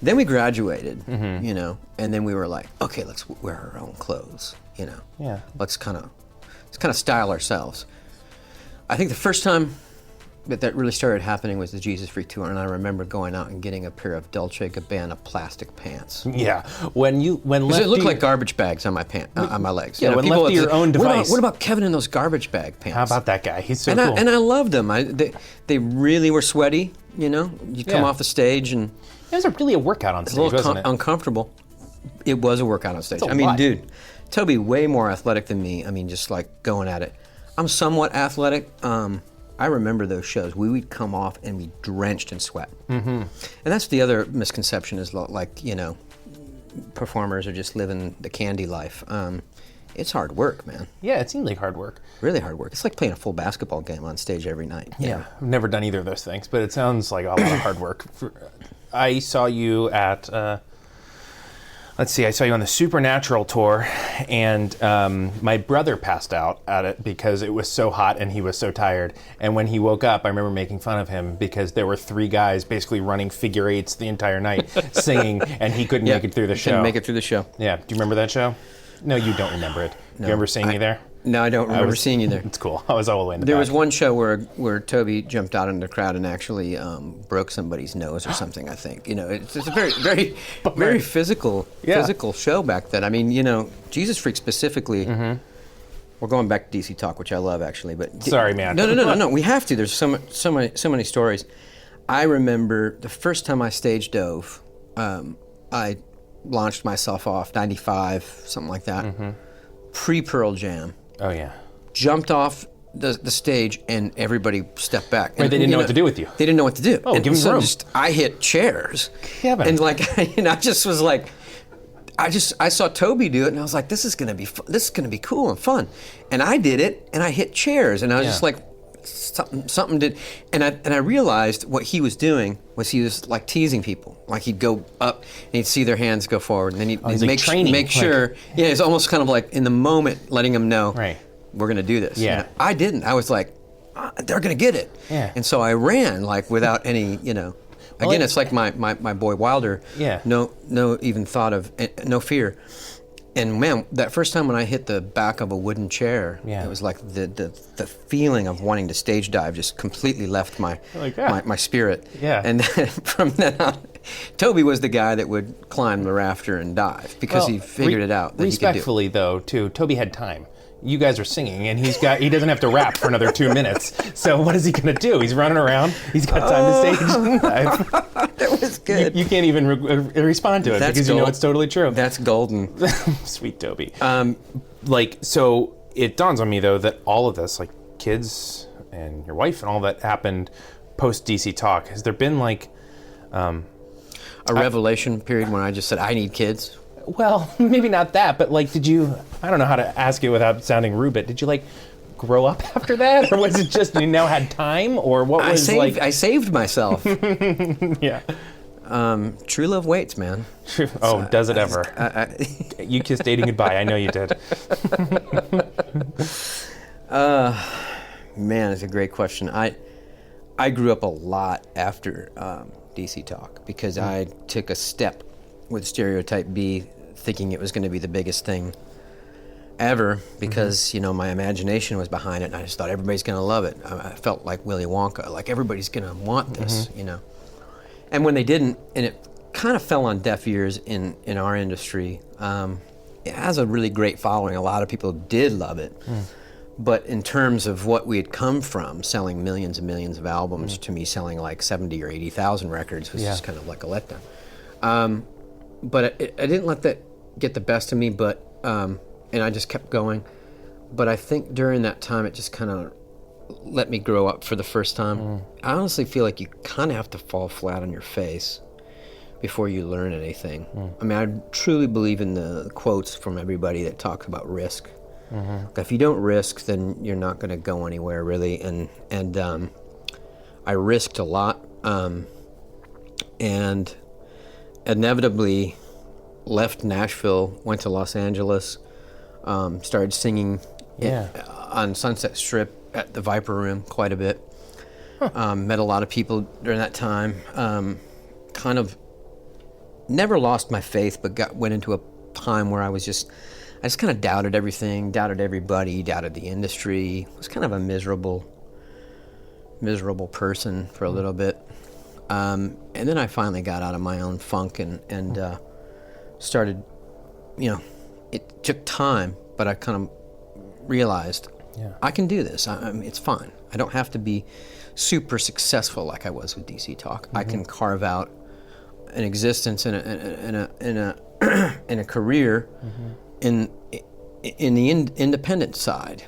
then we graduated, and then we were like, okay, let's wear our own clothes, Yeah. Let's kind of style ourselves. I think the first time that really started happening was the Jesus Freak tour, and I remember going out and getting a pair of Dolce & Gabbana plastic pants. Yeah, when it looked like garbage bags on my on my legs. Yeah, when left to your own device. What about Kevin in those garbage bag pants? How about that guy? He's so cool. cool. And I loved them. They really were sweaty. You come off the stage and it was really a workout on stage, a little wasn't it? Uncomfortable. It was a workout on stage. I mean, dude, Toby way more athletic than me. I mean, just like going at it. I'm somewhat athletic. I remember those shows. We would come off and be drenched in sweat. Mm-hmm. And that's the other misconception is performers are just living the candy life. It's hard work, man. Yeah, it seems like hard work. Really hard work. It's like playing a full basketball game on stage every night. Yeah, I've never done either of those things, but it sounds like a lot of hard work. I saw you at, I saw you on the Supernatural tour, and my brother passed out at it because it was so hot and he was so tired. And when he woke up, I remember making fun of him because there were 3 guys basically running figure eights the entire night, singing, and he couldn't make it through the show. Couldn't make it through the show. Yeah. Do you remember that show? No, you don't remember it. Do you remember seeing me there? No, I don't remember seeing you there. It's cool. I was all the way in the There back. was one show where Toby jumped out in the crowd and actually broke somebody's nose or something, I think. It's a very, very, very physical show back then. I mean, Jesus Freak specifically, we're going back to DC Talk, which I love actually. But Sorry, man. No. We have to. There's so many stories. I remember the first time I stage dove, I launched myself off, 95, something like that, pre-Pearl Jam. Oh, yeah. Jumped off the stage, and everybody stepped back. Right, they didn't know what to do with you. They didn't know what to do. Oh, and give them room. I hit chairs. Kevin. And like, I just was like, I saw Toby do it, and I was like, this is gonna be cool and fun. And I did it, and I hit chairs, and I was just like, something did, and I realized what he was doing was he was like teasing people. Like he'd go up and he'd see their hands go forward, and then he'd make sure. Yeah, it's almost kind of like in the moment letting them know, right, we're gonna do this. Yeah. And I didn't. I was like, they're gonna get it. Yeah. And so I ran like without any, Again, it's like my boy Wilder. Yeah. No even thought of no fear. And man, that first time when I hit the back of a wooden chair, it was like the feeling of wanting to stage dive just completely left my spirit. Yeah. And then from then on, Toby was the guy that would climb the rafter and dive because he figured it out that he could do it. Respectfully, though, too, Toby had time. You guys are singing, and he doesn't have to rap for another 2 minutes. So what is he going to do? He's running around. He's got time to stage dive. That was good. You can't even respond to it because you know it's totally true. That's golden. Sweet Toby. So it dawns on me, though, that all of this, like kids and your wife and all that happened post DC Talk. Has there been like a revelation period when I just said, I need kids? Well, maybe not that, but like, did you, I don't know how to ask it without sounding rude, but did you like grow up after that? Or was it just you now had time? Or what was I saved myself. Yeah. True love waits, man. Oh, does it ever? You kissed dating goodbye. I know you did. Man, it's a great question. I grew up a lot after DC Talk because I took a step with Stereotype B, thinking it was going to be the biggest thing ever because, my imagination was behind it, and I just thought everybody's going to love it. I felt like Willy Wonka, like everybody's going to want this, And when they didn't, and it kind of fell on deaf ears in our industry, it has a really great following. A lot of people did love it. But in terms of what we had come from, selling millions and millions of albums, to me selling like 70 or 80,000 records was just kind of like a letdown. But I didn't let that get the best of me, and I just kept going. But I think during that time, it just kind of let me grow up for the first time. I honestly feel like you kind of have to fall flat on your face before you learn anything. I mean, I truly believe in the quotes from everybody that talks about risk. If you don't risk, then you're not going to go anywhere, really. And I risked a lot, and inevitably left Nashville, went to Los Angeles, started singing on Sunset Strip at the Viper Room quite a bit. Met a lot of people during that time. Kind of never lost my faith, but went into a time where I just kind of doubted everything, doubted everybody, doubted the industry. I was kind of a miserable person for a little bit. And then I finally got out of my own funk and started, it took time, but I kind of realized I can do this. It's fine. I don't have to be super successful like I was with DC Talk. I can carve out an existence in a career in the independent side.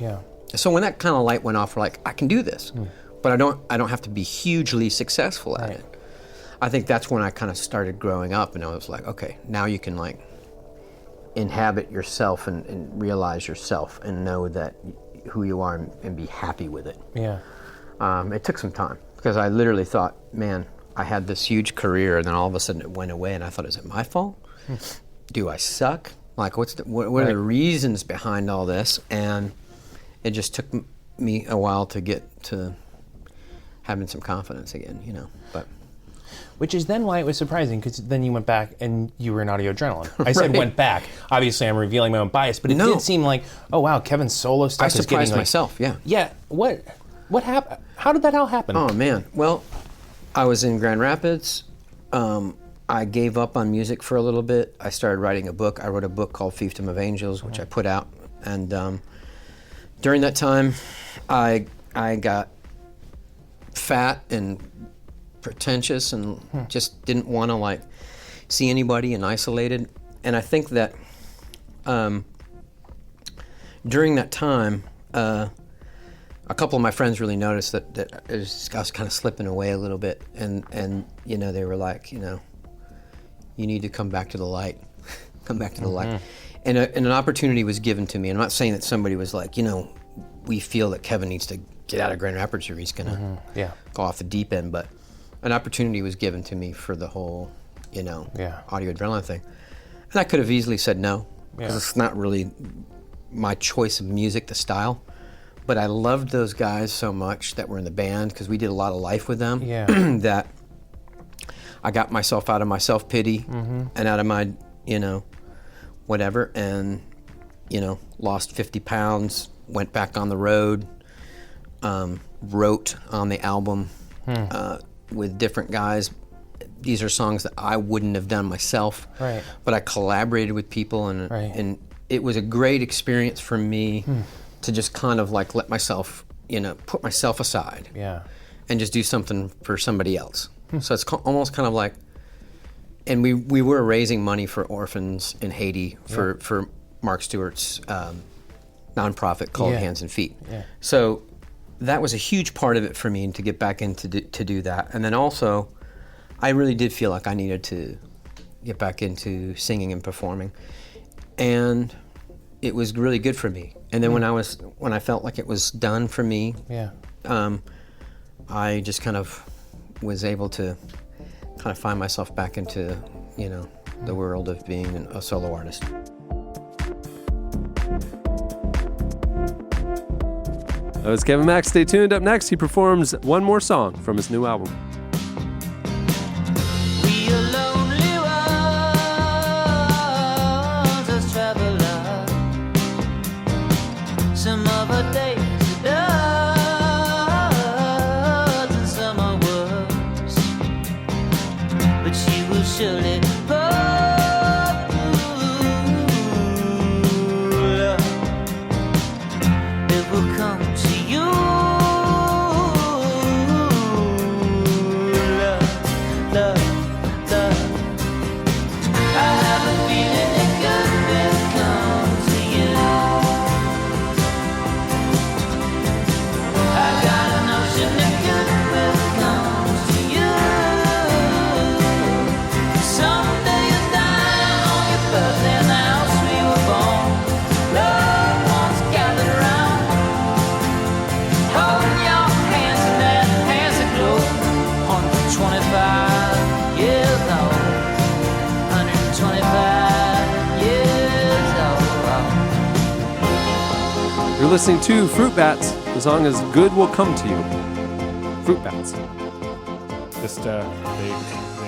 So when that kind of light went off, we're like, I can do this, but I don't have to be hugely successful at it. I think that's when I kind of started growing up, and I was like, okay, now you can like inhabit yourself and realize yourself and know that who you are and be happy with it. It took some time because I literally thought, man, I had this huge career, and then all of a sudden it went away, and I thought, is it my fault? Do I suck? Like, what are the reasons behind all this? And it just took me a while to get to having some confidence again, But which is then why it was surprising, because then you went back and you were in Audio Adrenaline. I said went back. Obviously, I'm revealing my own bias, but it did seem like, oh wow, Kevin's solo stuff is getting like... I surprised myself, yeah. Yeah, what happened? How did that all happen? Oh man, well, I was in Grand Rapids. I gave up on music for a little bit. I started writing a book. I wrote a book called Fiefdom of Angels, which I put out. And during that time, I got fat and pretentious and just didn't want to like see anybody and isolated. And I think that during that time, a couple of my friends really noticed that I was kind of slipping away a little bit, and you know, they were like, you know, you need to come back to the light, come back to the light, and an opportunity was given to me. I'm not saying that somebody was like, you know, we feel that Kevin needs to get out of Grand Rapids or he's gonna go off the deep end, but an opportunity was given to me for the whole, you know, Audio Adrenaline thing, and I could have easily said no, because it's not really my choice of music, the style. But I loved those guys so much that were in the band, because we did a lot of life with them, that I got myself out of my self-pity and out of my, you know, whatever, and, you know, lost 50 pounds, went back on the road, wrote on the album with different guys. These are songs that I wouldn't have done myself, but I collaborated with people, and it was a great experience for me to just kind of like let myself, you know, put myself aside and just do something for somebody else. So it's almost kind of like, and we were raising money for orphans in Haiti for Mark Stewart's nonprofit called Hands and Feet. So that was a huge part of it for me to get back into to do that. And then also, I really did feel like I needed to get back into singing and performing, and it was really good for me. And then when I felt like it was done for me, I just kind of was able to kind of find myself back into, you know, the world of being a solo artist. That was Kevin Max. Stay tuned. Up next, he performs one more song from his new album. We are lonely ones as travelers. Some of our days are duds and some are worse. But she will surely pull through. It will come to you. Love. I have a feeling it could will come to you. I got a notion it could will come to you. Someday you'll die on your birthday in the house we were born. Loved ones gathered around, holding your hands in their hands aglow. 125 years old. 125 years old. You're listening to Fruit Bats. The song is Good Will Come to You. Fruit Bats. Just they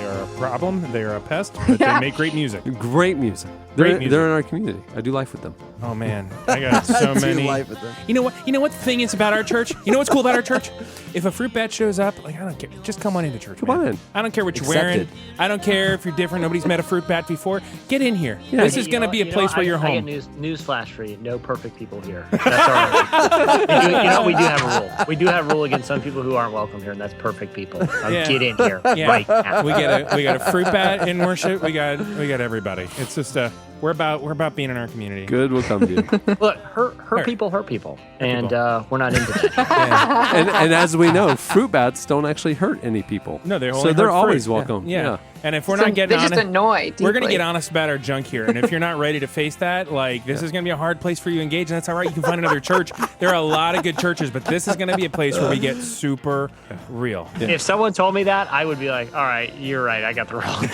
are a problem. They are a pest, but they make great music. Great music. Great music. They're in our community. I do life with them. Oh man, I got so many. life with them. You know what? You know what the thing is about our church? You know what's cool about our church? If a fruit bat shows up, like I don't care, just come on into church. Come man. on in. I don't care what you're Accepted. wearing. I don't care if you're different. Nobody's met a fruit bat before. Get in here. This is going to be a place where you're I home. get news flash for you. No perfect people here. That's our we do have a rule. We do have a rule against some people who aren't welcome here, and that's perfect people. Get in here right now. We got a fruit bat in worship. We got everybody. It's just we're about being in our community. Good will come to you. Look, hurt people hurt people, and we're not into that. and as we know, fruit bats don't actually hurt any people. No, they're so only they're hurt always fruit. welcome. Yeah. And if we're So not getting they just honest, annoy we're going to deeply. get honest about our junk here. And if you're not ready to face that, like this is going to be a hard place for you to engage. And that's all right. You can find another church. There are a lot of good churches, but this is going to be a place where we get super real. If someone told me that, I would be like, all right, you're right. I got the wrong.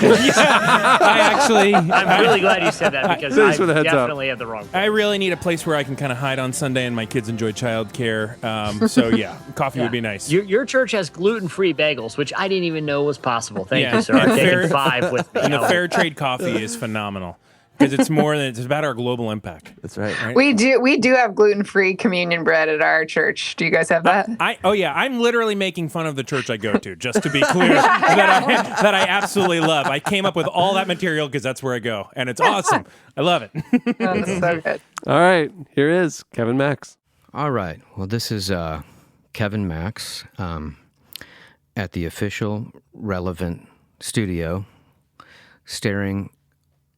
I'm really glad you said that because Thanks I for the heads up. definitely have the wrong. I really need a place where I can kind of hide on Sunday and my kids enjoy childcare. So yeah, coffee would be nice. Your church has gluten-free bagels, which I didn't even know was possible. Thank Yeah. you, sir. I'm taking 5 with me. And the fair trade coffee is phenomenal because it's more than it's about our global impact. That's right. We do have gluten-free communion bread at our church. Do you guys have that? I'm literally making fun of the church I go to, just to be clear, that I absolutely love. I came up with all that material because that's where I go, and it's awesome. I love it. That's so good. All right, here is Kevin Max. All right. Well, this is Kevin Max at the official Relevant studio,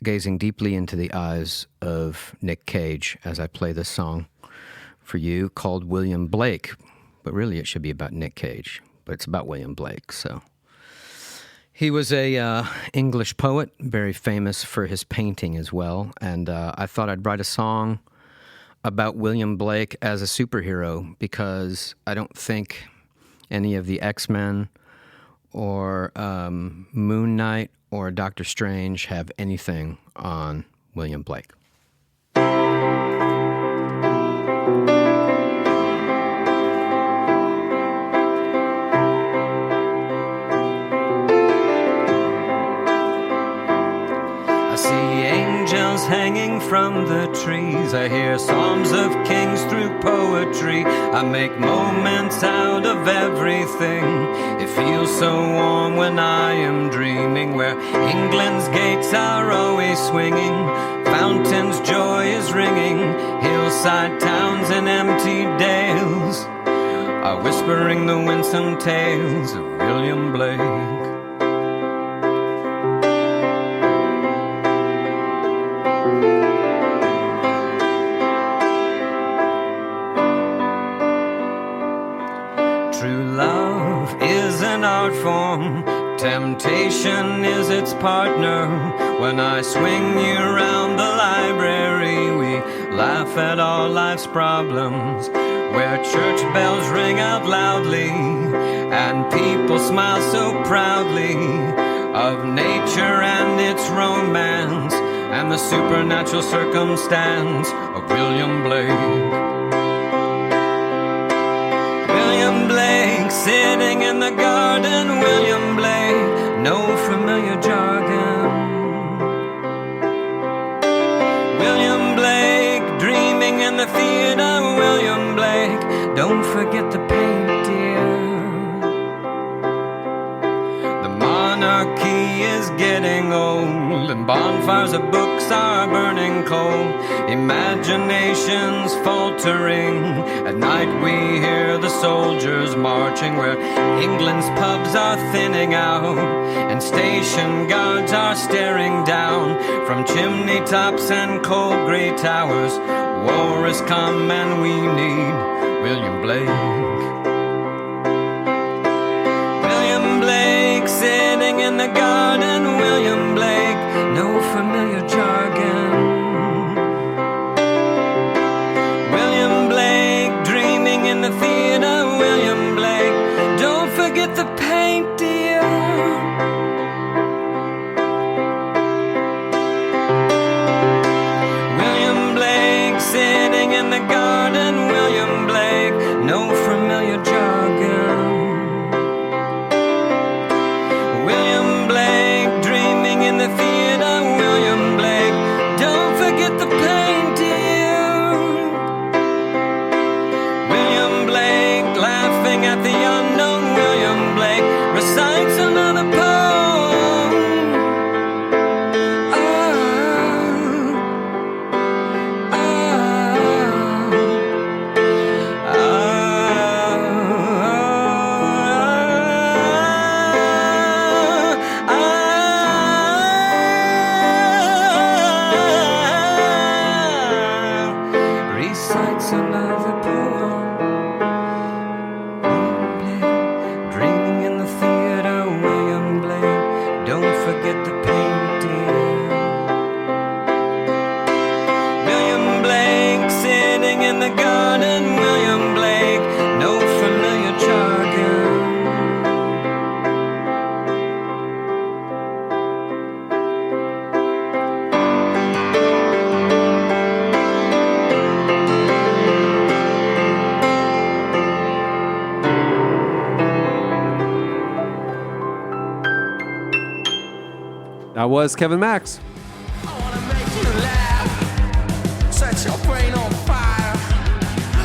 gazing deeply into the eyes of Nick Cage as I play this song for you called William Blake. but really it should be about Nick Cage. But it's about William Blake. So he was a English poet, very famous for his painting as well. And I thought I'd write a song about William Blake as a superhero because I don't think any of the X-Men or Moon Knight or Doctor Strange have anything on William Blake. I see angels hanging from the trees. I hear psalms of kings through poetry. I make moments out of everything. It feels so warm when I am dreaming, where England's gates are always swinging, fountains joy is ringing, hillside towns and empty dales are whispering the winsome tales of William Blake. Temptation is its partner. When I swing you around the library, we laugh at all life's problems, where church bells ring out loudly and people smile so proudly of nature and its romance and the supernatural circumstance of William Blake. William Blake, sitting in the garden, William Blake, no familiar jargon. William Blake, dreaming in the theater, William Blake, don't forget the paint, dear. The monarchy is getting old, and bonfires of books are burning cold. Imagination's faltering. At night we hear the soldiers marching, where England's pubs are thinning out, and station guards are staring down from chimney tops and cold grey towers. War has come and we need William Blake. William Blake, sitting in the garden, William Blake, no familiar jargon. William Blake, dreaming in the theater, William Blake, don't forget the paint, dear. William Blake, sitting in the garden, William Blake, no familiar jargon. William Blake, dreaming in the theater, William Blake, don't forget the paint, dear. William Blake, laughing at the unknown, William Blake, recites another poem. Recites another poem. Dreaming in the theater, William Blake, don't forget the paint, dear. William Blake, sitting in the garden, William Blake, no familiar jargon. That was Kevin Max. Set your brain on fire.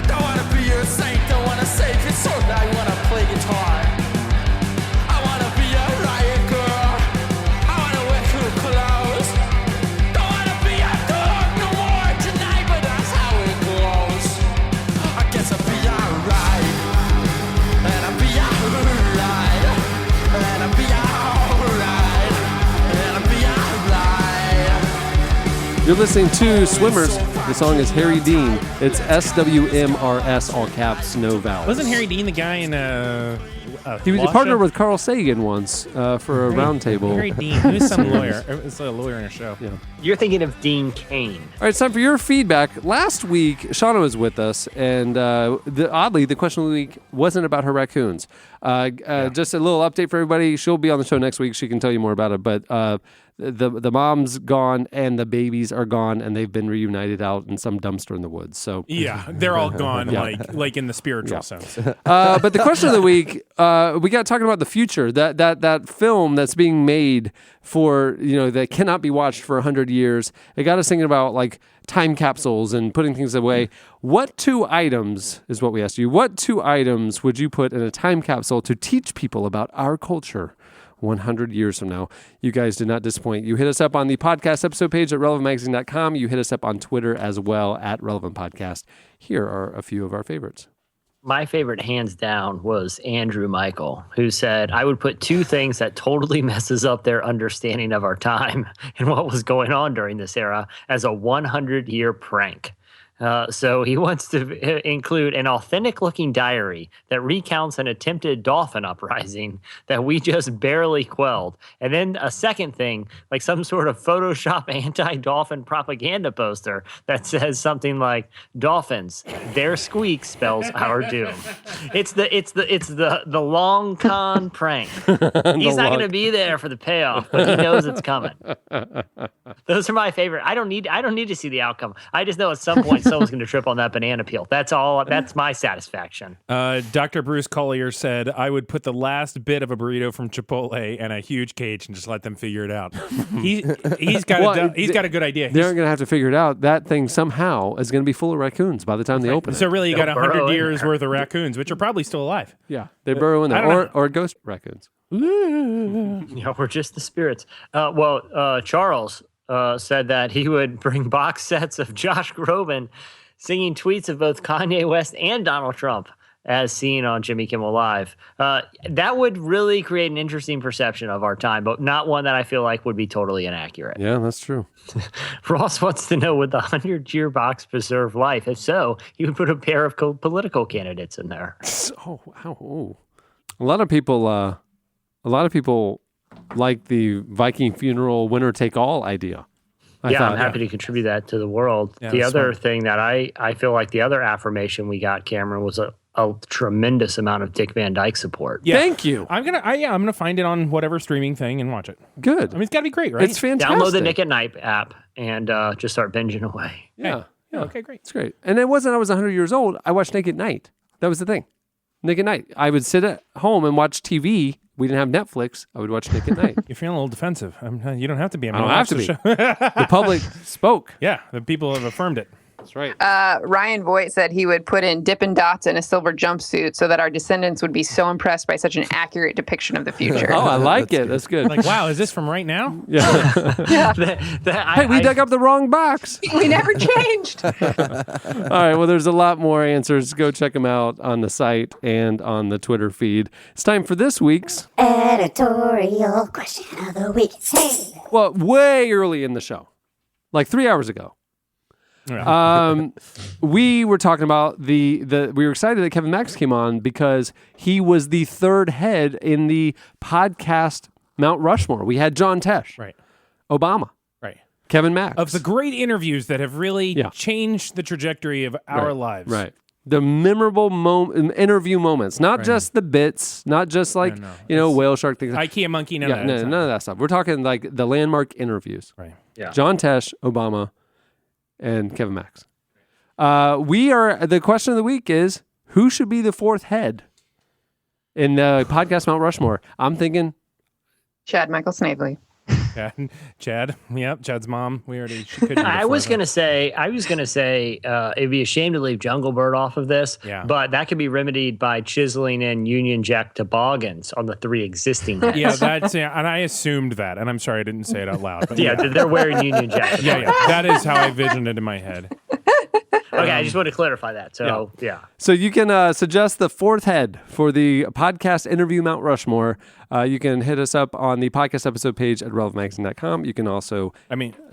Don't wanna be your saint, don't wanna save your soul. Now you wanna play guitar. I wanna be a riot girl. I wanna wear cool clothes. Don't wanna be a dog no more tonight, but that's how it goes. I guess I'll be alright, and I'll be alright, and I'll be alright, and I'll be alright. You're listening to Swimmers. The song is Harry Dean. It's SWMRS, all caps, no vowels. Wasn't Harry Dean the guy in He was a law partner show? with Carl Sagan once for a round table. Harry Dean. He was some lawyer. It's a lawyer in a show. Yeah. You're thinking of Dean Cain. All right, it's time for your feedback. Last week, Shauna was with us, and oddly, the question of the week wasn't about her raccoons. Just a little update for everybody. She'll be on the show next week. She can tell you more about it. But the mom's gone, and the babies are gone, and they've been reunited out in some dumpster in the woods. So Yeah, they're all gone, Yeah. like in the spiritual sense. but the question of the week, we got talking about the future. That film that's being made for, that cannot be watched for 100 years. It got us thinking about like time capsules and putting things away. What 2 items is what we asked you. What 2 items would you put in a time capsule to teach people about our culture 100 years from now? You guys did not disappoint. You hit us up on the podcast episode page at relevantmagazine.com. You hit us up on Twitter as well at Relevant Podcast. Here are a few of our favorites. My favorite, hands down, was Andrew Michael, who said, I would put 2 things that totally messes up their understanding of our time and what was going on during this era as a 100-year prank. So he wants to include an authentic-looking diary that recounts an attempted dolphin uprising that we just barely quelled. And then a second thing, like some sort of Photoshop anti-dolphin propaganda poster that says something like, "Dolphins, their squeak spells our doom." It's the long con prank. He's not going to be there for the payoff, but he knows it's coming. Those are my favorite. I don't need to see the outcome. I just know at some point someone's going to trip on that banana peel. That's all. That's my satisfaction. Dr. Bruce Collier said, I would put the last bit of a burrito from Chipotle in a huge cage and just let them figure it out. He's got a good idea. They aren't going to have to figure it out. That thing somehow is going to be full of raccoons by the time they open it. So really, you got They'll burrow 100 in years there. worth of raccoons, which are probably still alive. Yeah, they burrow in I there. don't Or ghost raccoons. Yeah, we're just the spirits. Charles said that he would bring box sets of Josh Groban singing tweets of both Kanye West and Donald Trump as seen on Jimmy Kimmel Live. That would really create an interesting perception of our time, but not one that I feel like would be totally inaccurate. Yeah, that's true. Ross wants to know, would the 100-year box preserve life? If so, he would put a pair of political candidates in there. Oh, wow. Oh. A lot of people like the Viking funeral winner take all idea. I'm happy to contribute that to the world. Yeah, the that's other smart. thing that I feel like the other affirmation we got, Cameron, was a tremendous amount of Dick Van Dyke support. Yeah. Thank you. I'm gonna find it on whatever streaming thing and watch it. Good. I mean, it's got to be great, right? It's fantastic. Download the Nick at Night app and just start binging away. Yeah. Yeah. Okay, great. It's great. And it wasn't I was 100 years old. I watched Nick at Night. That was the thing. Nick at Night. I would sit at home and watch TV. We didn't have Netflix. I would watch Nick at Night. You're feeling a little defensive. You don't have to be. I don't have to be. The public spoke. Yeah, the people have affirmed it. That's right. Ryan Voigt said he would put in Dippin' Dots in a silver jumpsuit so that our descendants would be so impressed by such an accurate depiction of the future. Oh, I like it. That's good. Like, wow, is this from right now? Yeah. Hey, we dug up the wrong box. We never changed. All right. Well, there's a lot more answers. Go check them out on the site and on the Twitter feed. It's time for this week's Editorial question of the week. Hey. Well, way early in the show, like 3 hours ago. We were talking about we were excited that Kevin Max came on because he was the third head in the podcast Mount Rushmore. We had John Tesh, Right. Obama, Right. Kevin Max. Of the great interviews that have really changed the trajectory of our lives. Right. The memorable interview moments, not just the bits, not just like, whale shark things. IKEA monkey, none of that. None of that stuff. We're talking like the landmark interviews. Right. Yeah. John Tesh, Obama, and Kevin Max. The question of the week is, who should be the fourth head in the podcast Mount Rushmore? I'm thinking Chad Michael Snavely. Chad. Yep. Chad's mom. I was gonna say it'd be a shame to leave Jungle Bird off of this. Yeah. But that could be remedied by chiseling in Union Jack toboggans on the 3 existing heads. Yeah, and I assumed that, and I'm sorry I didn't say it out loud. But they're wearing Union Jack. Yeah, that is how I envisioned it in my head. Okay, I just want to clarify that. So, yeah. So you can suggest the fourth head for the podcast interview Mount Rushmore. You can hit us up on the podcast episode page at relevantmagazine.com. You can also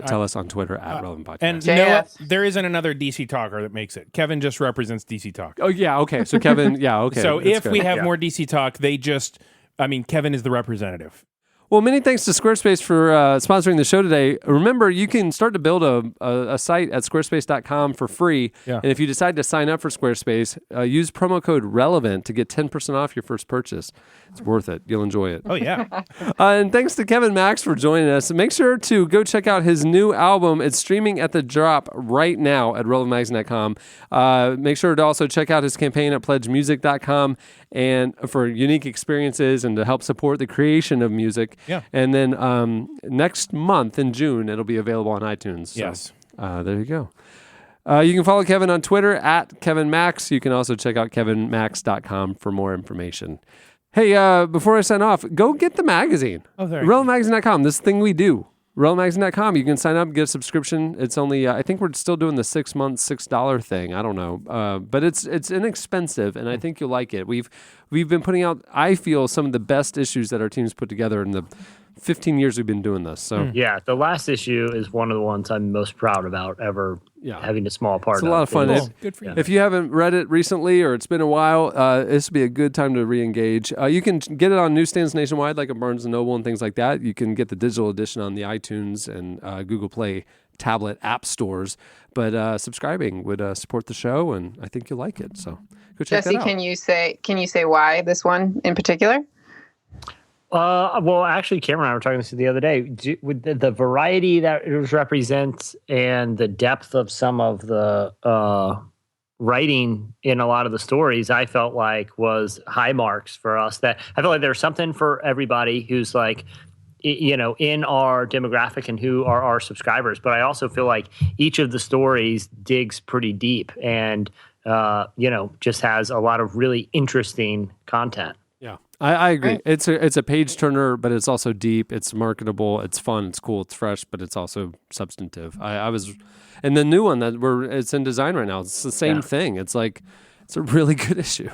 tell us on Twitter at Relevant Podcast. And Noah, there isn't another DC talker that makes it. Kevin just represents DC Talk. Oh, yeah, okay. So Kevin, okay. So that's if good. we have more DC Talk, Kevin is the representative. Well, many thanks to Squarespace for sponsoring the show today. Remember, you can start to build a site at squarespace.com for free. Yeah. And if you decide to sign up for Squarespace, use promo code RELEVANT to get 10% off your first purchase. It's worth it. You'll enjoy it. Oh, yeah. And thanks to Kevin Max for joining us. Make sure to go check out his new album. It's streaming at the drop right now at relevantmagazine.com. Make sure to also check out his campaign at pledgemusic.com and for unique experiences and to help support the creation of music. Yeah. And then next month in June, it'll be available on iTunes. So, Yes. there you go. You can follow Kevin on Twitter at Kevin Max. You can also check out kevinmax.com for more information. Hey, before I sign off, go get the magazine. Oh, there. RelevantMagazine.com. This thing we do. RelevantMagazine.com. You can sign up, get a subscription. It's only, I think we're still doing the 6 month, $6 thing. I don't know, but it's inexpensive, and I think you'll like it. We've been putting out, I feel, some of the best issues that our team's put together in the 15 years we've been doing this. So yeah, the last issue is one of the ones I'm most proud about ever having a small part it's a lot of fun. Good for you. If you haven't read it recently or it's been a while, this would be a good time to re-engage. You can get it on newsstands nationwide, like at Barnes & Noble and things like that. You can get the digital edition on the iTunes and Google Play tablet app stores. But subscribing would support the show, and I think you'll like it. So go check Jesse, that out. can you say why this one in particular? Well, actually, Cameron and I were talking this the other day. With the variety that it represents and the depth of some of the writing in a lot of the stories, I felt like was high marks for us. That I felt like there's something for everybody who's like, in our demographic and who are our subscribers. But I also feel like each of the stories digs pretty deep and, just has a lot of really interesting content. Yeah, I agree. Right. It's a page turner, but it's also deep. It's marketable. It's fun. It's cool. It's fresh, but it's also substantive. And the new one it's in design right now. It's the same thing. It's like it's a really good issue.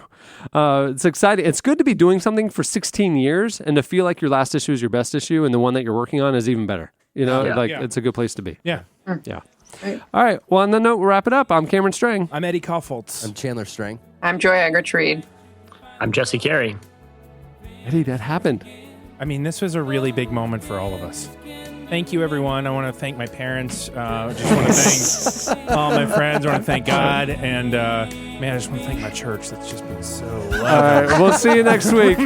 It's exciting. It's good to be doing something for 16 years and to feel like your last issue is your best issue, and the one that you're working on is even better. It's a good place to be. Yeah. Yeah. Right. All right. Well, on that note, we'll wrap it up. I'm Cameron Strang. I'm Eddie Kaufholz. I'm Chandler Strang. I'm Joy Eggert-Reed. I'm Jesse Carey. Eddie, that happened. I mean, this was a really big moment for all of us. Thank you, everyone. I want to thank my parents. Just want to thank all my friends. I want to thank God. And, I just want to thank my church. That's just been so lovely. All right. We'll see you next week.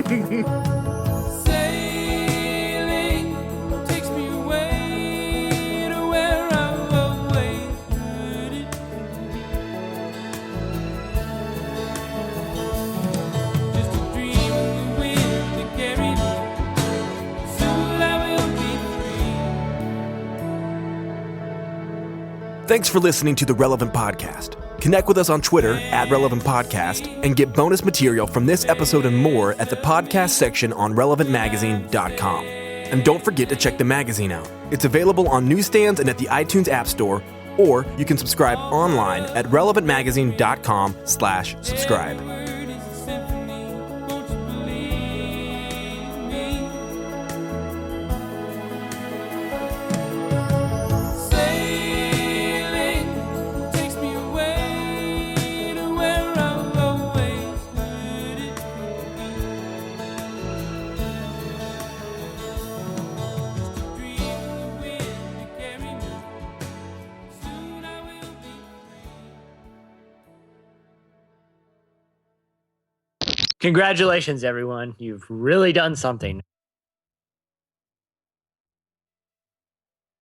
Thanks for listening to the Relevant Podcast. Connect with us on Twitter at Relevant Podcast and get bonus material from this episode and more at the podcast section on relevantmagazine.com. And don't forget to check the magazine out. It's available on newsstands and at the iTunes App Store, or you can subscribe online at relevantmagazine.com/subscribe. Congratulations, everyone. You've really done something.